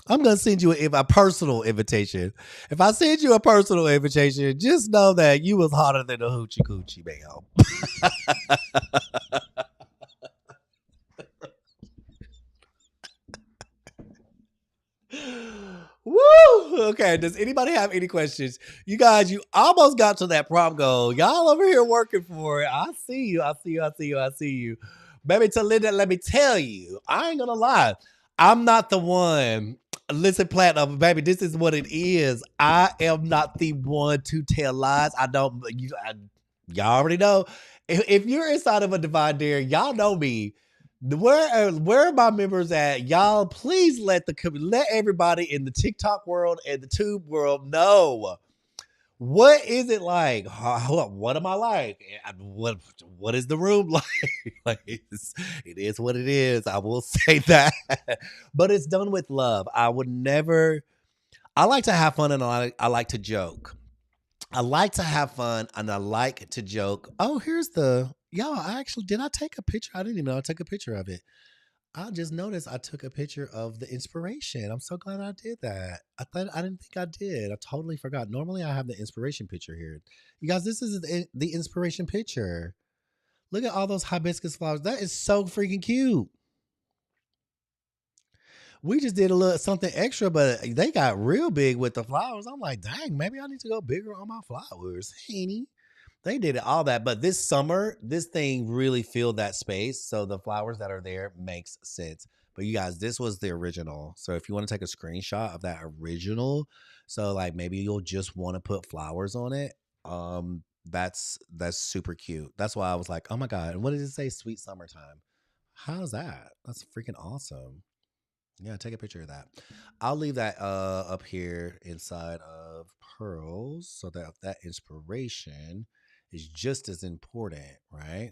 I'm gonna send you a personal invitation. If I send you a personal invitation, just know that you was hotter than a hoochie coochie, man. Woo! Okay. Does anybody have any questions? You guys, you almost got to that prom goal. Y'all over here working for it. I see you. I see you. I see you. I see you. Baby Talinda, let me tell you, I ain't gonna lie. I'm not the one. Listen, Platinum, baby, this is what it is. I am not the one to tell lies. Y'all already know. If you're inside of a divine dare, y'all know me. Where are my members at? Y'all, please let everybody in the TikTok world and the Tube world know what is it like. What am I like? What is the room like? Like it is what it is. I will say that, but it's done with love. I would never. I like to have fun and I like to joke. I like to have fun and I like to joke. Oh, here's the y'all. I actually did I take a picture? I didn't even know I took a picture of it. I just noticed I took a picture of the inspiration. I'm so glad I did that. I didn't think I did. I totally forgot. Normally I have the inspiration picture here. You guys, this is the inspiration picture. Look at all those hibiscus flowers. That is so freaking cute. We just did a little something extra, but they got real big with the flowers. I'm like, dang, maybe I need to go bigger on my flowers. Honey. They did it all that, but this summer, this thing really filled that space. So the flowers that are there makes sense. But you guys, this was the original. So if you want to take a screenshot of that original, so like maybe you'll just want to put flowers on it. That's super cute. That's why I was like, oh my god, and what did it say? Sweet summertime. How's that? That's freaking awesome. Yeah, take a picture of that. I'll leave that up here inside of pearls so that that inspiration is just as important, right?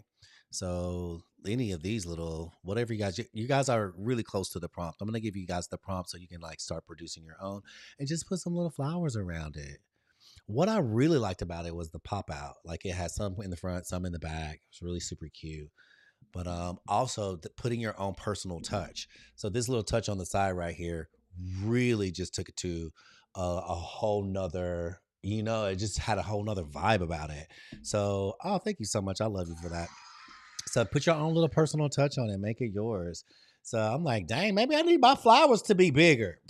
So any of these little whatever you guys are really close to the prompt. I'm gonna give you guys the prompt so you can like start producing your own and just put some little flowers around it. What I really liked about it was the pop out. Like it had some in the front, some in the back. It's really super cute, but also putting your own personal touch. So this little touch on the side right here really just took it to a whole nother, it just had a whole nother vibe about it. So, oh, thank you so much. I love you for that. So put your own little personal touch on it, make it yours. So I'm like, dang, maybe I need my flowers to be bigger.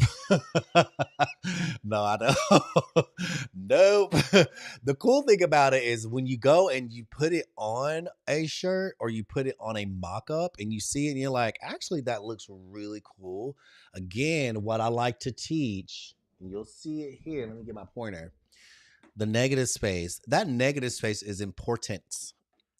No, I don't. Nope. The cool thing about it is when you go and you put it on a shirt or you put it on a mock up and you see it and you're like, actually, that looks really cool. Again, what I like to teach, and you'll see it here. Let me get my pointer. The negative space. That negative space is important.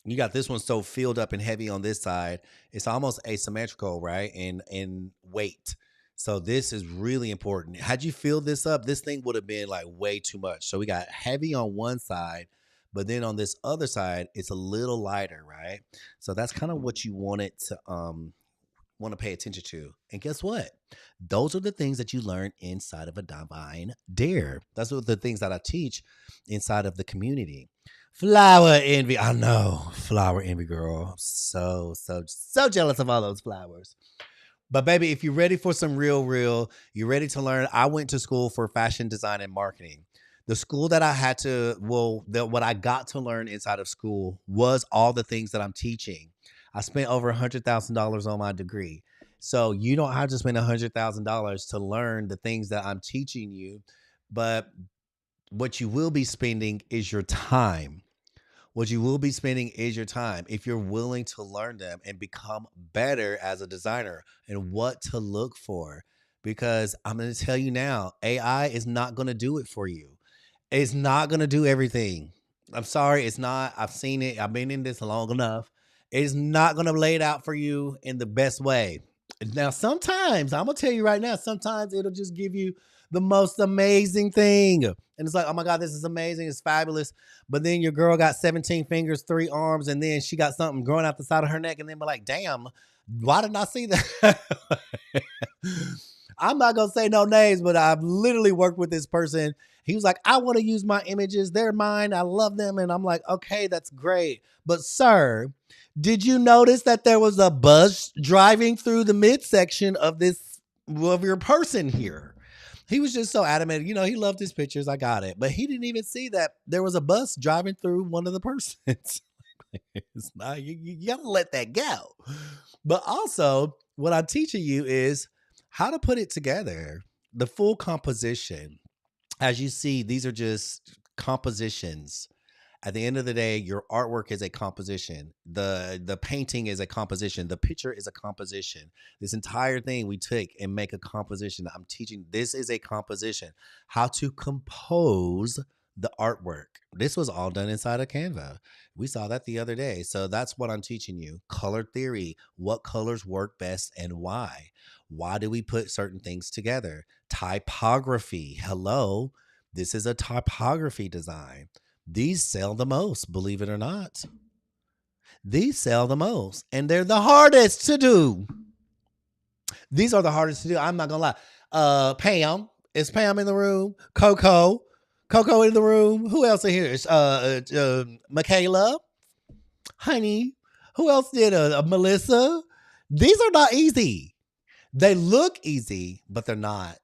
You got this one so filled up and heavy on this side. It's almost asymmetrical, right? In weight. So this is really important. Had you filled this up, this thing would have been like way too much. So we got heavy on one side, but then on this other side, it's a little lighter, right? So that's kind of what you want it to want to pay attention to. And guess what? Those are the things that you learn inside of a divine dare. That's what the things that I teach inside of the community. Flower envy. I know. Flower envy, girl. I'm so jealous of all those flowers. But baby, if you're ready for some real, you're ready to learn. I went to school for fashion design and marketing. The school that I had to, what I got to learn inside of school was all the things that I'm teaching. I spent over $100,000 on my degree. So you don't have to spend $100,000 to learn the things that I'm teaching you. But what you will be spending is your time. What you will be spending is your time if you're willing to learn them and become better as a designer and what to look for. Because I'm going to tell you now, AI is not going to do it for you. It's not going to do everything. I'm sorry, it's not. I've seen it. I've been in this long enough. It's not going to lay it out for you in the best way. Now, sometimes, I'm going to tell you right now, sometimes it'll just give you the most amazing thing. And it's like, oh my God, this is amazing. It's fabulous. But then your girl got 17 fingers, 3 arms, and then she got something growing out the side of her neck. And then we're like, damn, why didn't I see that? I'm not going to say no names, but I've literally worked with this person. He was like, I want to use my images. They're mine. I love them. And I'm like, okay, that's great. But sir, did you notice that there was a bus driving through the midsection of your person here? He was just so adamant. You know, he loved his pictures. I got it. But he didn't even see that there was a bus driving through one of the persons. It's not, you gotta let that go. But also, what I'm teaching you is how to put it together, the full composition. As you see, these are just compositions. At the end of the day, your artwork is a composition. The painting is a composition. The picture is a composition. This entire thing we take and make a composition. I'm teaching, this is a composition. How to compose the artwork. This was all done inside of Canva. We saw that the other day. So that's what I'm teaching you. Color theory. What colors work best and why? Why do we put certain things together? Typography. Hello. This is a typography design. These sell the most, believe it or not. These sell the most, and they're the hardest to do. These are the hardest to do. I'm not gonna lie. Pam, is Pam in the room? Coco in the room. Who else in here? Is Michaela, honey. Who else did? Melissa. These are not easy. They look easy, but they're not.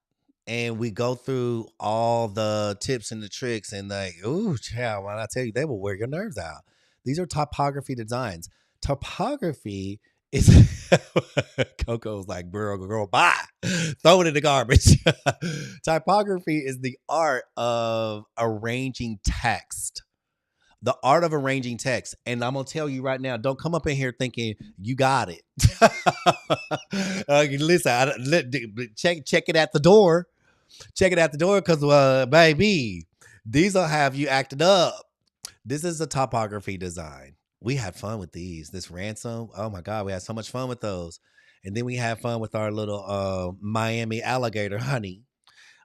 And we go through all the tips and the tricks, and like, ooh, child, when I tell you, they will wear your nerves out. These are typography designs. Typography is Coco's like, girl, bye. Throw it in the garbage. Typography is the art of arranging text. The art of arranging text. And I'm going to tell you right now, don't come up in here thinking you got it. Listen, check it at the door. Check it at the door because, baby, these will have you acted up. This is a typography design. We had fun with these. This ransom. Oh, my God. We had so much fun with those. And then we had fun with our little Miami alligator honey,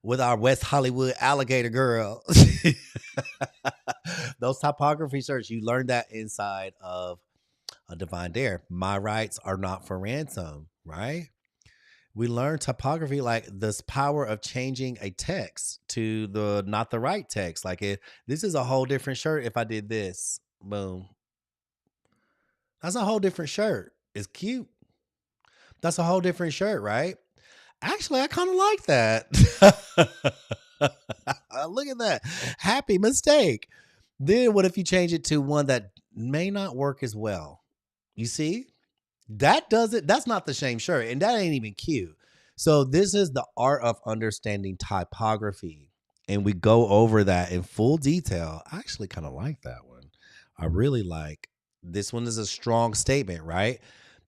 with our West Hollywood alligator girl. Those typography shirts, you learned that inside of a Divine Dare. My rights are not for ransom, right? We learned typography, like this power of changing a text to the not the right text. Like this is a whole different shirt if I did this. Boom. That's a whole different shirt. It's cute. That's a whole different shirt, right? Actually, I kind of like that. Look at that. Happy mistake. Then what if you change it to one that may not work as well? You see? That does it. That's not the same shirt, and that ain't even cute. So this is the art of understanding typography, and we go over that in full detail. I actually kind of like that one. I really like this one. Is a strong statement, right?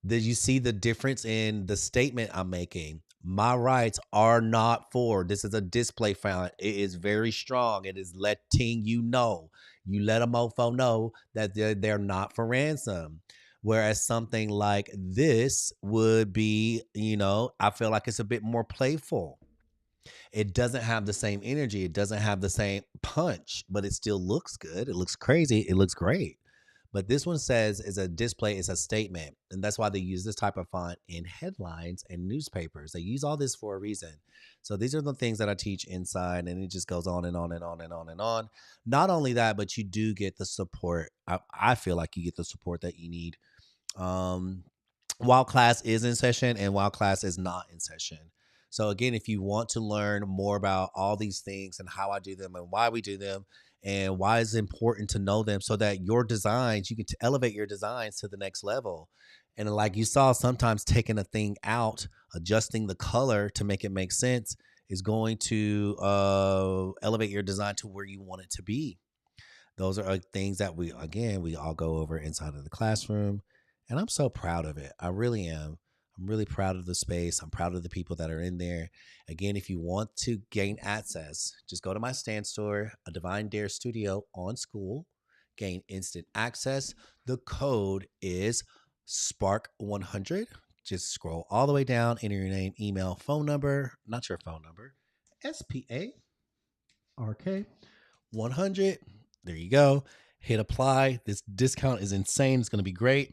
Did you see the difference in the statement I'm making? My rights are not for. This is a display font. It is very strong. It is letting you know. You let a mofo know that they're not for ransom. Whereas something like this would be, I feel like it's a bit more playful. It doesn't have the same energy. It doesn't have the same punch, but it still looks good. It looks crazy. It looks great. But this one says is a display, is a statement. And that's why they use this type of font in headlines and newspapers. They use all this for a reason. So these are the things that I teach inside, and it just goes on and on and on and on and on. Not only that, but you do get the support. I feel like you get the support that you need while class is in session and while class is not in session. So again, if you want to learn more about all these things and how I do them and why we do them and why it's important to know them so that your designs, you can elevate your designs to the next level. And like you saw, sometimes taking a thing out, adjusting the color to make it make sense is going to elevate your design to where you want it to be. Those are things that we all go over inside of the classroom. And I'm so proud of it. I really am. I'm really proud of the space. I'm proud of the people that are in there. Again, if you want to gain access, just go to my stand store, a Divine Dare Studio on School. Gain instant access. The code is SPARK100. Just scroll all the way down, enter your name, email, phone number, not your phone number, SPARK100. There you go. Hit apply. This discount is insane. It's going to be great.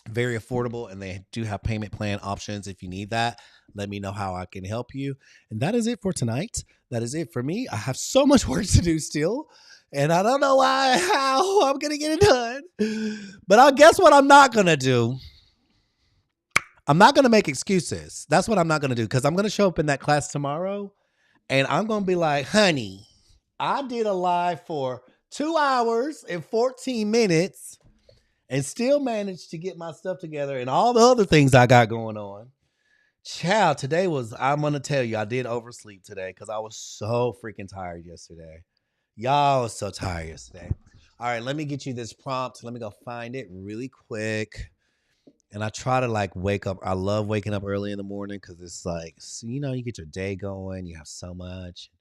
Very affordable, and they do have payment plan options if you need that. Let me know how I can help you. And that is it for tonight. That is it for me. I have so much work to do still, and I don't know how I'm going to get it done. But I guess what I'm not going to do. I'm not going to make excuses. That's what I'm not going to do, because I'm going to show up in that class tomorrow, and I'm going to be like, honey, I did a live for 2 hours and 14 minutes and still managed to get my stuff together and all the other things I got going on. Child, today was, I'm going to tell you, I did oversleep today because I was so freaking tired yesterday. Y'all was so tired yesterday. All right, let me get you this prompt. Let me go find it really quick. And I try to like wake up. I love waking up early in the morning because it's like, you know, you get your day going. You have so much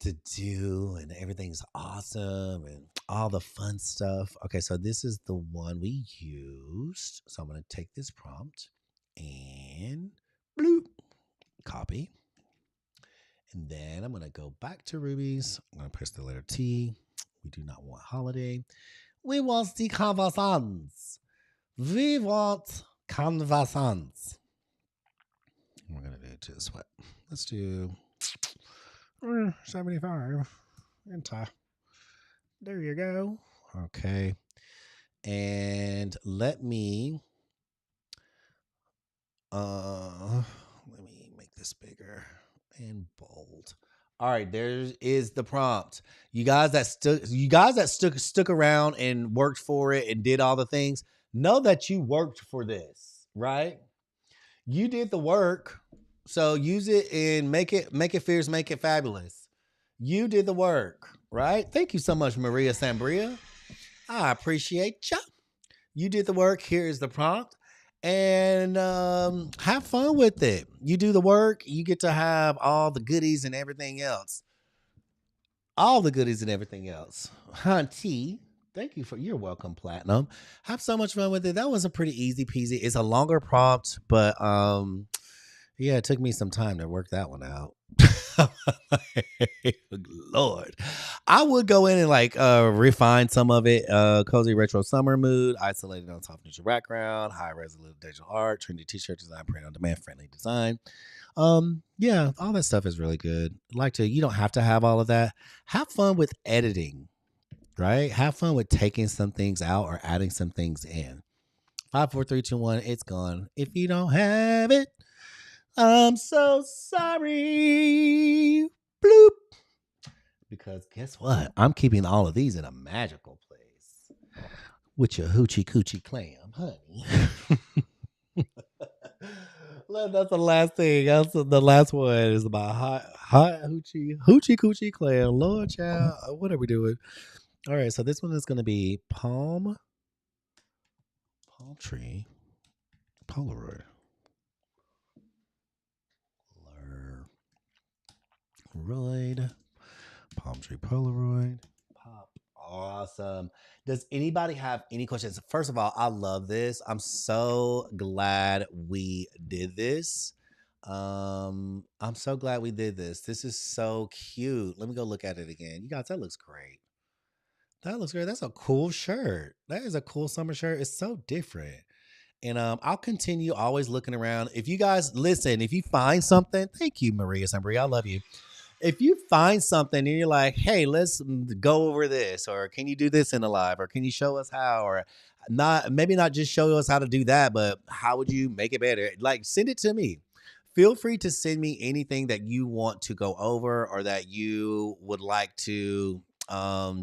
to do and everything's awesome and all the fun stuff. Okay, so this is the one we used. So I'm going to take this prompt and bloop, copy. And then I'm going to go back to Ruby's. I'm going to press the letter T. We do not want holiday. We want the conversants. We want conversants. We're going to do it this way. Let's do 75. Enter. There you go. Okay. And let me make this bigger and bold. All right, there is the prompt. You guys that stuck around and worked for it and did all the things, know that you worked for this, right? You did the work. So use it and make it fierce, make it fabulous. You did the work, right? Thank you so much, Maria Sambria. I appreciate you. You did the work. Here is the prompt. And have fun with it. You do the work. You get to have all the goodies and everything else. All the goodies and everything else. Hunty, thank you for your welcome, Platinum. Have so much fun with it. That was a pretty easy peasy. It's a longer prompt, but yeah, it took me some time to work that one out. Lord. I would go in and like refine some of it. Cozy retro summer mood, isolated on top neutral background, high resolution digital art, trendy t-shirt design, print on demand, friendly design. Yeah, all that stuff is really good. You don't have to have all of that. Have fun with editing, right? Have fun with taking some things out or adding some things in. 5, 4, 3, 2, 1, it's gone. If you don't have it, I'm so sorry. Bloop. Because guess what? I'm keeping all of these in a magical place with your hoochie coochie clam, honey. That's the last thing. That's the last one is about hot hoochie coochie clam. Lord child, what are we doing? All right, so this one is going to be palm tree Polaroid. Palm tree Polaroid. Pop. Awesome. Does anybody have any questions? First of all, I love this. I'm so glad we did this. I'm so glad we did this. This is so cute. Let me go look at it again. You guys, that looks great. That looks great. That's a cool shirt. That is a cool summer shirt. It's so different. And I'll continue always looking around. If you guys listen, if you find something, thank you, Maria Sambria. I love you. If you find something and you're like, hey, let's go over this, or can you do this in a live, or can you show us how, or maybe not just show us how to do that, but how would you make it better? Like, send it to me. Feel free to send me anything that you want to go over or that you would like to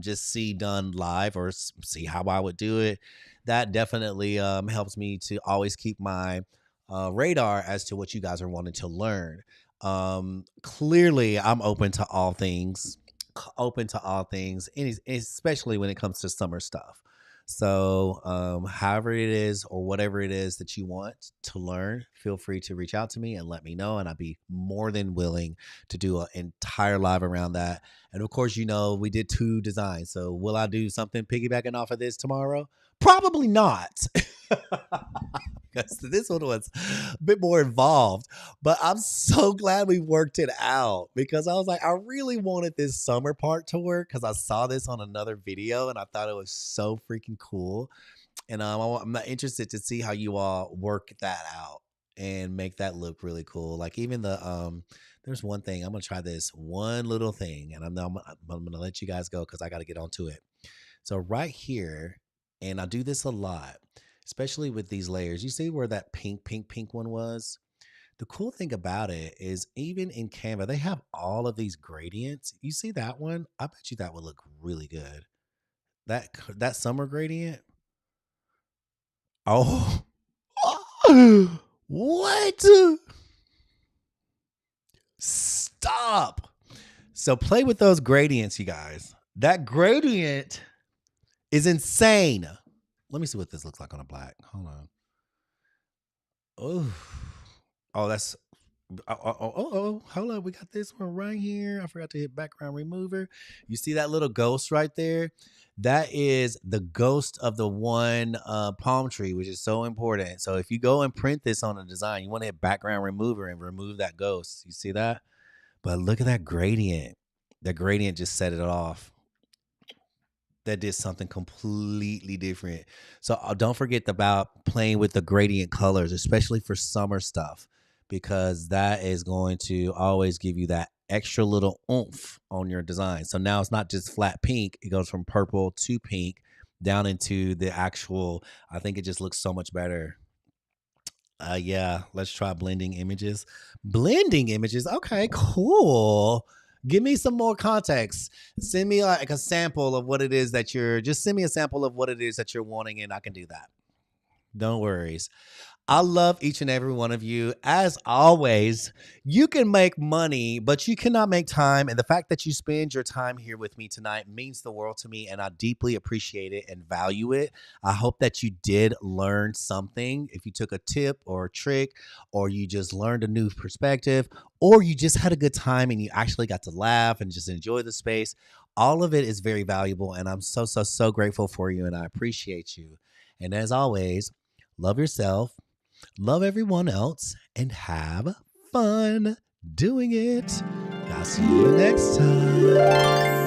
just see done live or see how I would do it. That definitely helps me to always keep my radar as to what you guys are wanting to learn. Clearly I'm open to all things, and especially when it comes to summer stuff. So however it is or whatever it is that you want to learn, feel free to reach out to me and let me know, and I'd be more than willing to do an entire live around that. And of course, we did 2 designs, so will I do something piggybacking off of this tomorrow? Probably not. This one was a bit more involved, but I'm so glad we worked it out because I was like, I really wanted this summer part to work because I saw this on another video and I thought it was so freaking cool. And I'm not interested to see how you all work that out and make that look really cool. Like even there's one thing I'm gonna try this one little thing, and I'm gonna let you guys go because I got to get onto it. So right here, and I do this a lot, especially with these layers. You see where that pink one was? The cool thing about it is even in Canva, they have all of these gradients. You see that one? I bet you that would look really good. That summer gradient. Oh, what? Stop. So play with those gradients, you guys. That gradient is insane. Let me see what this looks like on a black. Hold on. Oh, oh, that's. Hold up. We got this one right here. I forgot to hit background remover. You see that little ghost right there? That is the ghost of the one palm tree, which is so important. So if you go and print this on a design, you want to hit background remover and remove that ghost. You see that? But look at that gradient. That gradient just set it off. That did something completely different. So don't forget about playing with the gradient colors, especially for summer stuff, because that is going to always give you that extra little oomph on your design. So now it's not just flat pink. It goes from purple to pink down into the actual, I think it just looks so much better. Yeah, let's try blending images. Blending images. Okay, cool. Give me some more context. Send me like a sample of what it is that just send me a sample of what it is that you're wanting, and I can do that. Don't worries. I love each and every one of you. As always, you can make money, but you cannot make time. And the fact that you spend your time here with me tonight means the world to me, and I deeply appreciate it and value it. I hope that you did learn something. If you took a tip or a trick, or you just learned a new perspective, or you just had a good time and you actually got to laugh and just enjoy the space, all of it is very valuable. And I'm so, so, so grateful for you, and I appreciate you. And as always, love yourself, love everyone else, and have fun doing it. I'll see you next time.